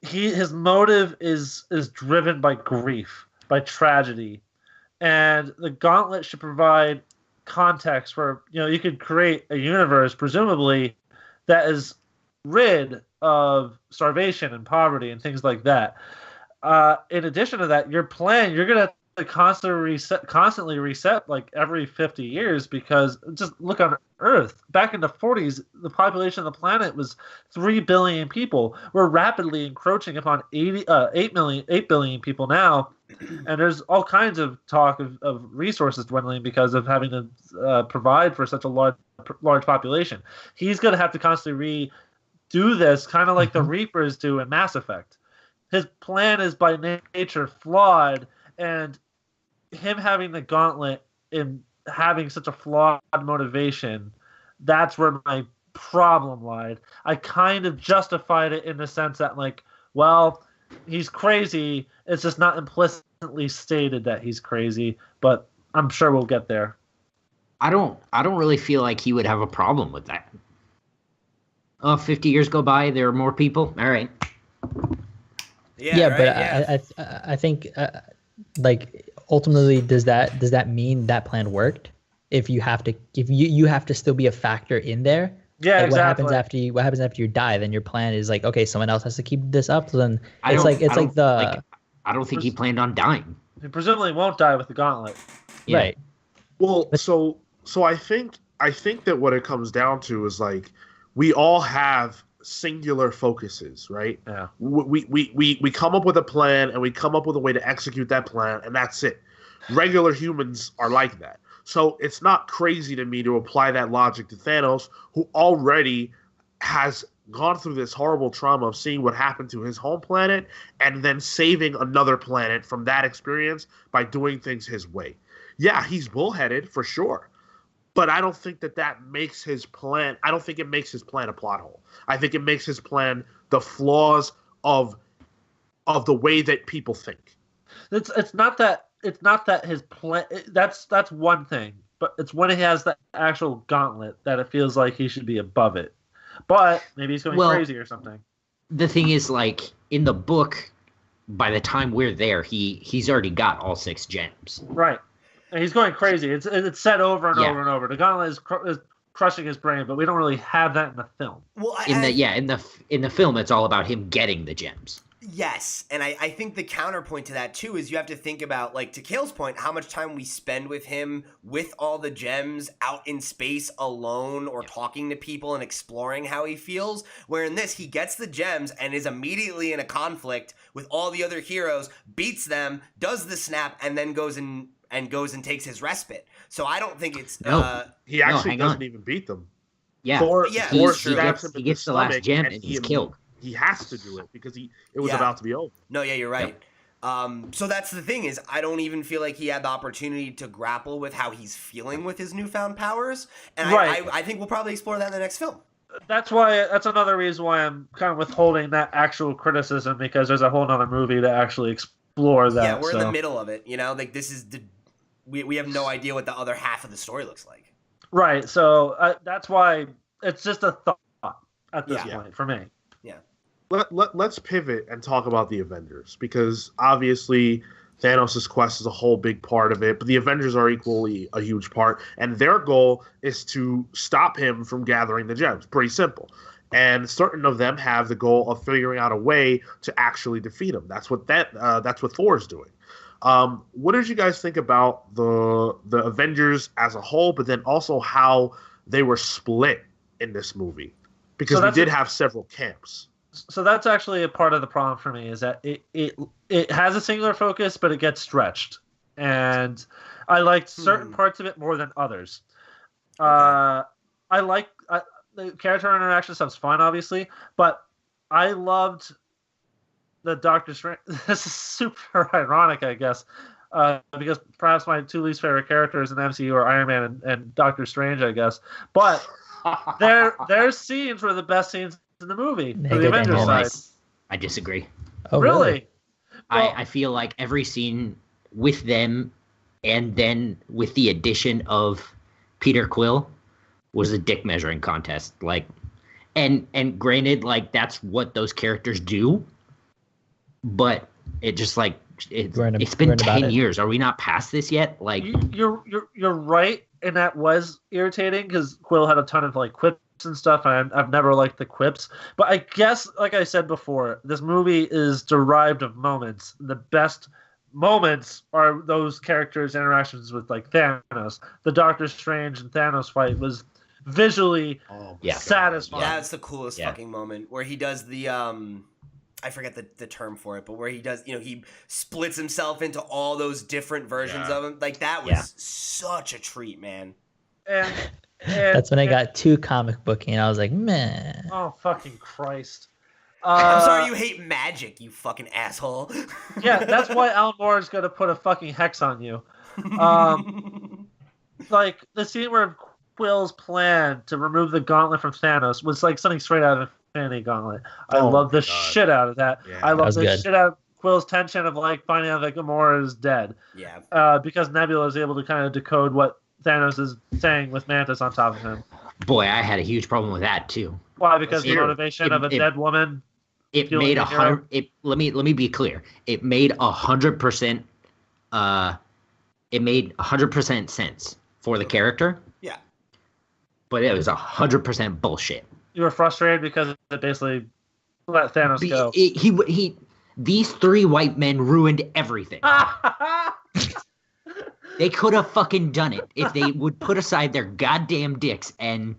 his motive is driven by grief, by tragedy, and the gauntlet should provide context where you could create a universe, presumably, that is rid of starvation and poverty and things like that. In addition to that, your plan, you're going to have to constantly reset like every 50 years because just look on Earth. Back in the 40s, the population of the planet was 3 billion people. We're rapidly encroaching upon 8 billion people now. And there's all kinds of talk of resources dwindling because of having to provide for such a large population. He's going to have to constantly redo this, kind of like the Reapers do in Mass Effect. His plan is by nature flawed, and him having the gauntlet and having such a flawed motivation, that's where my problem lied. I kind of justified it in the sense that, like, well, he's crazy. It's just not implicitly stated that he's crazy, but I'm sure we'll get there. I don't really feel like he would have a problem with that. Oh, 50 years go by, there are more people. All right. Yeah, right, but I think like ultimately, does that mean that plan worked? If you have to still be a factor in there. Yeah, like exactly. What happens after you die? Then your plan is like, okay, someone else has to keep this up. So then I don't think he planned on dying. He presumably won't die with the gauntlet. Yeah. Right. Well, so I think that what it comes down to is, like, we all have singular focuses, right? Yeah. We come up with a plan and we come up with a way to execute that plan, and that's it. Regular humans are like that. So it's not crazy to me to apply that logic to Thanos, who already has gone through this horrible trauma of seeing what happened to his home planet and then saving another planet from that experience by doing things his way. Yeah, he's bullheaded for sure. But I don't think that makes his plan. I don't think it makes his plan a plot hole. I think it makes his plan the flaws of the way that people think. It's not that his plan. That's one thing. But it's when he has the actual gauntlet that it feels like he should be above it. But maybe he's going crazy or something. The thing is, like, in the book, by the time we're there, he's already got all 6 gems. Right. And he's going crazy. It's said over and over and over. The gauntlet is crushing his brain, but we don't really have that in the film. Well, in the film, it's all about him getting the gems. Yes, and I think the counterpoint to that, too, is you have to think about, like, to Cale's point, how much time we spend with him with all the gems out in space alone or talking to people and exploring how he feels, where in this, he gets the gems and is immediately in a conflict with all the other heroes, beats them, does the snap, and then goes and takes his respite. So I don't think it's... he actually doesn't even beat them. Yeah. Thor he gets the last gem and he's killed. He has to do it because it was about to be over. No, yeah, you're right. Yep. So that's the thing is I don't even feel like he had the opportunity to grapple with how he's feeling with his newfound powers. And I think we'll probably explore that in the next film. That's another reason why I'm kind of withholding that actual criticism, because there's a whole other movie to actually explore that. Yeah, we're in the middle of it, like this is we have no idea what the other half of the story looks like. Right. So that's why it's just a thought at this point for me. Yeah. Let's pivot and talk about the Avengers, because obviously Thanos' quest is a whole big part of it, but the Avengers are equally a huge part, and their goal is to stop him from gathering the gems. Pretty simple. And certain of them have the goal of figuring out a way to actually defeat him. That's what Thor's doing. What did you guys think about the Avengers as a whole, but then also how they were split in this movie? Because we did have several camps. So that's actually a part of the problem for me, is that it has a singular focus, but it gets stretched. And I liked certain parts of it more than others. Okay. The character interaction stuff's fun, obviously, but I loved the Doctor Strange. This is super ironic, I guess, because perhaps my 2 least favorite characters in the MCU are Iron Man and Doctor Strange, I guess. But their scenes were the best scenes in the movie for the Avengers side. I disagree. Oh, really? Well, I feel like every scene with them, and then with the addition of Peter Quill, was a dick measuring contest. Like, and granted, like, that's what those characters do, but it just, like, it's been 10 years. Are we not past this yet? Like, you're right, and that was irritating because Quill had a ton of, like, quips and stuff, and I've never liked the quips. But I guess, like I said before, this movie is derived of moments. The best moments are those characters' interactions with, like, Thanos. The Doctor Strange and Thanos fight was visually satisfying. Yeah, it's the coolest fucking moment where he does the I forget the term for it, but where he does, he splits himself into all those different versions of him. Like, that was such a treat, man. And that's when I got too comic booky, and I was like, man. Oh, fucking Christ. I'm sorry you hate magic, you fucking asshole. Yeah, that's why Alan Moore is going to put a fucking hex on you. Like the scene where Quill's plan to remove the gauntlet from Thanos was like something straight out of Infinity Gauntlet. I love the shit out of that. Yeah, I love the good. shit out of Quill's tension of like finding out that Gamora is dead. Yeah. Because Nebula is able to kind of decode what Thanos is saying with Mantis on top of him. Boy, I had a huge problem with that too. Why? Because the motivation of a dead woman. It made 100. Let me be clear. It made 100%. It made 100% sense for the character. Yeah. But it was 100% bullshit. You were frustrated because it basically let Thanos go. These three white men ruined everything. They could have fucking done it if they would put aside their goddamn dicks and.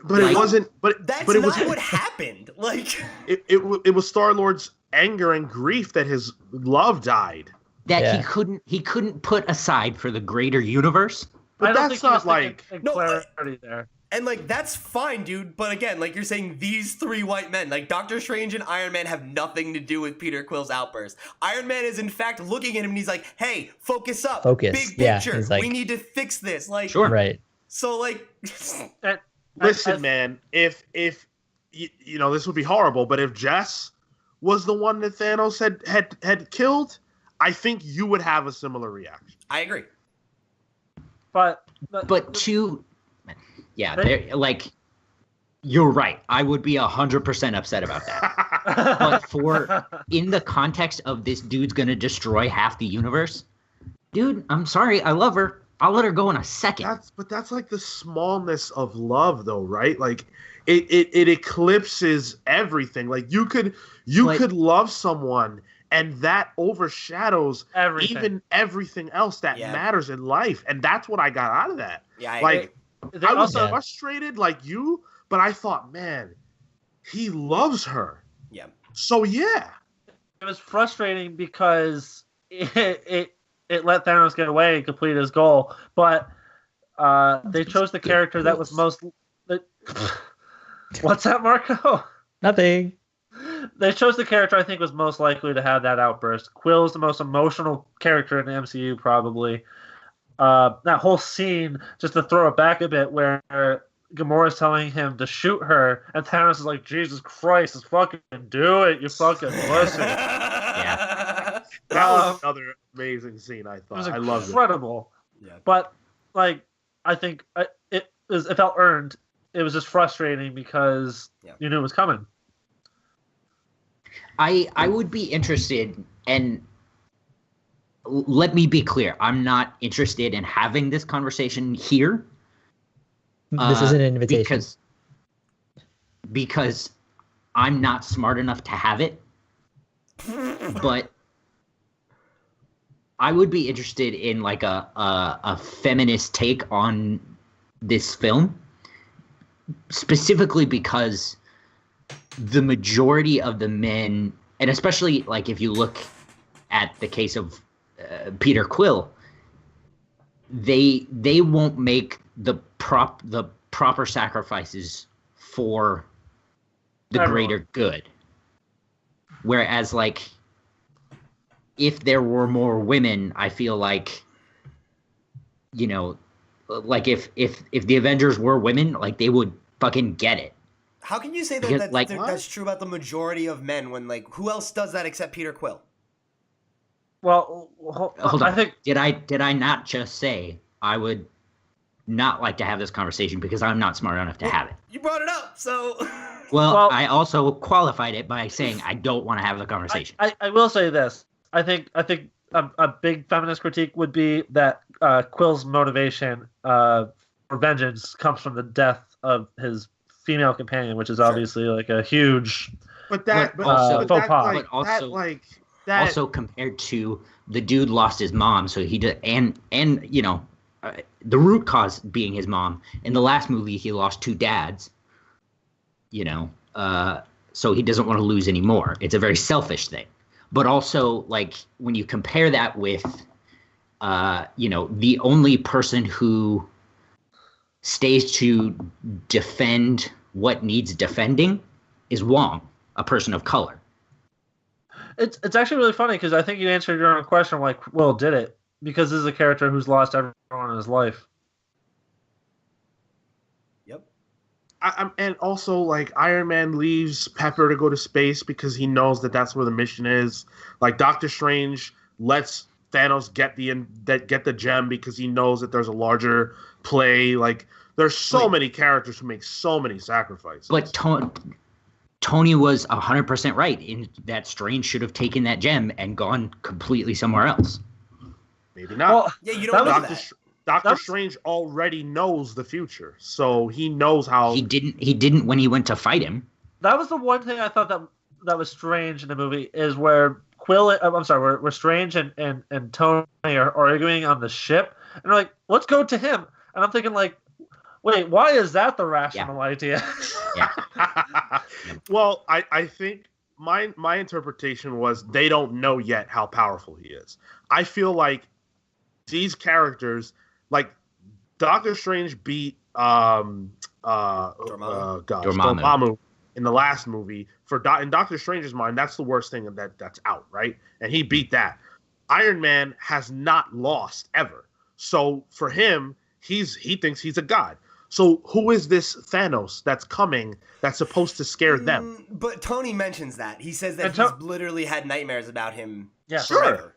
But it wasn't. That's but it not was, what happened. Like it was Star-Lord's anger and grief that his love died. That he couldn't put aside for the greater universe. But that's not like clarity there. And like that's fine, dude. But again, like you're saying, these three white men, like Doctor Strange and Iron Man, have nothing to do with Peter Quill's outburst. Iron Man is in fact looking at him and he's like, "Hey, focus up, big picture. He's like, we need to fix this." Like, sure, right. So like, listen, man. If you know, this would be horrible, but if Jess was the one that Thanos had killed, I think you would have a similar reaction. I agree. But like, you're right. I would be 100% upset about that. But in the context of this dude's gonna destroy half the universe, dude, I'm sorry. I love her. I'll let her go in a second. That's like the smallness of love, though, right? Like, it eclipses everything. Like you could love someone, and that overshadows even everything else that matters in life, and that's what I got out of that. Yeah, I was frustrated like you, but I thought, man, he loves her. Yeah. So yeah, it was frustrating because it let Thanos get away and complete his goal, but they chose the character that was most. What's that, Marco? Nothing. They chose the character I think was most likely to have that outburst. Quill's the most emotional character in the MCU, probably. That whole scene, just to throw it back a bit, where Gamora's telling him to shoot her, and Thanos is like, "Jesus Christ, just fucking do it, you fucking pussy." Yeah. That was another amazing scene. I thought it was I loved it. incredible. Yeah. But like, I think it felt earned. It was just frustrating because you knew it was coming. I would be interested, and let me be clear, I'm not interested in having this conversation here. This is an invitation. Because I'm not smart enough to have it. But I would be interested in like a feminist take on this film, specifically because the majority of the men, and especially like if you look at the case of Peter Quill, they won't make the proper sacrifices for the greater good. Whereas like if there were more women, I feel like, you know, like if the Avengers were women, like they would fucking get it. How can you say that that's true about the majority of men when like who else does that except Peter Quill? Well, hold on. I think did I not just say I would not like to have this conversation because I'm not smart enough to have it? You brought it up, so. Well, I also qualified it by saying I don't want to have the conversation. I will say this. I think a big feminist critique would be that Quill's motivation for vengeance comes from the death of his female companion, which is obviously like a huge also compared to the dude lost his mom, so he did, and you know, the root cause being his mom. In the last movie, he lost two dads. You know, so he doesn't want to lose any more. It's a very selfish thing. But also, like, when you compare that with, you know, the only person who stays to defend what needs defending is Wong, a person of color. It's actually really funny because I think you answered your own question, like, well, did it? because this is a character who's lost everyone in his life. Yep. And also, like, Iron Man leaves Pepper to go to space because he knows that that's where the mission is. Like, Doctor Strange lets Thanos get the gem because he knows that there's a larger play. Like, there's so many characters who make so many sacrifices. But Tony was 100% right in that Strange should have taken that gem and gone completely somewhere else. Maybe not. Well, yeah, you don't know that. Doctor Strange already knows the future, so he knows how. He didn't when he went to fight him. That was the one thing I thought that was strange in the movie is where where Strange and Tony are arguing on the ship, and they're like, let's go to him. And I'm thinking, like, wait, why is that the rational idea? Yeah. Well, I think my interpretation was they don't know yet how powerful he is. I feel like these characters, like Doctor Strange beat Dormammu in the last movie. In Doctor Strange's mind, that's the worst thing that's out, right? And he beat that. Iron Man has not lost ever. So for him, he thinks he's a god. So who is this Thanos that's coming that's supposed to scare them? But Tony mentions that. He says that he's literally had nightmares about him. Yeah, sure.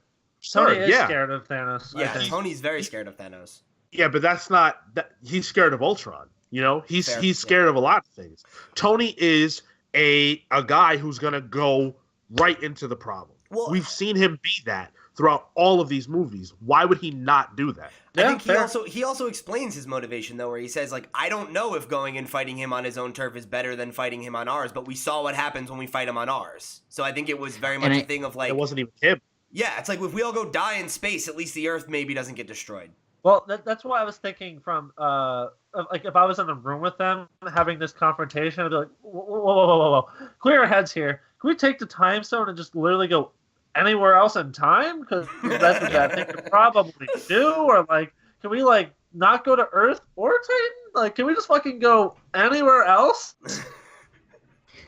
Tony is scared of Thanos. Yeah, Tony's very scared of Thanos. Yeah, but that's not that. He's scared of Ultron. You know, he's scared of a lot of things. Tony is a guy who's gonna go right into the problem. Well, we've seen him be that throughout all of these movies. Why would he not do that? I think he also explains his motivation though, where he says, like, I don't know if going and fighting him on his own turf is better than fighting him on ours, but we saw what happens when we fight him on ours. So I think it was very much a thing of like, it wasn't even him. Yeah, it's like if we all go die in space, at least the Earth maybe doesn't get destroyed. Well, that's why I was thinking from like if I was in the room with them having this confrontation, I'd be like, whoa, clear our heads here. Can we take the time stone and just literally go anywhere else in time? Because that's what I think we probably do. Or like, can we like not go to Earth or Titan? Like, can we just fucking go anywhere else?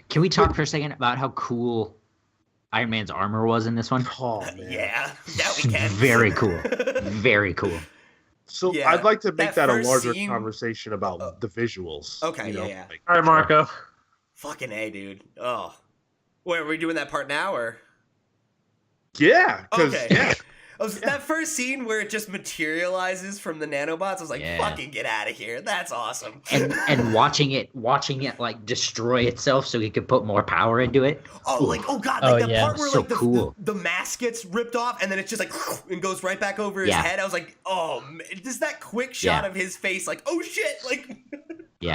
Can we talk for a second about how cool Iron Man's armor was in this one? Oh, man. Yeah, that we can. Very cool. Very cool. So I'd like to make that a larger conversation about the visuals. Okay, yeah. Like, all right, Marco. Fucking A, dude. Oh. Wait, are we doing that part now, or? Yeah. Okay. That first scene where it just materializes from the nanobots, I was like, fucking get out of here. That's awesome. And watching it like destroy itself so he could put more power into it. Oh, like, oh god, like that part where like the mask gets ripped off and then it's just like and goes right back over his head. I was like, oh man, just that quick shot of his face, like, oh shit, like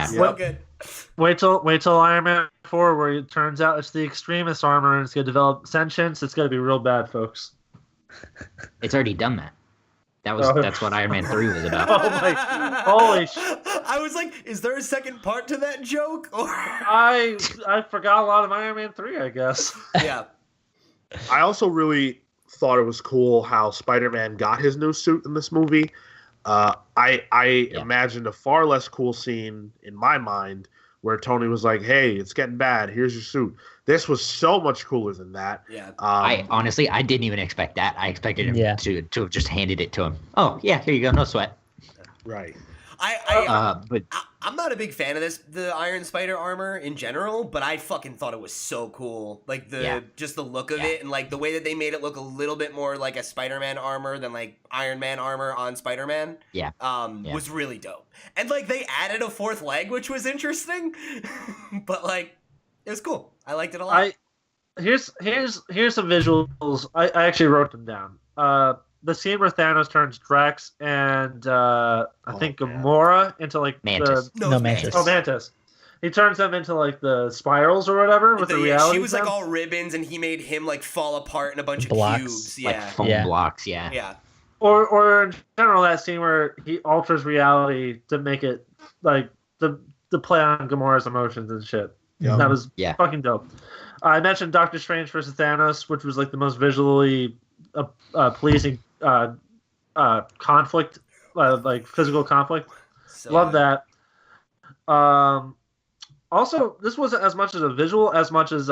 so good. Wait till Iron Man 4 where it turns out it's the extremist armor and it's gonna develop sentience. It's gonna be real bad, folks. It's already done that. That's what Iron Man 3 was about. Oh my, holy shit. I was like, is there a second part to that joke? I forgot a lot of Iron Man 3, I guess. Yeah. I also really thought it was cool how Spider-Man got his new suit in this movie. I imagined a far less cool scene in my mind where Tony was like, hey, it's getting bad. Here's your suit. This was so much cooler than that. Yeah. I didn't even expect that. I expected him to have just handed it to him. Oh, yeah, here you go. No sweat. Right. I'm not a big fan of the Iron Spider armor in general, but I fucking thought it was so cool. Like just the look of it and like the way that they made it look a little bit more like a Spider-Man armor than like Iron Man armor on Spider-Man. Was really dope. And like they added a fourth leg, which was interesting, but like it was cool. I liked it a lot. Here's some visuals. I actually wrote them down. The scene where Thanos turns Drax and I think Gamora into like Mantis. Mantis. Oh, Mantis. He turns them into like the spirals or whatever with the reality. She was like all ribbons, and he made him like fall apart in a bunch of cubes. Like foam blocks. Yeah. Or in general, that scene where he alters reality to make it like the play on Gamora's emotions and shit. Yeah. That was fucking dope. I mentioned Doctor Strange versus Thanos, which was like the most visually pleasing conflict, like physical conflict. So Love that. Also, this wasn't as much as a visual as much as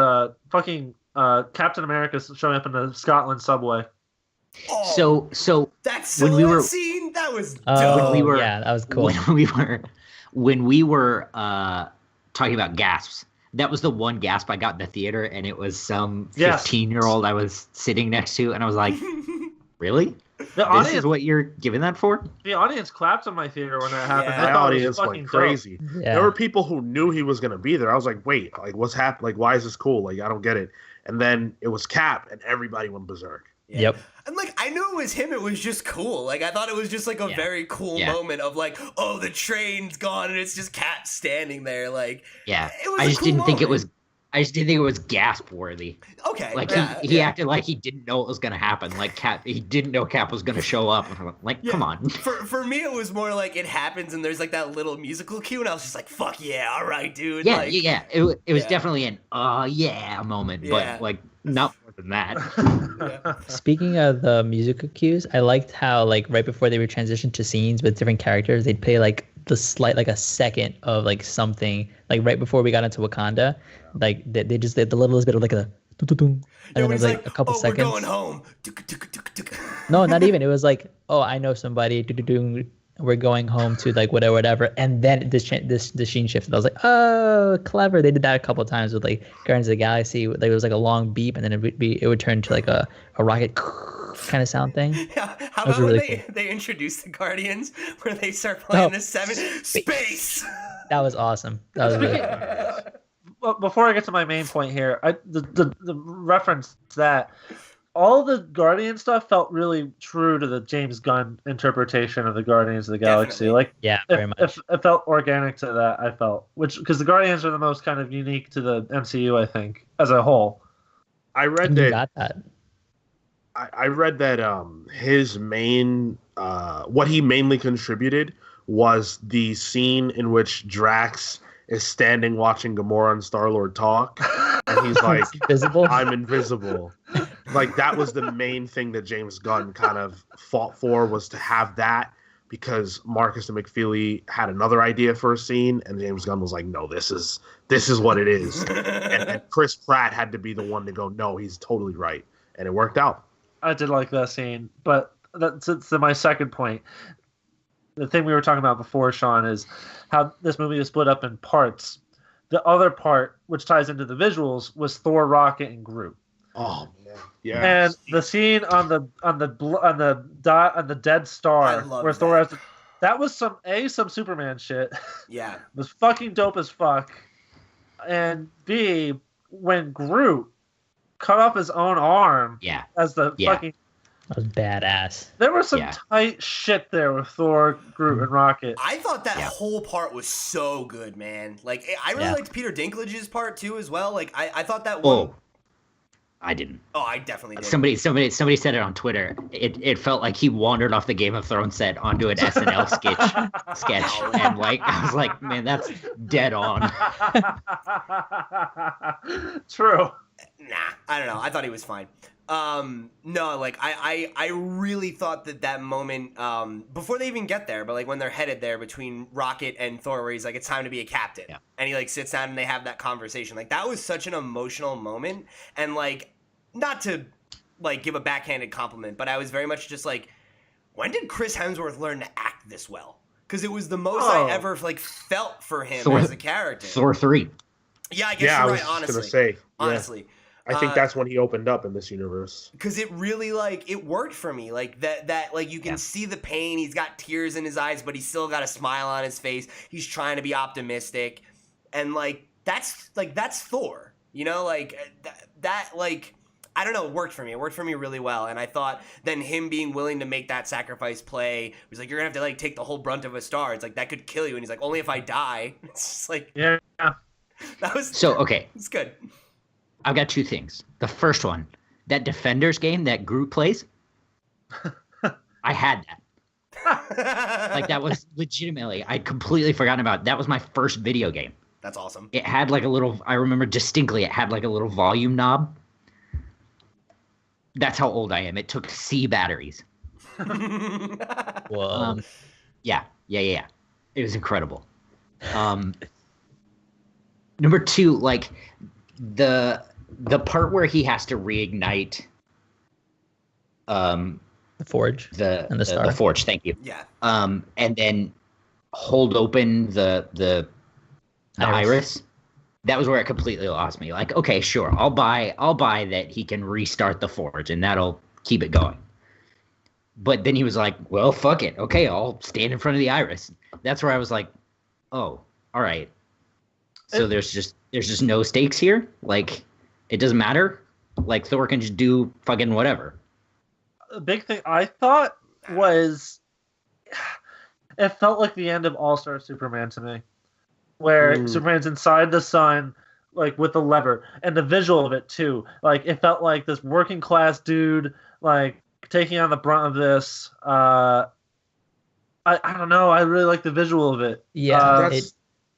fucking Captain America showing up in the Scotland subway. Oh, So that when we were scene, that was dope. Yeah, that was cool. When we were talking about gasps, that was the one gasp I got in the theater, and it was some 15-year-old I was sitting next to, and I was like, "Really? This is what you're giving that for?" The audience clapped in my theater when that happened. My audience went crazy. Yeah. There were people who knew he was gonna be there. I was like, wait, like what's happening? Like, why is this cool? Like, I don't get it. And then it was Cap, and everybody went berserk. Yeah. Yep. And like, I knew it was him. It was just cool. Like, I thought it was just like a very cool moment of like, oh, the train's gone, and it's just Cap standing there. Like, yeah. It was I just didn't think it was. I just didn't think it was gasp worthy. Okay. Like he acted like he didn't know it was gonna happen. Like Cap, he didn't know Cap was gonna show up. Like, come on. For me, it was more like it happens and there's like that little musical cue, and I was just like, fuck yeah, all right, dude. Yeah, like, yeah. It was definitely an moment, but like not more than that. Speaking of the musical cues, I liked how like right before they would transition to scenes with different characters, they'd play like a second of like something like right before we got into Wakanda, like they just did the littlest bit of like a and then it was like a couple seconds. We're going home. No, not even. It was like, oh, I know somebody. We're going home to like whatever. And then this scene shifted. I was like, oh, clever. They did that a couple of times with like Guardians of the Galaxy. Like it was like a long beep, and then it would turn to like a rocket kind of sound thing. Yeah. How about when they introduce the Guardians, where they start playing the space? That was awesome. That was really cool. Well, before I get to my main point here, the reference that all the Guardian stuff felt really true to the James Gunn interpretation of the Guardians of the Galaxy. Definitely. Like, yeah, very much. It felt organic to that. I felt because the Guardians are the most kind of unique to the MCU, I think, as a whole. I read that. I read that his main what he mainly contributed was the scene in which Drax is standing watching Gamora and Star-Lord talk, and he's like, invisible? I'm invisible. Like, that was the main thing that James Gunn kind of fought for, was to have that, because Marcus and McFeely had another idea for a scene, and James Gunn was like, no, this is what it is. and Chris Pratt had to be the one to go, no, he's totally right. And it worked out. I did like that scene, but that's my second point. The thing we were talking about before, Sean, is how this movie is split up in parts. The other part, which ties into the visuals, was Thor, Rocket, and Groot. Oh man, yeah. And the scene on the Dead Star where Thor has that was some Superman shit. Yeah, it was fucking dope as fuck. And B, when Groot cut off his own arm, as the fucking. That was badass. There was some tight shit there with Thor, Groot, and Rocket. I thought that whole part was so good, man. Like, I really liked Peter Dinklage's part too, as well. Like, I thought that one. Oh, I didn't. Oh, I definitely did. Somebody said it on Twitter. It felt like he wandered off the Game of Thrones set onto an SNL sketch, and like I was like, man, that's dead on. True. Nah, I don't know. I thought he was fine. No, like I really thought that moment before they even get there, but like when they're headed there between Rocket and Thor, where he's like, it's time to be a captain, and he like sits down and they have that conversation. Like, that was such an emotional moment, and like, not to like give a backhanded compliment, but I was very much just like, when did Chris Hemsworth learn to act this well? Because it was the most I ever like felt for him as a character. Thor 3. Yeah, I guess you're right. Honestly. I think that's when he opened up in this universe. Because it really, like, it worked for me. Like, that like, you can see the pain. He's got tears in his eyes, but he's still got a smile on his face. He's trying to be optimistic. And, like, that's Thor. You know, like, that like, I don't know, it worked for me. It worked for me really well. And I thought then him being willing to make that sacrifice play, was like, you're going to have to, like, take the whole brunt of a star. It's like, that could kill you. And he's like, only if I die. It's just like... Yeah. That was... So, okay. It's good. I've got two things. The first one, that Defenders game that Groot plays, I had that. Like, that was legitimately, I'd completely forgotten about it. That was my first video game. That's awesome. It had like a little, I remember distinctly, it had like a little volume knob. That's how old I am. It took C batteries. Whoa. Yeah. It was incredible. Number two, like, the part where he has to reignite The forge. And the star. The forge. Thank you. Yeah. And then hold open the iris. That was where it completely lost me. Like, okay, sure, I'll buy that he can restart the forge and that'll keep it going. But then he was like, well, fuck it. Okay, I'll stand in front of the iris. That's where I was like, oh, all right. So there's just no stakes here? Like, it doesn't matter? Like, Thor can just do fucking whatever. The big thing I thought was it felt like the end of All-Star Superman to me. Where Superman's inside the sun, like with the lever, and the visual of it too. Like it felt like this working class dude, like taking on the brunt of this. I don't know. I really like the visual of it. Yeah,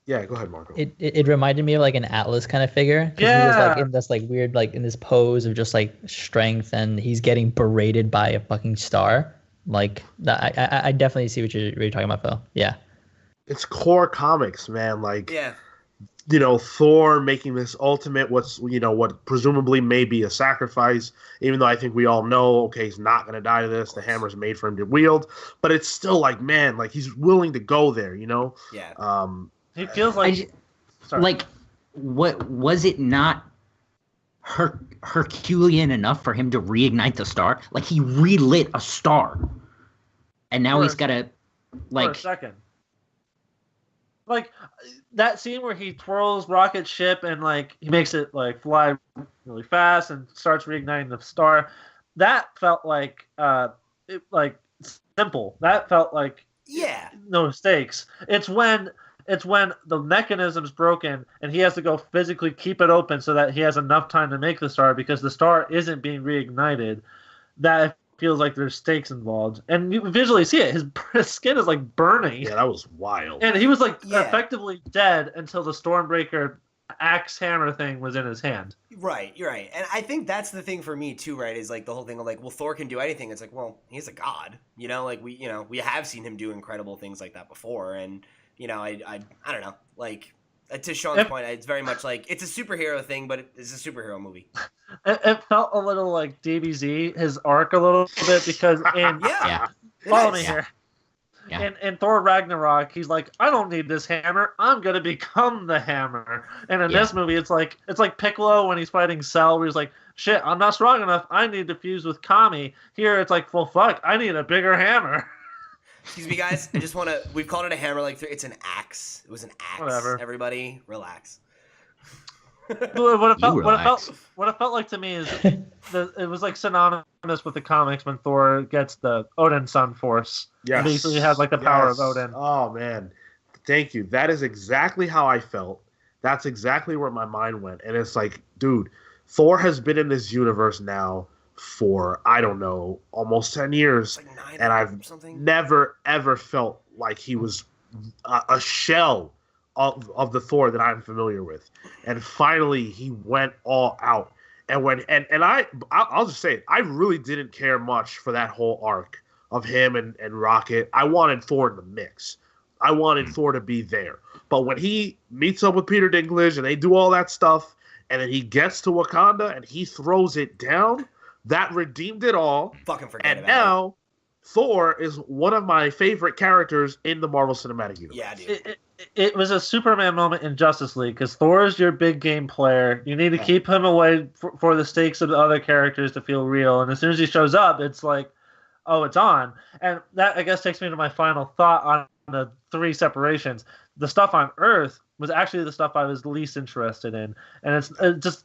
yeah. Go ahead, Marco. It reminded me of like an Atlas kind of figure. Yeah, he was like in this like weird like in this pose of just like strength, and he's getting berated by a fucking star. Like I definitely see what you're talking about, Phil. Yeah. It's core comics, man. Like, yeah. Thor making this ultimate, what presumably may be a sacrifice, even though I think we all know, okay, he's not going to die to this. The hammer's made for him to wield. But it's still like, man, like he's willing to go there, Yeah. He feels like... What was it not Herculean enough for him to reignite the star? Like, he relit a star. And now he's got to, like... For a second. Like that scene where he twirls Rocket's ship and like he makes it like fly really fast and starts reigniting the star. That felt like simple. That felt like no stakes. It's when the mechanism's broken and he has to go physically keep it open so that he has enough time to make the star because the star isn't being reignited. That feels like there's stakes involved, and you visually see it. His skin is like burning. Yeah, that was wild. And he was like effectively dead until the Stormbreaker axe hammer thing was in his hand. Right, you're right. And I think that's the thing for me too, right? Is like the whole thing of like, well, Thor can do anything. It's like, well, he's a god, like we have seen him do incredible things like that before, and I don't know, like. To Sean's point, it's very much like it's a superhero thing, but it's a superhero movie. It felt a little like DBZ, his arc a little bit, because follow me here. Yeah. In Thor Ragnarok, he's like, I don't need this hammer. I'm gonna become the hammer. And in this movie, it's like Piccolo when he's fighting Cell, where he's like, shit, I'm not strong enough. I need to fuse with Kami. Here, it's like, well, fuck, I need a bigger hammer. Excuse me, guys. I just want to... We've called it a hammer like it's an axe. It was an axe. Whatever. Everybody, relax. What it felt like to me is it was like synonymous with the comics when Thor gets the Odin Sun Force. Yes. Basically, he has like the power of Odin. Oh, man. Thank you. That is exactly how I felt. That's exactly where my mind went. And it's like, dude, Thor has been in this universe now for, I don't know, almost 10 years. Like 9 and I've never, ever felt like he was a shell of the Thor that I'm familiar with. And finally, he went all out. And I'll just say it, I really didn't care much for that whole arc of him and Rocket. I wanted Thor in the mix. I wanted Thor to be there. But when he meets up with Peter Dinklage and they do all that stuff, and then he gets to Wakanda and he throws it down, that redeemed it all. Fucking forget and about now, it. Thor is one of my favorite characters in the Marvel Cinematic Universe. Yeah, dude. It was a Superman moment in Justice League because Thor is your big game player. You need to keep him away for the stakes of the other characters to feel real. And as soon as he shows up, it's like, oh, it's on. And that, I guess, takes me to my final thought on the 3 separations. The stuff on Earth was actually the stuff I was least interested in. And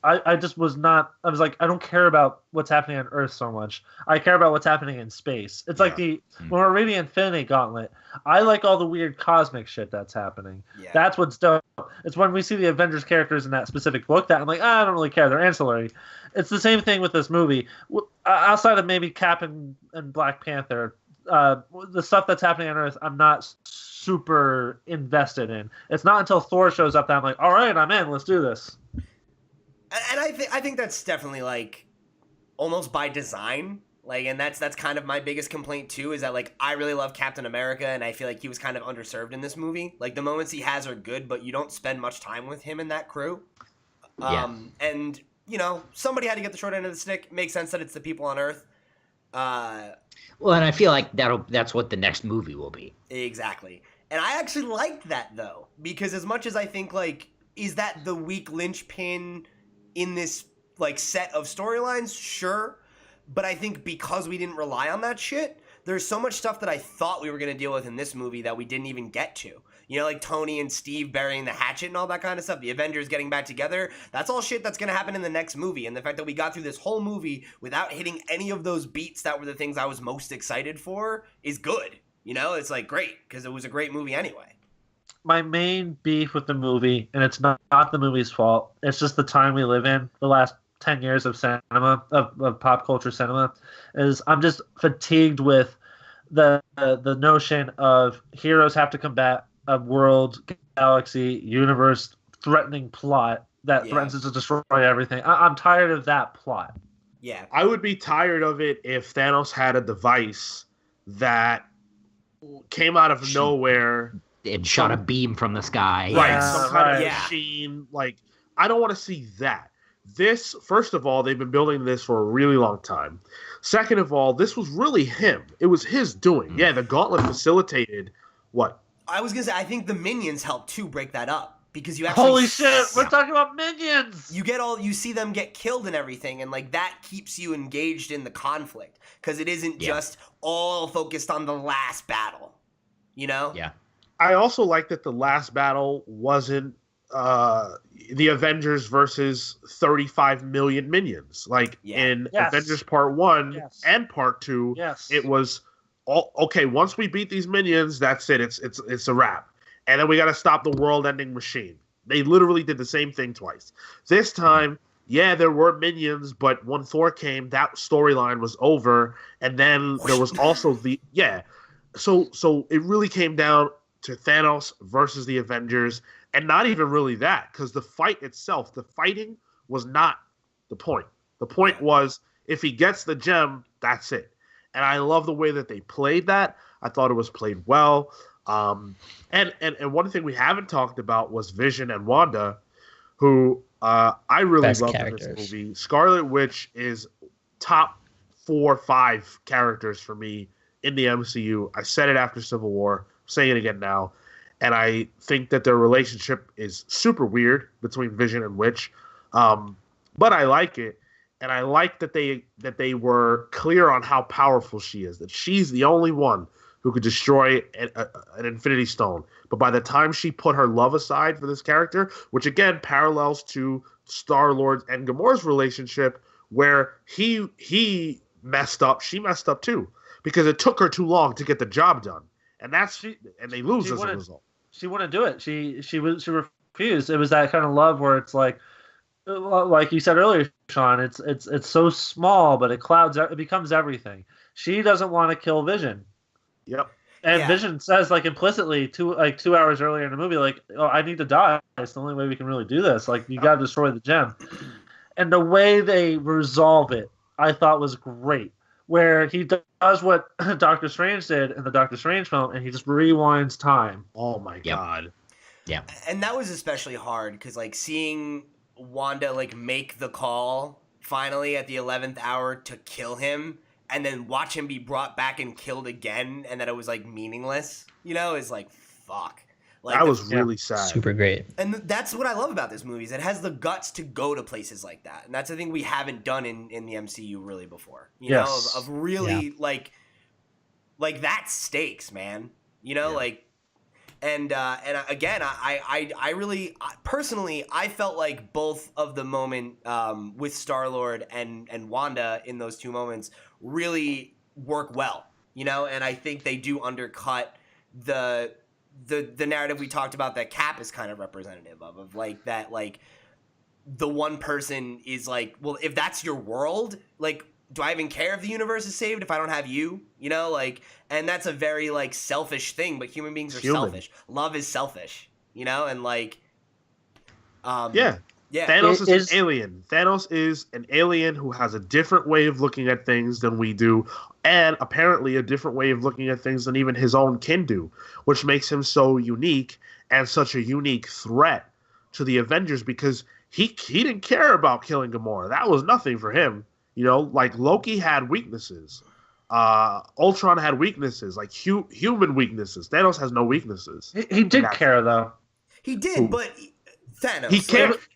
I just was not, I was like, I don't care about what's happening on Earth so much. I care about what's happening in space. It's like when we're reading Infinity Gauntlet, I like all the weird cosmic shit that's happening. Yeah. That's what's dope. It's when we see the Avengers characters in that specific book that I'm like, I don't really care. They're ancillary. It's the same thing with this movie. Outside of maybe Cap and Black Panther, the stuff that's happening on Earth, I'm not super invested in. It's not until Thor shows up that I'm like, all right, I'm in. Let's do this. And I think that's definitely like almost by design. Like, and that's kind of my biggest complaint too, is that like I really love Captain America, and I feel like he was kind of underserved in this movie. Like the moments he has are good, but you don't spend much time with him and that crew. And somebody had to get the short end of the stick. It makes sense that it's the people on Earth. Well, and I feel like that's what the next movie will be. Exactly. And I actually liked that, though, because as much as I think, like, is that the weak linchpin in this, like, set of storylines? Sure. But I think because we didn't rely on that shit, there's so much stuff that I thought we were going to deal with in this movie that we didn't even get to. You know, like Tony and Steve burying the hatchet and all that kind of stuff. The Avengers getting back together. That's all shit that's going to happen in the next movie. And the fact that we got through this whole movie without hitting any of those beats that were the things I was most excited for is good. You know, it's like great because it was a great movie anyway. My main beef with the movie, and it's not the movie's fault, it's just the time we live in, the last 10 years of cinema, of pop culture cinema, is I'm just fatigued with the notion of heroes have to combat a world, galaxy, universe threatening plot that threatens to destroy everything. I'm tired of that plot. Yeah. I would be tired of it if Thanos had a device that came out of nowhere and shot a beam from the sky. Right, some kind of machine. Like, I don't want to see that. This, first of all, they've been building this for a really long time. Second of all, this was really him. It was his doing. Yeah, the Gauntlet facilitated what? I was going to say, I think the Minions helped, too, break that up. Because you actually... Holy shit, we're talking about Minions! You see them get killed and everything, and, like, that keeps you engaged in the conflict. Because it isn't just all focused on the last battle. You know? Yeah. I also like that the last battle wasn't the Avengers versus 35 million minions. Like in Avengers Part 1 and Part 2, it was okay, once we beat these minions, that's it. It's a wrap. And then we got to stop the world-ending machine. They literally did the same thing twice. This time, there were minions, but when Thor came, that storyline was over. And then there was also So it really came down to Thanos versus the Avengers, and not even really that, because the fight itself, the fighting was not the point. The point was, if he gets the gem, that's it. And I love the way that they played that. I thought it was played well. And one thing we haven't talked about was Vision and Wanda, who I really love in this movie. Scarlet Witch is top 4 or 5 characters for me in the MCU. I said it after Civil War. I'm saying it again now. And I think that their relationship is super weird between Vision and Witch. But I like it. And I like that they were clear on how powerful she is, that she's the only one who could destroy an Infinity Stone. But by the time she put her love aside for this character, which again parallels to Star-Lord and Gamora's relationship, where he messed up, she messed up too, because it took her too long to get the job done, and they lose as a result. She wouldn't do it. She refused. It was that kind of love where it's like you said earlier, Sean. It's so small, but it becomes everything. She doesn't want to kill Vision. Yep. And Vision says, like, implicitly 2 hours earlier in the movie, like, "Oh, I need to die. It's the only way we can really do this. Like, you got to destroy the gem." And the way they resolve it, I thought was great. Where he does what Doctor Strange did in the Doctor Strange film, and he just rewinds time. Oh my god. Yeah. And that was especially hard because, like, seeing Wanda, like, make the call finally at the 11th hour to kill him, and then watch him be brought back and killed again, and that it was, like, meaningless, you know, is like, fuck. Like, that was really sad. Super great. And that's what I love about this movie, is it has the guts to go to places like that. And that's the thing we haven't done in the MCU really before. You know, of really, like that stakes, man. You know, like, and again, I really, personally, I felt like both of the moment with Star-Lord and Wanda in those 2 moments really work well, you know? And I think they do undercut the narrative we talked about that Cap is kind of representative of like that, like the one person is like, well, if that's your world, like, do I even care if the universe is saved if I don't have you? You know, like, and that's a very, like, selfish thing, but human beings are selfish. Love is selfish, you know, and like, Thanos is an alien. Thanos is an alien who has a different way of looking at things than we do, and apparently a different way of looking at things than even his own kin do, which makes him so unique and such a unique threat to the Avengers, because he didn't care about killing Gamora. That was nothing for him. You know, like, Loki had weaknesses. Ultron had weaknesses, like human weaknesses. Thanos has no weaknesses. He did care though. He did, but Thanos. He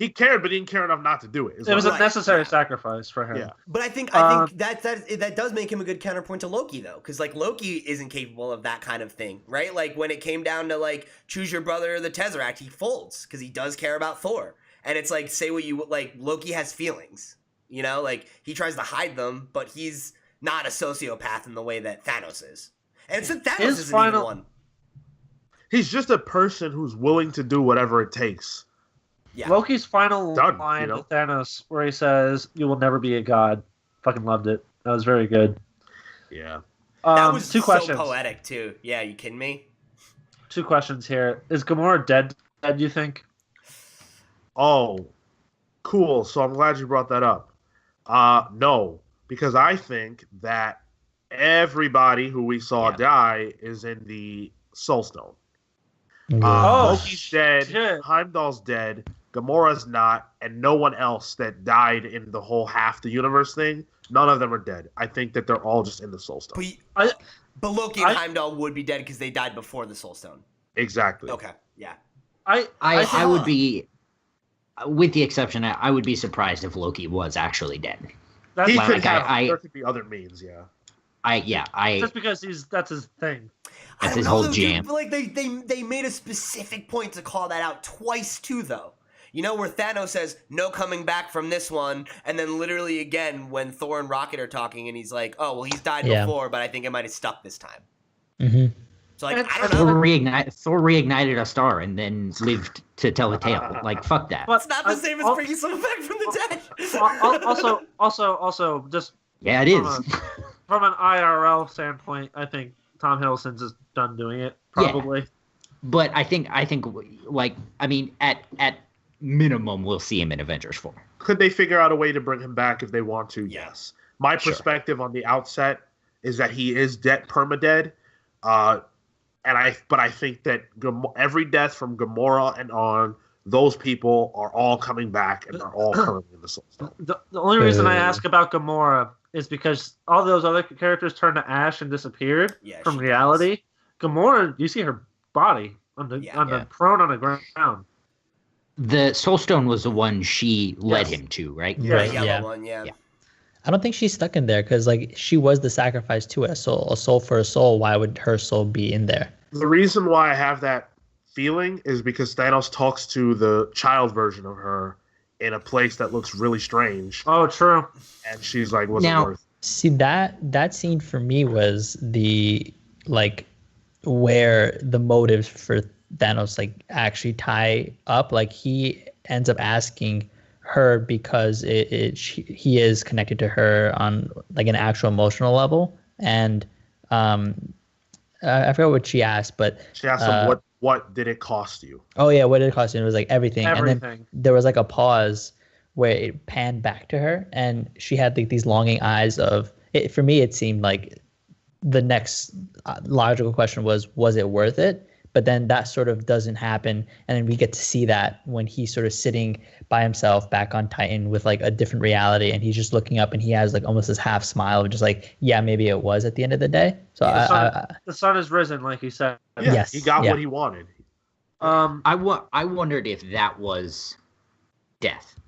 cared, but he didn't care enough not to do it. It was a necessary sacrifice for him. Yeah. But I think that does make him a good counterpoint to Loki, though, because like Loki isn't capable of that kind of thing, right? Like when it came down to like choose your brother or the Tesseract, he folds because he does care about Thor, and it's like say what you like. Loki has feelings, you know, like he tries to hide them, but he's not a sociopath in the way that Thanos is, and so Thanos isn't even one. He's just a person who's willing to do whatever it takes. Yeah. Loki's final line to Thanos, where he says, "You will never be a god." Fucking loved it. That was very good. Yeah. That was two questions. So poetic too. Yeah, you kidding me? 2 questions here. Is Gamora dead? Do you think? Oh, cool. So I'm glad you brought that up. No, because I think that everybody who we saw die is in the Soul Stone. Loki's dead. Shit. Heimdall's dead. Gamora's not, and no one else that died in the whole half the universe thing. None of them are dead. I think that they're all just in the Soul Stone. But Loki and Heimdall would be dead because they died before the Soul Stone. Exactly. Okay. Yeah. I would be, with the exception, I would be surprised if Loki was actually dead. There could be other means. Yeah. Just because that's his thing. That's his whole jam. Dude, like they made a specific point to call that out twice too, though. You know, where Thanos says, "No coming back from this one," and then literally again when Thor and Rocket are talking, and he's like, "Oh, well, he's died before, but I think it might have stuck this time." Mm-hmm. So like, I don't know. Thor reignited a star and then lived to tell the tale. Like, fuck that. It's not the same as bringing someone back from the dead. Also, just yeah, it is. From an IRL standpoint, I think Tom Hiddleston's is done doing it, probably. Yeah. But I think, like, I mean, at minimum, we'll see him in Avengers 4. Could they figure out a way to bring him back if they want to? Yes. My perspective on the outset is that he is perma-dead. But I think that every death from Gamora and on, those people are all coming back and are all currently in the Soul Stone. The only reason I ask about Gamora is because all those other characters turned to ash and disappeared from reality. Does. Gamora, you see her body prone on the ground. The Soul Stone was the one she led him to, right? Yeah, the yellow one, yeah. I don't think she's stuck in there because, like, she was the sacrifice to a soul for a soul. Why would her soul be in there? The reason why I have that feeling is because Thanos talks to the child version of her in a place that looks really strange. Oh, true. And she's like, "What's it worth?" See, that scene for me was the, like, where the motives for Thanos, like, actually tie up. Like, he ends up asking her because he is connected to her on, like, an actual emotional level. And I forgot what she asked, but she asked him, what did it cost you? Oh yeah, what did it cost you? And it was like everything. And then there was like a pause where it panned back to her, and she had like these longing eyes of it. For me, it seemed like the next logical question was it worth it? But then that sort of doesn't happen, and then we get to see that when he's sort of sitting by himself back on Titan with like a different reality, and he's just looking up, and he has like almost this half smile of just like, yeah, maybe it was at the end of the day. So the sun has risen, like he said. Yeah, yes, he got what he wanted. I wondered if that was death.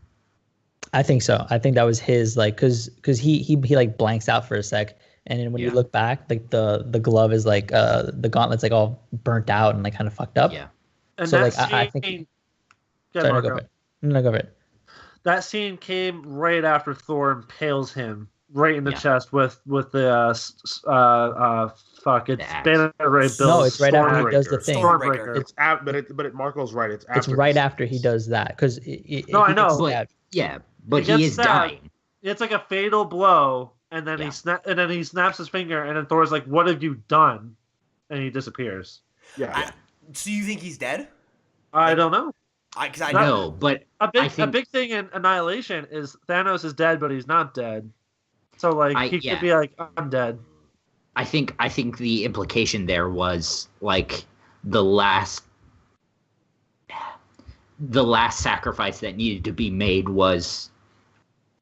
I think so. I think that was his, like, because he like blanks out for a sec. And then when you look back, like the glove is like the gauntlet's like all burnt out and like kind of fucked up. Yeah. And so like I think. Sorry, go for it. No, go for it. That scene came right after Thor impales him right in the chest with the it's Banner Ray Bill's. No, it's right after he does the thing. Stormbreaker. It's but Marco's right. It's right after he does that because I know. But he is dying. It's like a fatal blow. And then he snaps his finger, and then Thor's like, "What have you done?" And he disappears. Yeah. So you think he's dead? I don't know. I know, but a big thing in Annihilation is Thanos is dead, but he's not dead. So like he could be like, "I'm dead." I think the implication there was like the last sacrifice that needed to be made was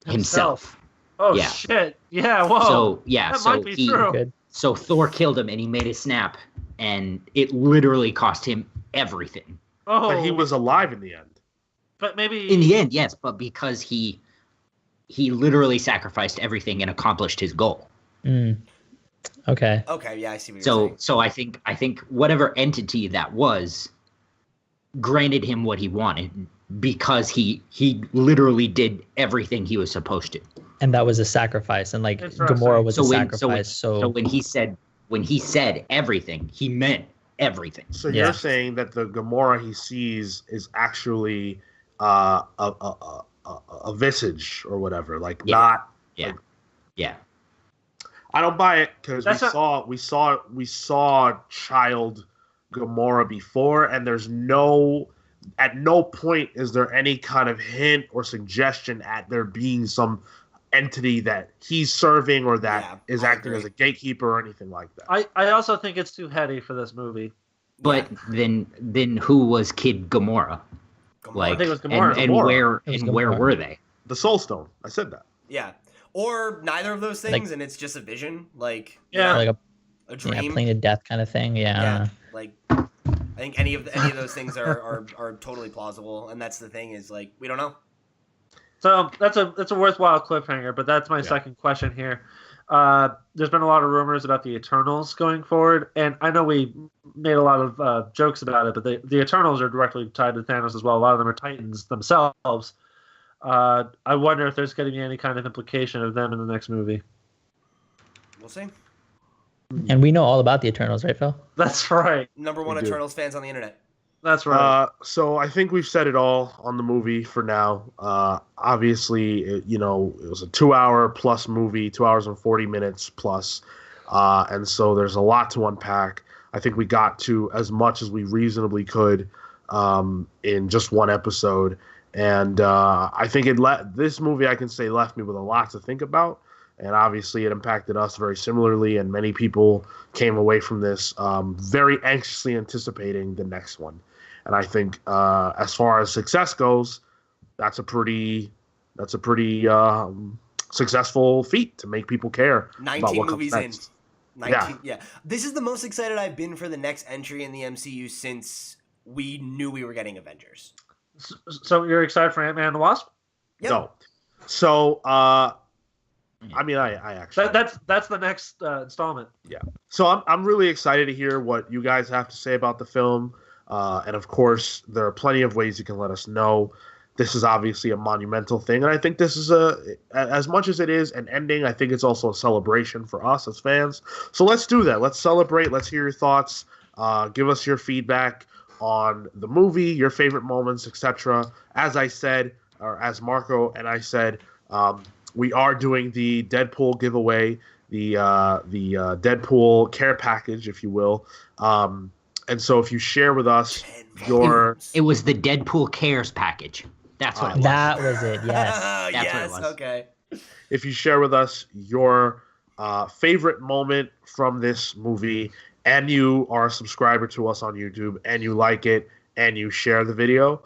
himself. Oh Yeah. shit! Yeah, whoa. So that might be true. Good. So Thor killed him, and he made a snap, and it literally cost him everything. Oh, But he was alive in the end. But maybe In the end, yes, but because he literally sacrificed everything and accomplished his goal. Okay. Okay, yeah, I see what you're saying. So I think whatever entity that was granted him what he wanted because he literally did everything he was supposed to. And that was a sacrifice, and like Interesting. Gamora was a So sacrifice. So when he said everything, he meant everything. So Yeah. you're saying that the Gamora he sees is actually a visage or whatever, like Yeah. not. Yeah. Like, Yeah. I don't buy it because That's we saw child Gamora before, and at no point is there any kind of hint or suggestion at there being some entity that he's serving or that is I acting agree. as a gatekeeper or anything like that. I also think it's too heady for this movie. But then who was Kid Gamora? Gamora. Like, I think it was Gamora. and where It was and where Gamora. were they? The Soul Stone. I said that. Yeah. Or neither of those things, and it's just a vision, like Yeah. like a a dream. plane of death kind of thing. Yeah. Like I think any of those things are totally plausible, and that's the thing is like we don't know. So that's a worthwhile cliffhanger. But that's my second question here. There's been a lot of rumors about the Eternals going forward, and I know we made a lot of jokes about it, but the Eternals are directly tied to Thanos as well. A lot of them are Titans themselves. I wonder if there's going to be any kind of implication of them in the next movie. We'll see. And we know all about the Eternals, right, Phil? That's right. Number one We do. Eternals fans on the internet. That's right. So I think we've said it all on the movie for now. Obviously, it was a 2-hour plus movie, 2 hours and 40 minutes plus. And so there's a lot to unpack. I think we got to as much as we reasonably could in just one episode. And I think this movie, I can say, left me with a lot to think about. And obviously it impacted us very similarly. And many people came away from this very anxiously anticipating the next one. And I think as far as success goes, that's a pretty successful feat to make people care 19 about what movies comes in. next. 19, yeah. This is the most excited I've been for the next entry in the MCU since we knew we were getting Avengers. So you're excited for Ant-Man and the Wasp? Yep. No. So I actually That's the next installment. Yeah. So I'm really excited to hear what you guys have to say about the film. And of course, there are plenty of ways you can let us know. This is obviously a monumental thing. And I think this is as much as it is an ending, I think it's also a celebration for us as fans. So let's do that. Let's celebrate. Let's hear your thoughts. Give us your feedback on the movie, your favorite moments, etc. As I said, or as Marco and I said, we are doing the Deadpool giveaway, the Deadpool care package, if you will. And so if you share with us It was the Deadpool Cares package. That's what it was. That was it. Yes. That's yes, what it was. okay. if you share with us your favorite moment from this movie, and you are a subscriber to us on YouTube, and you like it, and you share the video,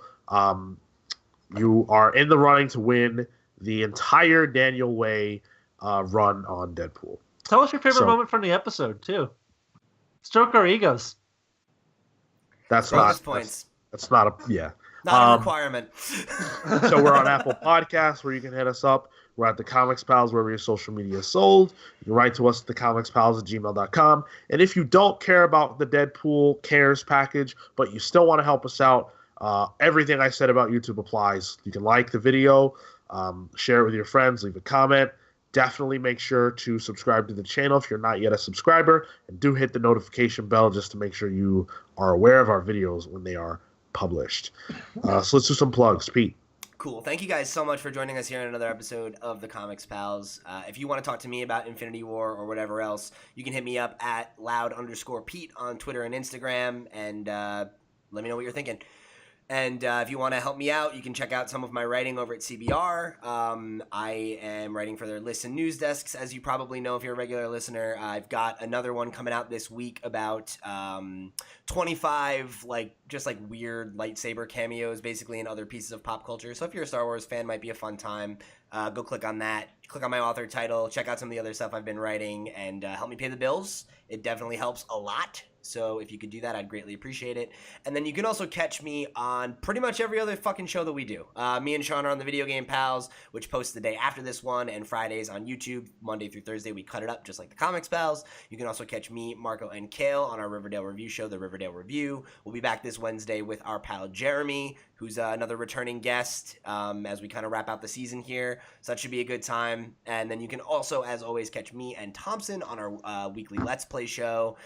you are in the running to win the entire Daniel Way run on Deadpool. Tell us your favorite moment from the episode too. Stroke our egos. That's Bonus not points. That's not a yeah. Not a requirement. So we're on Apple Podcasts where you can hit us up. We're at the Comics Pals wherever your social media is sold. You can write to us at thecomicspals@gmail.com. And if you don't care about the Deadpool Cares package, but you still want to help us out, everything I said about YouTube applies. You can like the video, share it with your friends, leave a comment. Definitely make sure to subscribe to the channel if you're not yet a subscriber, and do hit the notification bell just to make sure you are aware of our videos when they are published. So let's do some plugs. Pete. Cool. Thank you guys so much for joining us here in another episode of the Comics Pals. If you want to talk to me about Infinity War or whatever else, you can hit me up at loud_Pete on Twitter and Instagram, and let me know what you're thinking. And if you want to help me out, you can check out some of my writing over at CBR. I am writing for their lists and news desks, as you probably know if you're a regular listener. I've got another one coming out this week about 25 just weird lightsaber cameos, basically, in other pieces of pop culture. So if you're a Star Wars fan, might be a fun time. go click on that. Click on my author title. Check out some of the other stuff I've been writing, and help me pay the bills. It definitely helps a lot. So if you could do that, I'd greatly appreciate it. And then you can also catch me on pretty much every other fucking show that we do. Me and Sean are on the Video Game Pals, which posts the day after this one, and Fridays on YouTube. Monday through Thursday, we cut it up just like the Comics Pals. You can also catch me, Marco, and Cale on our Riverdale review show, The Riverdale Review. We'll be back this Wednesday with our pal Jeremy, who's another returning guest as we kind of wrap out the season here. So that should be a good time. And then you can also, as always, catch me and Thompson on our weekly Let's Play show.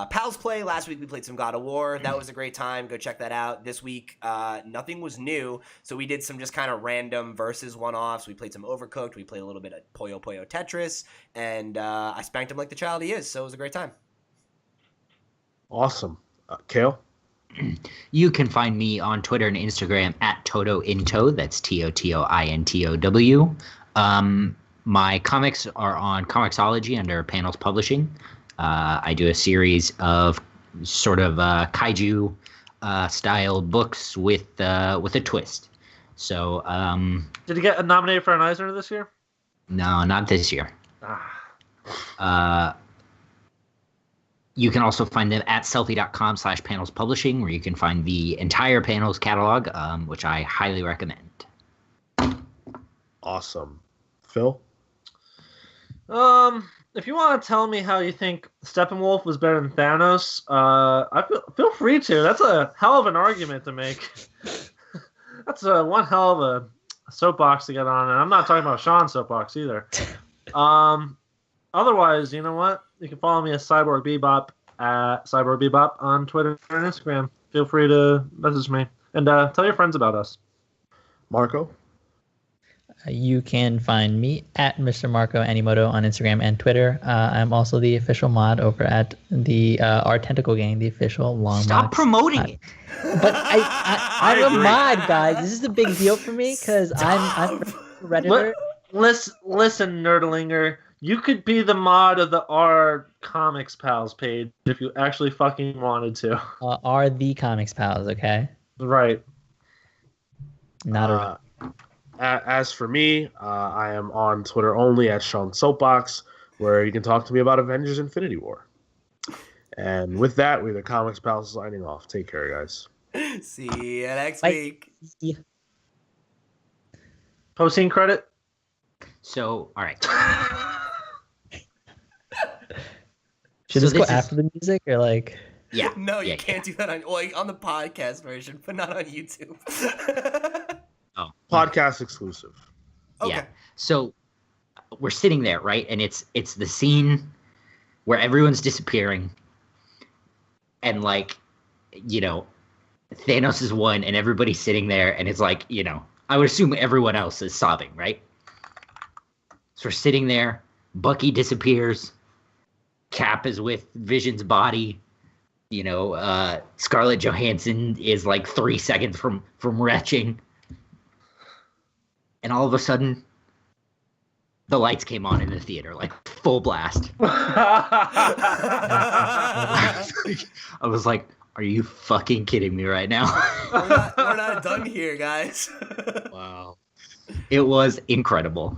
Pals Play, last week we played some God of War. That was a great time. Go check that out. This week, nothing was new, so we did some just kind of random versus one-offs. We played some Overcooked. We played a little bit of Puyo Puyo Tetris, and I spanked him like the child he is, so it was a great time. Awesome. Cale? You can find me on Twitter and Instagram at TotoInto. That's TotoIntow. My comics are on Comixology under Panels Publishing. I do a series of sort of kaiju styled books with a twist. So did he get nominated for an Eisner this year? No, not this year. You can also find them at selfie.com/panels publishing, where you can find the entire Panels catalog, which I highly recommend. Awesome. Phil? If you want to tell me how you think Steppenwolf was better than Thanos, feel free to. That's a hell of an argument to make. That's one hell of a soapbox to get on, and I'm not talking about Sean's soapbox either. Otherwise, you know what? You can follow me as Cyborg Bebop at Cyborg Bebop on Twitter and Instagram. Feel free to message me and tell your friends about us. Marco? You can find me at Mr. Marco Animoto on Instagram and Twitter. I'm also the official mod over at the Our Tentacle Gang, the official long Stop promoting it. But I'm a mod, guys. This is a big deal for me because I'm a Redditor. Listen, Nerdlinger. You could be the mod of the R Comics Pals page if you actually fucking wanted to. Are the Comics Pals, okay? Right. Not a... As for me, I am on Twitter only at Sean Soapbox, where you can talk to me about Avengers Infinity War. And with that, we're the Comics Pals signing off. Take care, guys. See you next week. Post-scene credit? So, all right. Should this go after the music or like? Yeah. No, you can't do that on the podcast version, but not on YouTube. Oh, podcast exclusive. Okay. Yeah. So we're sitting there, right? And it's the scene where everyone's disappearing, and like, you know, Thanos is one, and everybody's sitting there, and it's like, you know, I would assume everyone else is sobbing, right? So we're sitting there. Bucky disappears. Cap is with Vision's body. You know, Scarlett Johansson is like 3 seconds from retching. And all of a sudden, the lights came on in the theater, like full blast. I was like, are you fucking kidding me right now? We're not done here, guys. Wow. It was incredible.